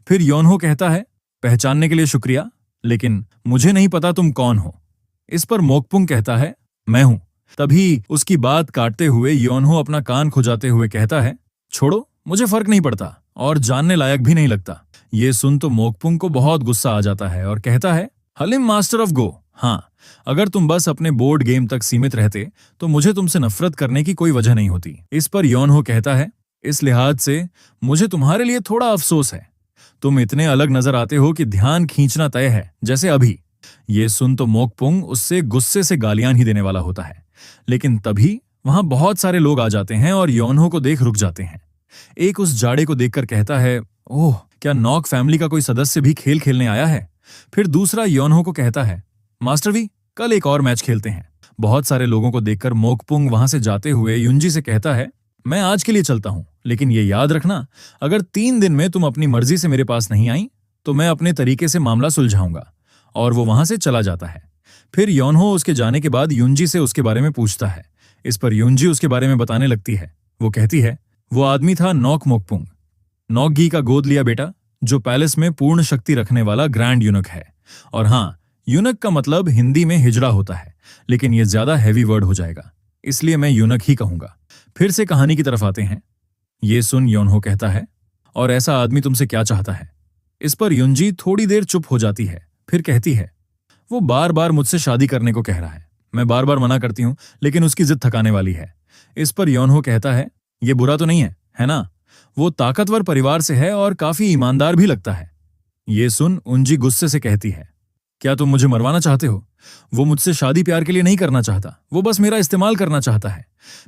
फिर योनहो कहता है, पहचानने के लिए शुक्रिया, लेकिन मुझे नहीं पता तुम कौन हो। इस पर मोकपुंग कहता है, मैं हूं। तभी उसकी बात काटते हुए योनहो अपना कान खुजाते हुए कहता है, छोड़ो, मुझे फर्क नहीं पड़ता और जानने लायक भी नहीं लगता। ये सुन तो मोकपुंग को बहुत गुस्सा आ जाता है और कहता है, हलिम मास्टर ऑफ गो, हाँ, अगर तुम बस अपने बोर्ड गेम तक सीमित रहते तो मुझे तुमसे नफरत करने की कोई वजह नहीं होती। इस पर योनहो कहता है, इस लिहाज से मुझे तुम्हारे लिए थोड़ा अफसोस है। तुम इतने अलग नजर आते हो कि ध्यान खींचना तय है, जैसे अभी। ये सुन तो मोकपुंग उससे गुस्से से गालियां ही देने वाला होता है, लेकिन तभी वहां बहुत सारे लोग आ जाते हैं और योनहो को देख रुक जाते हैं। एक उस जाड़े को देखकर कहता है, ओह, क्या नॉक फैमिली का कोई सदस्य भी खेल खेलने आया है? फिर दूसरा योनहो को कहता है, मास्टर वी, कल एक और मैच खेलते हैं। बहुत सारे लोगों को देखकर मोकपुंग वहां से जाते हुए युंजी से कहता है, मैं आज के लिए चलता हूं, लेकिन ये याद रखना, अगर 3 दिन में तुम अपनी मर्जी से मेरे पास नहीं आई तो मैं अपने तरीके से मामला सुलझाऊंगा। और वो वहां से चला जाता है। फिर योनहो उसके जाने के बाद युंजी से उसके बारे में पूछता है। इस पर युंजी उसके बारे में बताने लगती है। वो कहती है, वो आदमी था नॉक मोकपुंग, नॉकगी का गोद लिया बेटा, जो पैलेस में पूर्ण शक्ति रखने वाला ग्रैंड यूनक है। और हाँ, यूनक का मतलब हिंदी में हिजड़ा होता है, लेकिन ये ज्यादा हैवी वर्ड हो जाएगा, इसलिए मैं यूनक ही कहूंगा। फिर से कहानी की तरफ आते हैं। ये सुन योनहो कहता है, और ऐसा आदमी तुमसे क्या चाहता है? इस पर युंजी थोड़ी देर चुप हो जाती है, फिर कहती है, वो बार बार मुझसे शादी करने को कह रहा है। मैं बार बार मना करती हूं, लेकिन उसकी जिद थकाने वाली है। इस पर योनहो कहता है, ये बुरा तो नहीं है ना? वो ताकतवर परिवार से है और काफी ईमानदार भी लगता है। ये सुन उंजी गुस्से से कहती है, क्या तुम मुझे मरवाना चाहते हो? वो मुझसे शादी प्यार के लिए नहीं करना चाहता, वो बस मेरा इस्तेमाल करना चाहता है।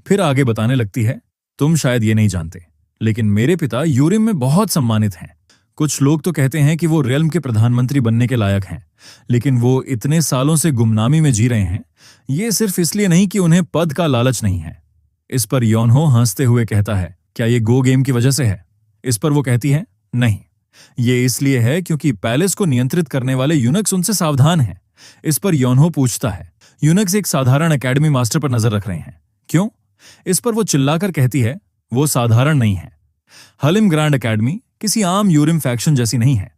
फिर आगे बताने लगती है, तुम शायद ये नहीं जानते, लेकिन मेरे पिता यूरिम में बहुत सम्मानित हैं। कुछ लोग तो कहते हैं कि वो रियल्म के प्रधानमंत्री बनने के लायक हैं, लेकिन वो इतने सालों से गुमनामी में जी रहे हैं, ये सिर्फ इसलिए नहीं कि उन्हें पद का लालच नहीं है। इस पर योनहो हंसते हुए कहता है, क्या ये गो गेम की वजह से है? इस पर वो कहती है, नहीं, ये इसलिए है क्योंकि पैलेस को नियंत्रित करने वाले यूनक्स उनसे सावधान हैं। इस पर योनहो पूछता है, यूनक्स एक साधारण एकेडमी मास्टर पर नजर रख रहे हैं, क्यों? इस पर वो चिल्लाकर कहती है, वो साधारण नहीं है। हलिम ग्रैंड एकेडमी किसी आम यूरिम फैक्शन जैसी नहीं है।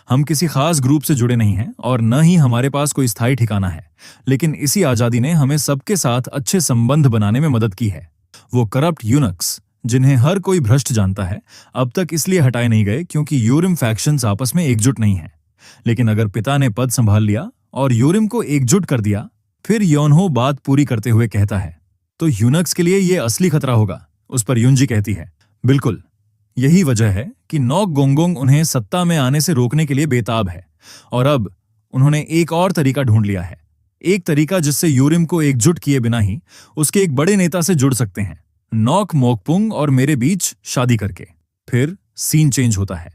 हम किसी खास ग्रुप से जुड़े नहीं हैं और न ही हमारे पास कोई स्थायी ठिकाना है, लेकिन इसी आजादी ने हमें सबके साथ अच्छे संबंध बनाने में मदद की है। वो करप्ट यूनक्स, जिन्हें हर कोई भ्रष्ट जानता है, अब तक इसलिए हटाए नहीं गए क्योंकि यूरिम फैक्शंस आपस में एकजुट नहीं है। लेकिन अगर पिता ने पद संभाल लिया और यूरिम को एकजुट कर दिया, फिर योनहो बात पूरी करते हुए कहता है, तो यूनक्स के लिए यह असली खतरा होगा। उस पर युंजी कहती है, बिल्कुल, यही वजह है कि नॉक गोंगोंग उन्हें सत्ता में आने से रोकने के लिए बेताब है। और अब उन्होंने एक और तरीका ढूंढ लिया है, एक तरीका जिससे यूरिम को एकजुट किए बिना ही उसके एक बड़े नेता से जुड़ सकते हैं, नॉक मोकपुंग और मेरे बीच शादी करके। फिर सीन चेंज होता है।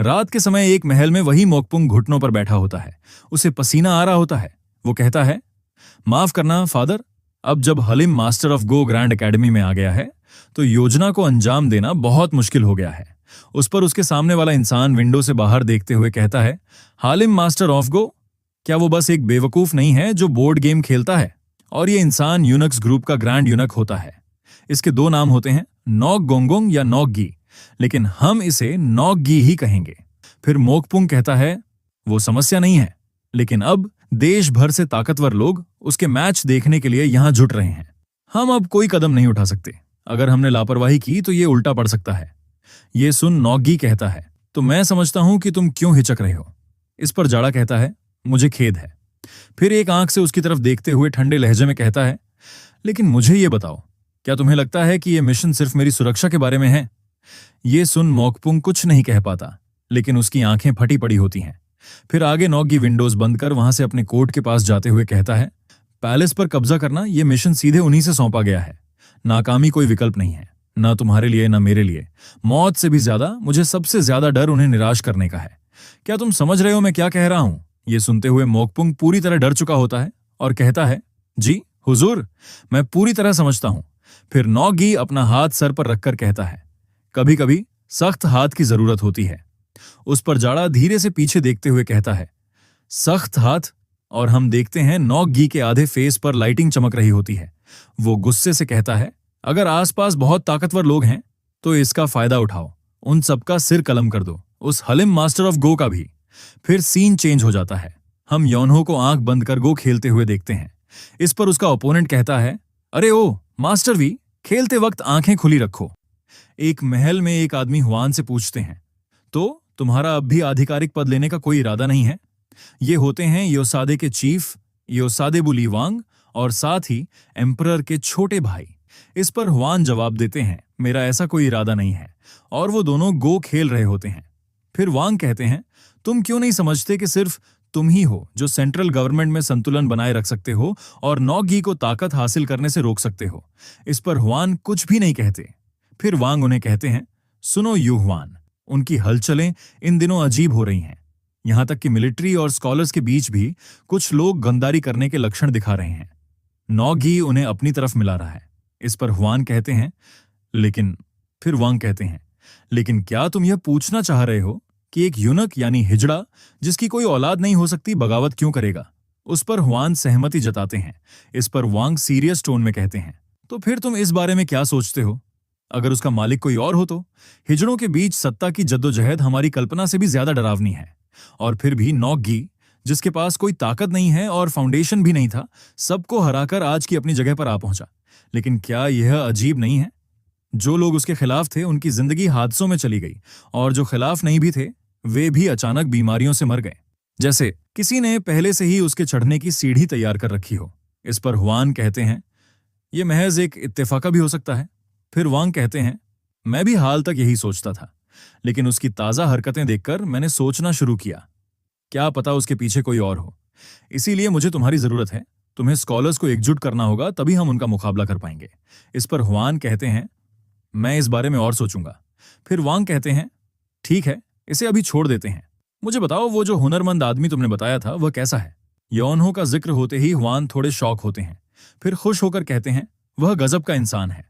रात के समय एक महल में वही मोकपुंग घुटनों पर बैठा होता है, उसे पसीना आ रहा होता है। वो कहता है, माफ करना फादर, अब जब हलिम master of go grand academy में आ गया है तो योजना को अंजाम देना बहुत मुश्किल हो गया है। उस पर उसके सामने वाला इंसान विंडो से बाहर देखते हुए कहता है, हालिम मास्टर ऑफ गो, क्या वो बस एक बेवकूफ नहीं है जो बोर्ड गेम खेलता है? और ये इंसान यूनक्स ग्रुप का ग्रैंड यूनक होता है। इसके 2 नाम होते हैं, नॉक गोंगोंग या नॉकगी, लेकिन हम इसे नॉकगी ही कहेंगे। फिर मोकपुंग कहता है, वो समस्या नहीं है, लेकिन अब देश भर से ताकतवर लोग उसके मैच देखने के लिए यहां जुट रहे हैं। हम अब कोई कदम नहीं उठा सकते। अगर हमने लापरवाही की तो ये उल्टा पड़ सकता है। ये सुन नॉकगी कहता है, तो मैं समझता हूं कि तुम क्यों हिचक रहे हो। इस पर जाड़ा कहता है, मुझे खेद है। फिर एक आंख से उसकी तरफ देखते हुए ठंडे लहजे में कहता है, लेकिन मुझे ये बताओ, क्या तुम्हें लगता है कि यह मिशन सिर्फ मेरी सुरक्षा के बारे में है? ये सुन मोकपुंग कुछ नहीं कह पाता, लेकिन उसकी आंखें फटी पड़ी होती हैं। फिर आगे नॉकगी विंडोज बंद कर वहां से अपने कोर्ट के पास जाते हुए कहता है, पैलेस पर कब्जा करना यह मिशन सीधे उन्हीं से सौंपा गया है। नाकामी कोई विकल्प नहीं है। ना तुम्हारे लिए ना मेरे लिए। मौत से भी ज्यादा मुझे सबसे ज्यादा डर उन्हें निराश करने का है। क्या तुम समझ रहे हो मैं क्या कह रहा हूं? ये सुनते हुए मोकपुंग पूरी तरह डर चुका होता है और कहता है, जी हुजूर, मैं पूरी तरह समझता हूं। फिर नौगी अपना हाथ सर पर रखकर कहता है, कभी कभी सख्त हाथ की जरूरत होती है। उस पर जाड़ा धीरे से पीछे देखते हुए कहता है, सख्त हाथ। और हम देखते हैं नौगी के आधे फेस पर लाइटिंग चमक रही होती है। वो गुस्से से कहता है, अगर आसपास बहुत ताकतवर लोग हैं तो इसका फायदा उठाओ, उन सबका सिर कलम कर दो, उस हलिम मास्टर ऑफ गो का भी। फिर सीन चेंज हो जाता है। हम योनहो को आंख बंद कर गो खेलते हुए देखते हैं। इस पर उसका ओपोनेंट कहता है, अरे ओ मास्टर वी, खेलते वक्त आंखें खुली रखो। एक महल में एक आदमी हुआन से पूछते हैं, तो तुम्हारा अब भी आधिकारिक पद लेने का कोई इरादा नहीं है? ये होते हैं योसादे के चीफ योसादे बुलीवांग और साथ ही एम्परर के छोटे भाई। इस पर हुआन जवाब देते हैं, मेरा ऐसा कोई इरादा नहीं है। और वो दोनों गो खेल रहे होते हैं। फिर वांग कहते हैं, तुम क्यों नहीं समझते कि सिर्फ तुम ही हो जो सेंट्रल गवर्नमेंट में संतुलन बनाए रख सकते हो और नौगी को ताकत हासिल करने से रोक सकते हो? इस पर हुआन कुछ भी नहीं कहते। फिर वांग उन्हें कहते हैं, सुनो यू हुआन, उनकी हलचलें इन दिनों अजीब हो रही हैं। यहां तक कि मिलिट्री और स्कॉलर्स के बीच भी कुछ लोग गंदारी करने के लक्षण दिखा रहे हैं। नौगी उन्हें अपनी तरफ मिला रहा है। इस पर हुआन कहते हैं, लेकिन फिर वांग कहते हैं, लेकिन क्या तुम यह पूछना चाह रहे हो कि एक यूनक यानी हिजड़ा जिसकी कोई औलाद नहीं हो सकती बगावत क्यों करेगा? उस पर हुआन सहमति जताते हैं। इस पर वांग सीरियस टोन में कहते हैं, तो फिर तुम इस बारे में क्या सोचते हो? अगर उसका मालिक कोई और हो तो? हिजड़ों के बीच सत्ता की जद्दोजहद हमारी कल्पना से भी ज्यादा डरावनी है। और फिर भी नौगी, जिसके पास कोई ताकत नहीं है और फाउंडेशन भी नहीं था, सबको हराकर आज की अपनी जगह पर आ पहुंचा। लेकिन क्या यह अजीब नहीं है? जो लोग उसके खिलाफ थे उनकी जिंदगी हादसों में चली गई, और जो खिलाफ नहीं भी थे वे भी अचानक बीमारियों से मर गए, जैसे किसी ने पहले से ही उसके चढ़ने की सीढ़ी तैयार कर रखी हो। इस पर हुआन कहते हैं, यह महज एक इत्तेफाका भी हो सकता है। फिर वांग कहते हैं, मैं भी हाल तक यही सोचता था, लेकिन उसकी ताजा हरकतें देखकर मैंने सोचना शुरू किया, क्या पता उसके पीछे कोई और हो। इसीलिए मुझे तुम्हारी जरूरत है। तुम्हें स्कॉलर्स को एकजुट करना होगा, तभी हम उनका मुकाबला कर पाएंगे। इस पर हुआन कहते हैं, मैं इस बारे में और सोचूंगा। फिर वांग कहते हैं, ठीक है, इसे अभी छोड़ देते हैं। मुझे बताओ, वो जो हुनरमंद आदमी तुमने बताया था वह कैसा है? योनहो का जिक्र होते ही हुआन थोड़े शौक होते हैं। फिर खुश होकर कहते हैं, वह गजब का इंसान है,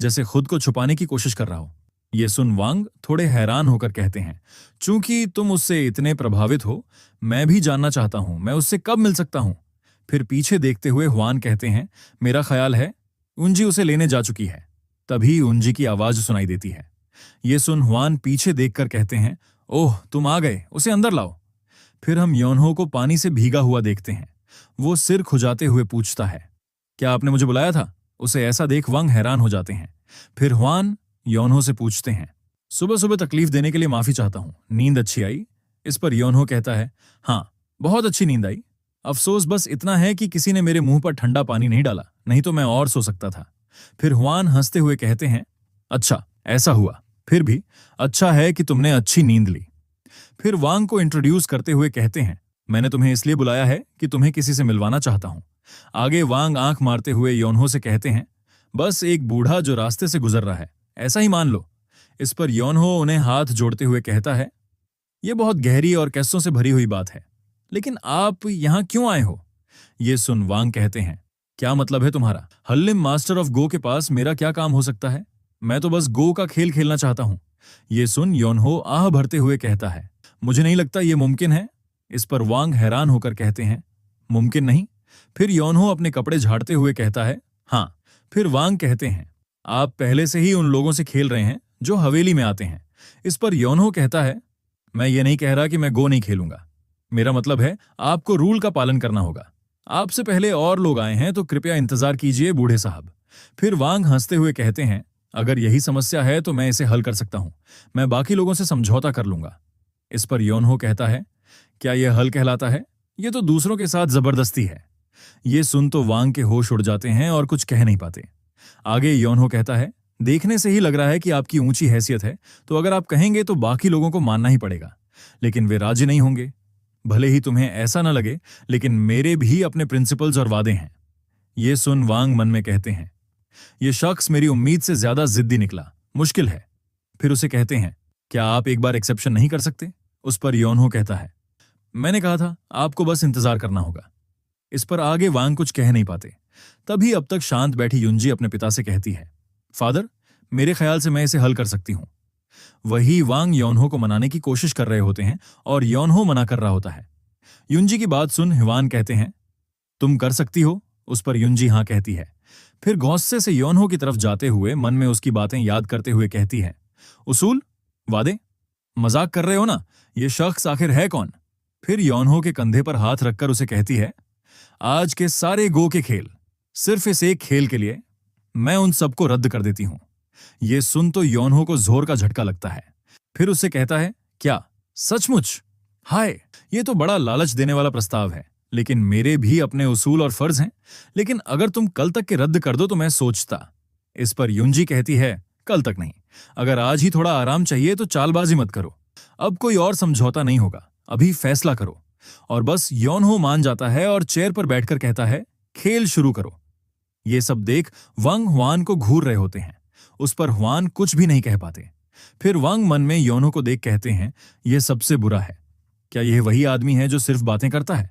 जैसे खुद को छुपाने की कोशिश कर रहा हो। ये सुन वांग थोड़े हैरान होकर कहते हैं, चूंकि तुम उससे इतने प्रभावित हो, मैं भी जानना चाहता हूं मैं उससे कब मिल सकता हूं। फिर पीछे देखते हुए हुआन कहते हैं, मेरा ख्याल है उंजी उसे लेने जा चुकी है। तभी उंजी की आवाज सुनाई देती है। ये सुन हुआन पीछे देखकर कहते हैं, ओह तुम आ गए, उसे अंदर लाओ। फिर हम योनहो को पानी से भीगा हुआ देखते हैं। वो सिर खुजाते हुए पूछता है, क्या आपने मुझे बुलाया था? उसे ऐसा देख वांग हैरान हो जाते हैं। फिर हुआन योनहो से पूछते हैं, सुबह सुबह तकलीफ देने के लिए माफी चाहता हूं, नींद अच्छी आई? इस पर योनहो कहता है, हाँ बहुत अच्छी नींद आई। अफसोस बस इतना है कि किसी ने मेरे मुंह पर ठंडा पानी नहीं डाला, नहीं तो मैं और सो सकता था। फिर हुआन हंसते हुए कहते हैं, अच्छा ऐसा हुआ, फिर भी अच्छा है कि तुमने अच्छी नींद ली। फिर वांग को इंट्रोड्यूस करते हुए कहते हैं, मैंने तुम्हें इसलिए बुलाया है कि तुम्हें किसी से मिलवाना चाहता हूं। आगे वांग आंख मारते हुए योनहो से कहते हैं, बस एक बूढ़ा जो रास्ते से गुजर रहा है, ऐसा ही मान लो। इस पर योनहो उन्हें हाथ जोड़ते हुए कहता है, यह बहुत गहरी और किस्सों से भरी हुई बात है, लेकिन आप यहां क्यों आए हो? ये सुन वांग कहते हैं, क्या मतलब है तुम्हारा? हल्लिम मास्टर ऑफ गो के पास मेरा क्या काम हो सकता है? मैं तो बस गो का खेल खेलना चाहता हूं। ये सुन योनहो आह भरते हुए कहता है, मुझे नहीं लगता यह मुमकिन है। इस पर वांग हैरान होकर कहते हैं, मुमकिन नहीं? फिर योनहो अपने कपड़े झाड़ते हुए कहता है, हाँ। फिर वांग कहते हैं, आप पहले से ही उन लोगों से खेल रहे हैं जो हवेली में आते हैं। इस पर योनहो कहता है, मैं ये नहीं कह रहा कि मैं गो नहीं खेलूंगा, मेरा मतलब है आपको रूल का पालन करना होगा। आपसे पहले और लोग आए हैं तो कृपया इंतजार कीजिए बूढ़े साहब। फिर वांग हंसते हुए कहते हैं, अगर यही समस्या है तो मैं इसे हल कर सकता हूं, मैं बाकी लोगों से समझौता कर लूंगा। इस पर योनहो कहता है, क्या यह हल कहलाता है? यह तो दूसरों के साथ जबरदस्ती है। ये सुन तो वांग के होश उड़ जाते हैं और कुछ कह नहीं पाते। आगे योनहो कहता है, देखने से ही लग रहा है कि आपकी ऊंची हैसियत है, तो अगर आप कहेंगे तो बाकी लोगों को मानना ही पड़ेगा, लेकिन वे राजी नहीं होंगे। भले ही तुम्हें ऐसा न लगे, लेकिन मेरे भी अपने प्रिंसिपल्स और वादे हैं। ये सुन वांग मन में कहते हैं, ये शख्स मेरी उम्मीद से ज्यादा जिद्दी निकला। मुश्किल है। फिर उसे कहते हैं, क्या आप एक बार एक्सेप्शन नहीं कर सकते? उस पर योनहो कहता है, मैंने कहा था आपको बस इंतजार करना होगा। इस पर आगे वांग कुछ कह नहीं पाते। तभी अब तक शांत बैठी युंजी अपने पिता से कहती है, फादर, मेरे ख्याल से मैं इसे हल कर सकती हूं। वही वांग योनहो को मनाने की कोशिश कर रहे होते हैं और योनहो मना कर रहा होता है। युंजी की बात सुन हिवान कहते हैं, तुम कर सकती हो? उस पर युंजी हाँ कहती है। फिर गुस्से से योनहो की तरफ जाते हुए मन में उसकी बातें याद करते हुए कहती है, उसूल, वादे, मजाक कर रहे हो ना? ये शख्स आखिर है कौन? फिर योनहो के कंधे पर हाथ रखकर उसे कहती है, आज के सारे गो के खेल, सिर्फ इस एक खेल के लिए मैं उन सबको रद्द कर देती हूं। ये सुन तो योनहो को जोर का झटका लगता है। फिर उससे कहता है, क्या सचमुच? हाय, ये तो बड़ा लालच देने वाला प्रस्ताव है, लेकिन मेरे भी अपने उसूल और फर्ज हैं। लेकिन अगर तुम कल तक के रद्द कर दो तो मैं सोचता। इस पर युंजी कहती है, कल तक नहीं, अगर आज ही थोड़ा आराम चाहिए तो चालबाजी मत करो। अब कोई और समझौता नहीं होगा, अभी फैसला करो। और बस योनहो मान जाता है और चेयर पर बैठकर कहता है, खेल शुरू करो। ये सब देख वांग हुआन को घूर रहे होते हैं। उस पर हुआन कुछ भी नहीं कह पाते। फिर वांग मन में योनहो को देख कहते हैं, यह सबसे बुरा है। क्या यह वही आदमी है जो सिर्फ बातें करता है?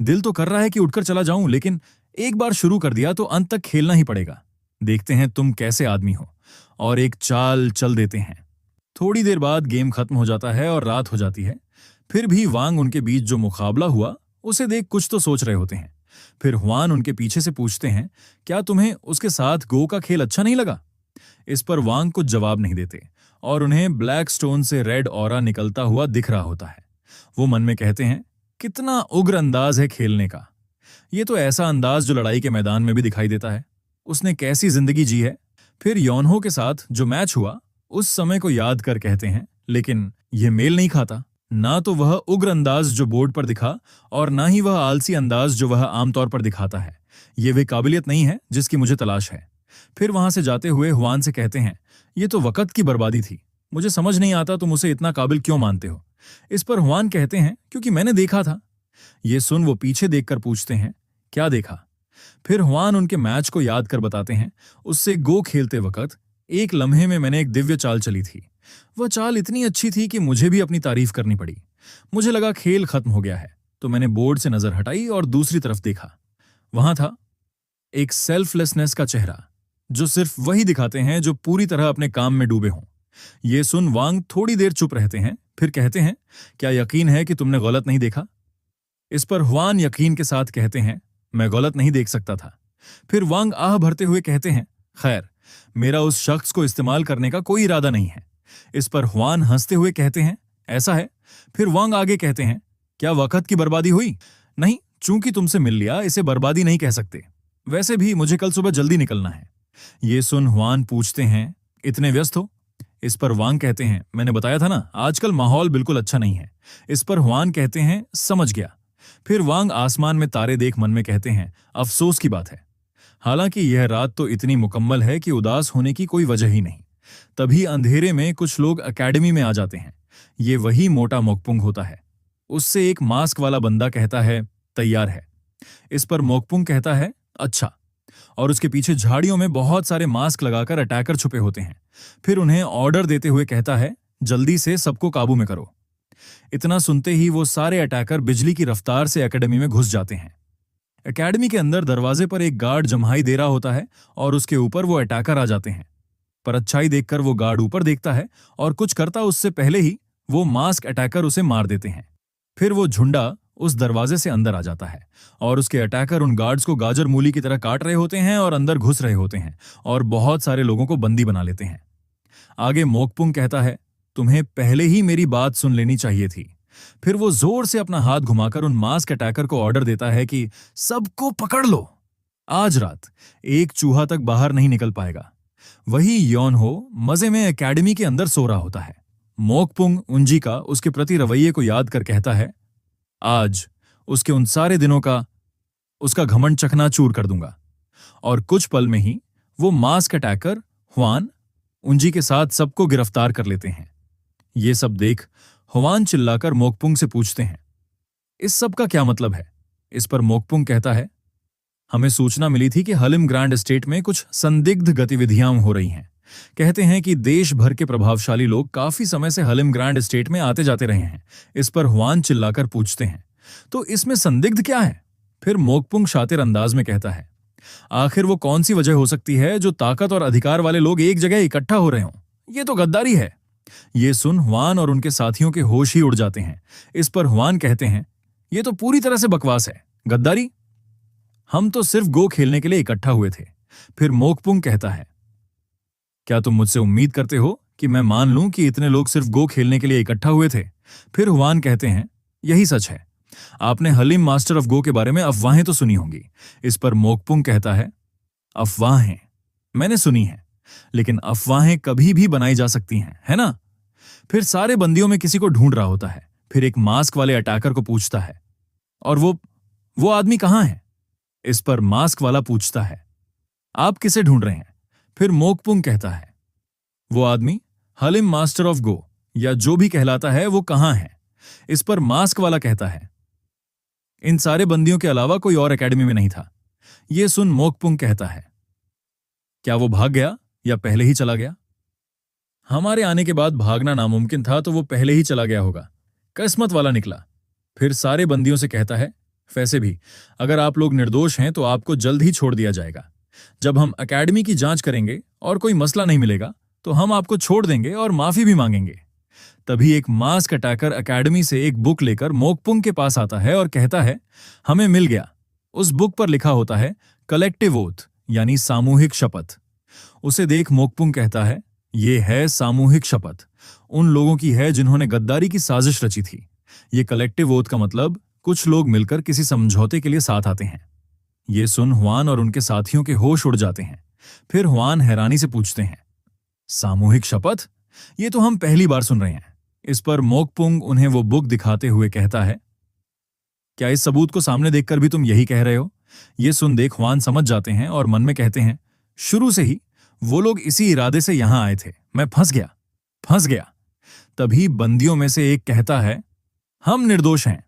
दिल तो कर रहा है कि उठकर चला जाऊं, लेकिन एक बार शुरू कर दिया तो अंत तक खेलना ही पड़ेगा। देखते हैं तुम कैसे आदमी हो। और एक चाल चल देते हैं। थोड़ी देर बाद गेम खत्म हो जाता है और रात हो जाती है। फिर भी वांग उनके बीच जो मुकाबला हुआ उसे देख कुछ तो सोच रहे होते हैं। फिर हुआन उनके पीछे से पूछते हैं, क्या तुम्हें उसके साथ गो का खेल अच्छा नहीं लगा? इस पर वांग कुछ जवाब नहीं देते और उन्हें ब्लैक स्टोन से रेड ऑरा निकलता हुआ दिख रहा होता है। वो मन में कहते हैं, कितना उग्र अंदाज है खेलने का। ये तो ऐसा अंदाज जो लड़ाई के मैदान में भी दिखाई देता है। उसने कैसी जिंदगी जी है। फिर योनहो के साथ जो मैच हुआ उस समय को याद कर कहते हैं, लेकिन यह मेल नहीं खाता। ना तो वह उग्र अंदाज जो बोर्ड पर दिखा और ना ही वह आलसी अंदाज जो वह आमतौर पर दिखाता है। ये वे काबिलियत नहीं है जिसकी मुझे तलाश है। फिर वहां से जाते हुए हुआन से कहते हैं, ये तो वक्त की बर्बादी थी। मुझे समझ नहीं आता तुम उसे इतना काबिल क्यों मानते हो? इस पर हुआन कहते हैं, क्योंकि मैंने देखा था। ये सुन वो पीछे देखकर पूछते हैं, क्या देखा? फिर हुआन उनके मैच को याद कर बताते हैं, उससे गो खेलते वक्त एक लम्हे में मैंने एक दिव्य चाल चली थी। वह चाल इतनी अच्छी थी कि मुझे भी अपनी तारीफ करनी पड़ी। मुझे लगा खेल खत्म हो गया है, तो मैंने बोर्ड से नजर हटाई और दूसरी तरफ देखा। वहां था एक सेल्फलेसनेस का चेहरा, जो सिर्फ वही दिखाते हैं जो पूरी तरह अपने काम में डूबे हों। ये सुन वांग थोड़ी देर चुप रहते हैं, फिर कहते हैं, क्या यकीन है कि तुमने गलत नहीं देखा? इस पर हुआन यकीन के साथ कहते हैं, मैं गलत नहीं देख सकता था। फिर वांग आह भरते हुए कहते हैं, खैर, मेरा उस शख्स को इस्तेमाल करने का कोई इरादा नहीं है। इस पर हुआन हंसते हुए कहते हैं, ऐसा है? फिर वांग आगे कहते हैं, क्या वक्त की बर्बादी हुई? नहीं, चूंकि तुमसे मिल लिया इसे बर्बादी नहीं कह सकते। वैसे भी मुझे कल सुबह जल्दी निकलना है। ये सुन हुआन पूछते हैं, इतने व्यस्त हो? इस पर वांग कहते हैं, मैंने बताया था ना, आजकल माहौल बिल्कुल अच्छा नहीं है। इस पर हुआन कहते हैं, समझ गया। फिर वांग आसमान में तारे देख मन में कहते हैं, अफसोस की बात है। हालांकि यह रात तो इतनी मुकम्मल है कि उदास होने की कोई वजह ही नहीं। तभी अंधेरे में कुछ लोग एकेडमी में आ जाते हैं। ये वही मोटा मोकपुंग होता है। उससे एक मास्क वाला बंदा कहता है, तैयार है। इस पर मोकपुंग कहता है, अच्छा। और उसके पीछे झाड़ियों में बहुत सारे मास्क लगाकर अटैकर छुपे होते हैं। फिर उन्हें ऑर्डर देते हुए कहता है, जल्दी से सबको काबू में करो। इतना सुनते ही वो सारे अटैकर बिजली की रफ्तार से एकेडमी में घुस जाते हैं। एकेडमी के अंदर दरवाजे पर एक गार्ड जम्हाई दे रहा होता है और उसके ऊपर वो अटैकर आ जाते हैं। पर अच्छाई देखकर वो गार्ड ऊपर देखता है और कुछ करता उससे पहले ही वो मास्क अटैकर उसे मार देते हैं। फिर वो झुंडा उस दरवाजे से अंदर आ जाता है और उसके अटैकर उन गार्ड्स को गाजर मूली की तरह काट रहे होते हैं और अंदर घुस रहे होते हैं और बहुत सारे लोगों को बंदी बना लेते हैं। आगे मोकपुंग कहता है, तुम्हें पहले ही मेरी बात सुन लेनी चाहिए थी। फिर वो जोर से अपना हाथ घुमाकर उन मास्क अटैकर को ऑर्डर देता है कि सबको पकड़ लो। आज रात एक चूहा तक बाहर नहीं निकल पाएगा। वही योनहो मजे में एकेडमी के अंदर सो रहा होता है। मोकपुंग उंजी का उसके प्रति रवैये को याद कर कहता है, आज उसके उन सारे दिनों का उसका घमंड चकनाचूर कर दूंगा। और कुछ पल में ही वो मास्क अटैकर हुआन उंजी के साथ सबको गिरफ्तार कर लेते हैं। ये सब देख हुआन चिल्लाकर मोकपुंग से पूछते हैं, इस सब का क्या मतलब है? इस पर मोकपुंग कहता है, हमें सूचना मिली थी कि हलिम ग्रैंड एस्टेट में कुछ संदिग्ध गतिविधियां हो रही हैं। कहते हैं कि देश भर के प्रभावशाली लोग काफी समय से हलिम ग्रैंड एस्टेट में आते जाते रहे हैं। इस पर हुआन चिल्लाकर पूछते हैं, तो इसमें संदिग्ध क्या है? फिर मोकपुंग शातिर अंदाज में कहता है, आखिर वो कौन सी वजह हो सकती है जो ताकत और अधिकार वाले लोग एक जगह इकट्ठा हो रहे हों? ये तो गद्दारी है। ये सुन हुआन और उनके साथियों के होश ही उड़ जाते हैं। इस पर हुआन कहते हैं, ये तो पूरी तरह से बकवास है। गद्दारी? हम तो सिर्फ गो खेलने के लिए इकट्ठा हुए थे। फिर मोकपुंग कहता है, क्या तुम मुझसे उम्मीद करते हो कि मैं मान लूं कि इतने लोग सिर्फ गो खेलने के लिए इकट्ठा हुए थे? फिर हुआन कहते हैं, यही सच है। आपने हलीम मास्टर ऑफ गो के बारे में अफवाहें तो सुनी होंगी। इस पर मोकपुंग कहता है, अफवाहें मैंने सुनी हैं, लेकिन अफवाहें कभी भी बनाई जा सकती हैं, है ना? फिर सारे बंदियों में किसी को ढूंढ रहा होता है। फिर एक मास्क वाले अटैकर को पूछता है, और वो आदमी कहां है? इस पर मास्क वाला पूछता है, आप किसे ढूंढ रहे हैं? फिर मोकपुंग कहता है, वो आदमी हलिम मास्टर ऑफ गो या जो भी कहलाता है वो कहां है? इस पर मास्क वाला कहता है, इन सारे बंदियों के अलावा कोई और एकेडमी में नहीं था। यह सुन मोकपुंग कहता है, क्या वो भाग गया या पहले ही चला गया? हमारे आने के बाद भागना नामुमकिन था, तो वो पहले ही चला गया होगा। किस्मत वाला निकला। फिर सारे बंदियों से कहता है, वैसे भी अगर आप लोग निर्दोष हैं तो आपको जल्द ही छोड़ दिया जाएगा। जब हम एकेडमी की जांच करेंगे और कोई मसला नहीं मिलेगा तो हम आपको छोड़ देंगे और माफी भी मांगेंगे। तभी एक मास्क अटैकर एकेडमी से एक बुक लेकर मोकपुंग के पास आता है और कहता है, हमें मिल गया। उस बुक पर लिखा होता है कलेक्टिव ओथ, यानी सामूहिक शपथ। उसे देख मोकपुंग कहता है, ये है सामूहिक शपथ, उन लोगों की है जिन्होंने गद्दारी की साजिश रची थी। ये कलेक्टिव ओथ का मतलब कुछ लोग मिलकर किसी समझौते के लिए साथ आते हैं। ये सुन हुआन और उनके साथियों के होश उड़ जाते हैं। फिर हुआन हैरानी से पूछते हैं, सामूहिक शपथ? ये तो हम पहली बार सुन रहे हैं। इस पर मोकपुंग उन्हें वो बुक दिखाते हुए कहता है, क्या इस सबूत को सामने देखकर भी तुम यही कह रहे हो? ये सुन देख हुआन समझ जाते हैं और मन में कहते हैं, शुरू से ही वो लोग इसी इरादे से यहां आए थे। मैं फंस गया। तभी बंदियों में से एक कहता है, हम निर्दोष हैं।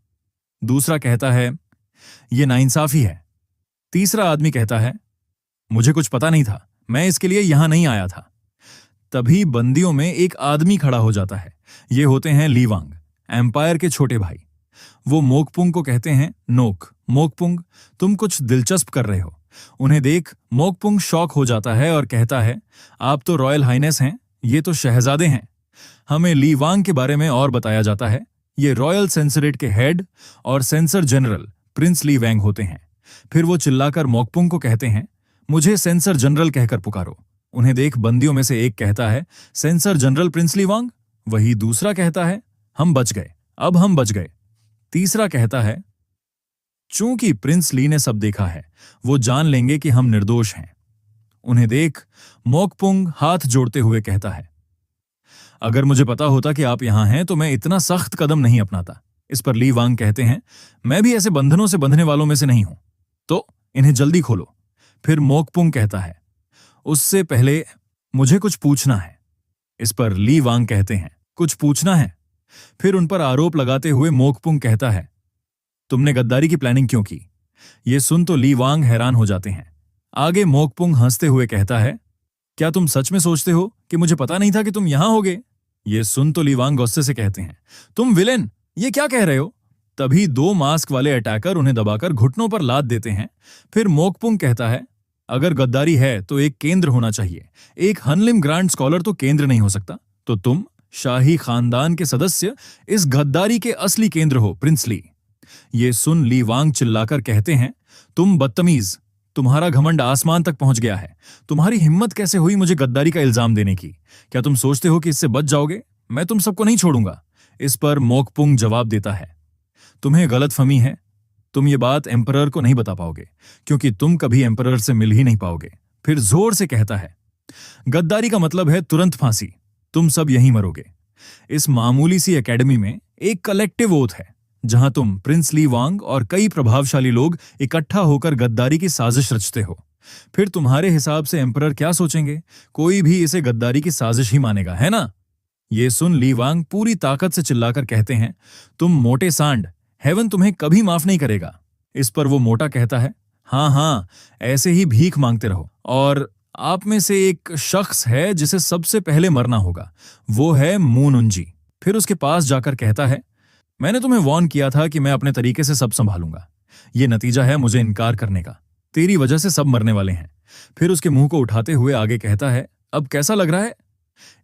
दूसरा कहता है, ये नाइंसाफी है। तीसरा आदमी कहता है, मुझे कुछ पता नहीं था, मैं इसके लिए यहां नहीं आया था। तभी बंदियों में एक आदमी खड़ा हो जाता है। ये होते हैं ली वांग, एम्पायर के छोटे भाई। वो मोकपुंग को कहते हैं, मोकपुंग, तुम कुछ दिलचस्प कर रहे हो। उन्हें देख मोकपुंग शॉक हो जाता है और कहता है, आप तो रॉयल हाइनेस हैं, ये तो शहजादे हैं। हमें ली वांग के बारे में और बताया जाता है, ये रॉयल सेंसरेट के हेड और सेंसर जनरल प्रिंस ली वैंग होते हैं। फिर वो चिल्लाकर मोकपुंग को कहते हैं, मुझे सेंसर जनरल कहकर पुकारो। उन्हें देख बंदियों में से एक कहता है, सेंसर जनरल प्रिंस ली वांग? वही दूसरा कहता है, हम बच गए। तीसरा कहता है, चूंकि प्रिंस ली ने सब देखा है, वो जान लेंगे कि हम निर्दोष हैं। उन्हें देख मोकपुंग हाथ जोड़ते हुए कहता है, अगर मुझे पता होता कि आप यहां हैं तो मैं इतना सख्त कदम नहीं अपनाता। इस पर ली वांग कहते हैं, मैं भी ऐसे बंधनों से बंधने वालों में से नहीं हूं, तो इन्हें जल्दी खोलो। फिर मोकपुंग कहता है, उससे पहले मुझे कुछ पूछना है। इस पर ली वांग कहते हैं, कुछ पूछना है? फिर उन पर आरोप लगाते हुए मोकपुंग कहता है, तुमने गद्दारी की प्लानिंग क्यों की? ये सुन तो ली वांग हैरान हो जाते हैं। आगे मोकपुंग हंसते हुए कहता है, क्या तुम सच में सोचते हो कि मुझे पता नहीं था कि तुम यहां होगे? ये सुन तो ली वांग गुस्से से कहते हैं, तुम विलेन, ये क्या कह रहे हो? तभी दो मास्क वाले अटैकर उन्हें दबाकर घुटनों पर लाद देते हैं। फिर मोकपुंग कहता है, अगर गद्दारी है तो एक केंद्र होना चाहिए। एक हनलिम ग्रांड स्कॉलर तो केंद्र नहीं हो सकता। तो तुम शाही खानदान के सदस्य इस गद्दारी के असली केंद्र हो, प्रिंस ली। ये सुन ली वांग चिल्लाकर कहते हैं, तुम बदतमीज, तुम्हारा घमंड आसमान तक पहुंच गया है। तुम्हारी हिम्मत कैसे हुई मुझे गद्दारी का इल्जाम देने की? क्या तुम सोचते हो कि इससे बच जाओगे? मैं तुम सबको नहीं छोड़ूंगा। इस पर मोकपुंग जवाब देता है, तुम्हें गलतफहमी है। तुम ये बात एम्परर को नहीं बता पाओगे, क्योंकि तुम कभी एम्परर से मिल ही नहीं पाओगे। फिर जोर से कहता है, गद्दारी का मतलब है तुरंत फांसी, तुम सब यहीं मरोगे। इस मामूली सी एकेडमी में एक कलेक्टिव ओथ है, जहां तुम प्रिंस ली वांग और कई प्रभावशाली लोग इकट्ठा होकर गद्दारी की साजिश रचते हो। फिर तुम्हारे हिसाब से एम्परर क्या सोचेंगे? कोई भी इसे गद्दारी की साजिश ही मानेगा, है ना? ये सुन ली वांग पूरी ताकत से चिल्लाकर कहते हैं, तुम मोटे सांड, हेवन तुम्हें कभी माफ नहीं करेगा। इस पर वो मोटा कहता है, हाँ, ऐसे ही भीख मांगते रहो और आप में से एक शख्स है जिसे सबसे पहले मरना होगा, वो है मून उंजी। फिर उसके पास जाकर कहता है, मैंने तुम्हें वार्न किया था कि मैं अपने तरीके से सब संभालूंगा। ये नतीजा है मुझे इनकार करने का। तेरी वजह से सब मरने वाले हैं। फिर उसके मुंह को उठाते हुए आगे कहता है, अब कैसा लग रहा है?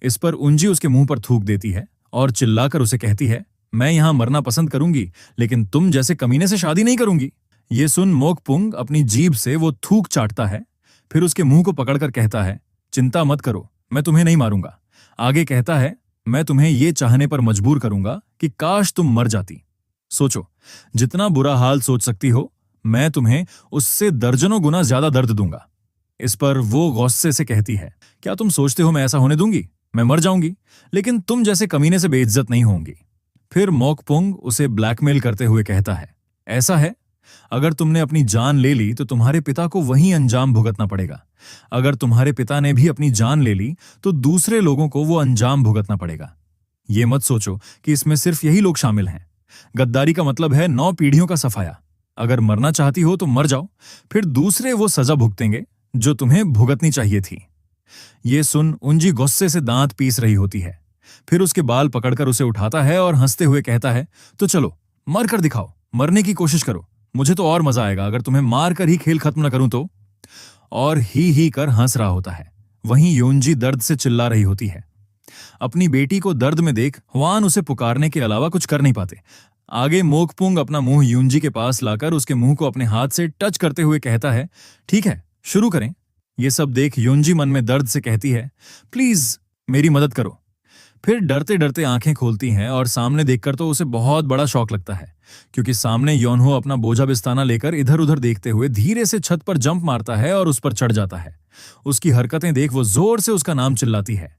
इस पर उंजी उसके मुंह पर थूक देती है और चिल्लाकर उसे कहती है, मैं यहां मरना पसंद करूंगी, लेकिन तुम जैसे कमीने से शादी नहीं करूंगी। ये सुन मोकपुंग अपनी जीभ से वो थूक चाटता है। फिर उसके मुंह को पकड़कर कहता है, चिंता मत करो, मैं तुम्हें नहीं मारूंगा। आगे कहता है, मैं तुम्हें ये चाहने पर मजबूर करूंगा कि काश तुम मर जाती। सोचो, जितना बुरा हाल सोच सकती हो, मैं तुम्हें उससे दर्जनों गुना ज्यादा दर्द दूंगा। इस पर वो गुस्से से कहती है, क्या तुम सोचते हो मैं ऐसा होने दूंगी? मैं मर जाऊंगी, लेकिन तुम जैसे कमीने से बेइज्जत नहीं होंगी। फिर मोकपुंग उसे ब्लैकमेल करते हुए कहता है, ऐसा है, अगर तुमने अपनी जान ले ली तो तुम्हारे पिता को वही अंजाम भुगतना पड़ेगा। अगर तुम्हारे पिता ने भी अपनी जान ले ली तो दूसरे लोगों को वो अंजाम भुगतना पड़ेगा। ये मत सोचो कि इसमें सिर्फ यही लोग शामिल हैं। गद्दारी का मतलब है 9 पीढ़ियों का सफाया। अगर मरना चाहती हो तो मर जाओ, फिर दूसरे वो सजा भुगतेंगे जो तुम्हें भुगतनी चाहिए थी। ये सुन उंजी गुस्से से दांत पीस रही होती है। फिर उसके बाल पकड़कर उसे उठाता है और हंसते हुए कहता है, तो चलो मर कर दिखाओ, मरने की कोशिश करो। मुझे तो और मजा आएगा अगर तुम्हें मार कर ही खेल खत्म न करूं तो। और ही कर हंस रहा होता है। वहीं योंजी दर्द से चिल्ला रही होती है। अपनी बेटी को दर्द में देख हुआन उसे पुकारने के अलावा कुछ कर नहीं पाते। आगे मोकपुंग अपना मुंह यूंजी के पास लाकर उसके मुंह को अपने हाथ से टच करते हुए कहता है, ठीक है, शुरू करें। ये सब देख यूंजी मन में दर्द से कहती है, प्लीज मेरी मदद करो। फिर डरते डरते आंखें खोलती हैं और सामने देखकर तो उसे बहुत बड़ा शौक लगता है, क्योंकि सामने योनहो अपना बोझा बिस्ताना लेकर इधर उधर देखते हुए धीरे से छत पर जंप मारता है और उस पर चढ़ जाता है। उसकी हरकतें देख वो जोर से उसका नाम चिल्लाती है।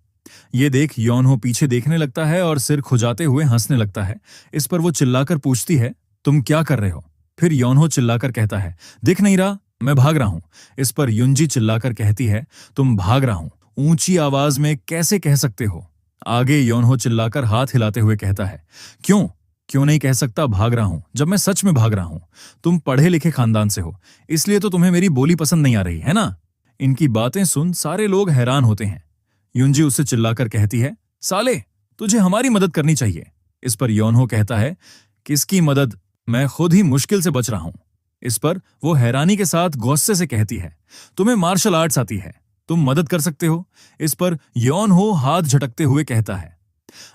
ये देख योनहो पीछे देखने लगता है और सिर खुजाते हुए हंसने लगता है। इस पर वो चिल्लाकर पूछती है, तुम क्या कर रहे हो? फिर योनहो चिल्लाकर कहता है, दिख नहीं रहा, मैं भाग रहा हूं। इस पर युंजी चिल्लाकर कहती है, तुम भाग रहा हूं ऊंची आवाज में कैसे कह सकते हो? आगे योनहो चिल्लाकर हाथ हिलाते हुए कहता है, क्यों नहीं कह सकता भाग रहा हूं, जब मैं सच में भाग रहा हूं। तुम पढ़े लिखे खानदान से हो, इसलिए तो तुम्हें मेरी बोली पसंद नहीं आ रही है ना? इनकी बातें सुन सारे लोग हैरान होते हैं। युंजी उससे चिल्लाकर कहती है, साले, तुझे हमारी मदद करनी चाहिए। इस पर योनहो कहता है, किसकी मदद? मैं खुद ही मुश्किल से बच रहा हूं। इस पर वो हैरानी के साथ गुस्से से कहती है, तुम्हें मार्शल आर्ट्स आती है, तुम मदद कर सकते हो। इस पर योनहो हाथ झटकते हुए कहता है,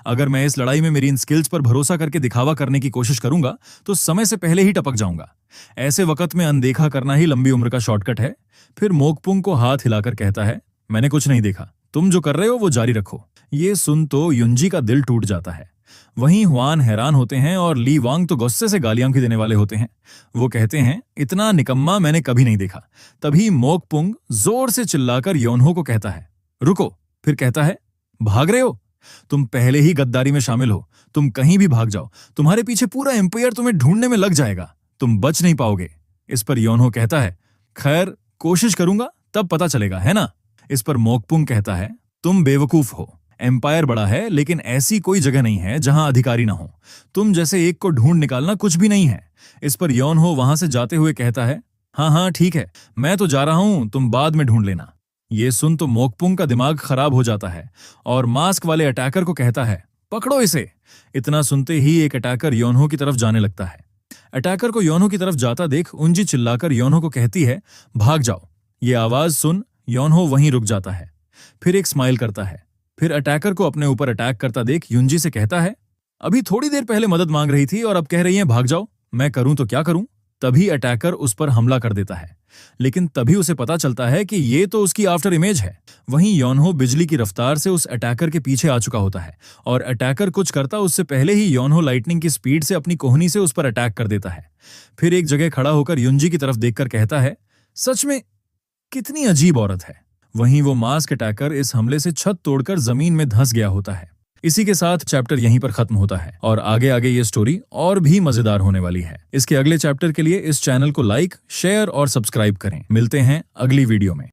अगर मैं इस लड़ाई में मेरी इन स्किल्स पर भरोसा करके दिखावा करने की कोशिश करूंगा तो समय से पहले ही टपक जाऊंगा। ऐसे वक्त में अनदेखा करना ही लंबी उम्र का शॉर्टकट है। फिर मोकपुंग को हाथ हिलाकर कहता है, मैंने कुछ नहीं देखा, तुम जो कर रहे हो वो जारी रखो। ये सुन तो युंजी का दिल टूट जाता है। वहीं हुआन हैरान होते हैं और ली वांग तो गुस्से से गालियां भी देने वाले होते हैं। वो कहते हैं, इतना निकम्मा मैंने कभी नहीं देखा। तभी मोकपुंग जोर से चिल्लाकर योनहो को कहता है, रुको। फिर कहता है, भाग रहे हो? तुम पहले ही गद्दारी में शामिल हो, तुम कहीं भी भाग जाओ, तुम्हारे पीछे पूरा एम्पायर तुम्हें ढूंढने में लग जाएगा, तुम बच नहीं पाओगे। इस पर योनहो कहता है, खैर कोशिश करूंगा, तब पता चलेगा, है ना? इस पर मोकपुंग कहता है, तुम बेवकूफ हो। एम्पायर बड़ा है, लेकिन ऐसी कोई जगह नहीं है जहां अधिकारी ना हो। तुम जैसे एक को ढूंढ निकालना कुछ भी नहीं है। इस पर योनहो वहां से जाते हुए कहता है, हाँ ठीक है, मैं तो जा रहा हूं, तुम बाद में ढूंढ लेना। ये सुन तो मोकपुंग का दिमाग खराब हो जाता है और मास्क वाले अटैकर को कहता है, पकड़ो इसे। इतना सुनते ही एक अटैकर योनहो की तरफ जाने लगता है। अटैकर को योनहो की तरफ जाता देख उंजी चिल्लाकर योनहो को कहती है, भाग जाओ। ये आवाज सुन योनहो वहीं रुक जाता है। फिर एक स्माइल करता है। फिर अटैकर को अपने ऊपर अटैक करता देख युंजी से कहता है, अभी थोड़ी देर पहले मदद मांग रही थी और अब कह रही है भाग जाओ, मैं करूं तो क्या करूं? तभी अटैकर उस पर हमला कर देता है, लेकिन तभी उसे पता चलता है कि ये तो उसकी आफ्टर इमेज है। वहीं योनहो बिजली की रफ्तार से उस अटैकर के पीछे आ चुका होता है और अटैकर कुछ करता उससे पहले ही योनहो लाइटनिंग की स्पीड से अपनी कोहनी से उस पर अटैक कर देता है। फिर एक जगह खड़ा होकर युंजी की तरफ देखकर कहता है, सच में कितनी अजीब औरत है। वहीं वो मास्क अटैकर इस हमले से छत तोड़कर जमीन में धंस गया होता है। इसी के साथ चैप्टर यहीं पर खत्म होता है और आगे आगे ये स्टोरी और भी मजेदार होने वाली है। इसके अगले चैप्टर के लिए इस चैनल को लाइक, शेयर और सब्सक्राइब करें। मिलते हैं अगली वीडियो में।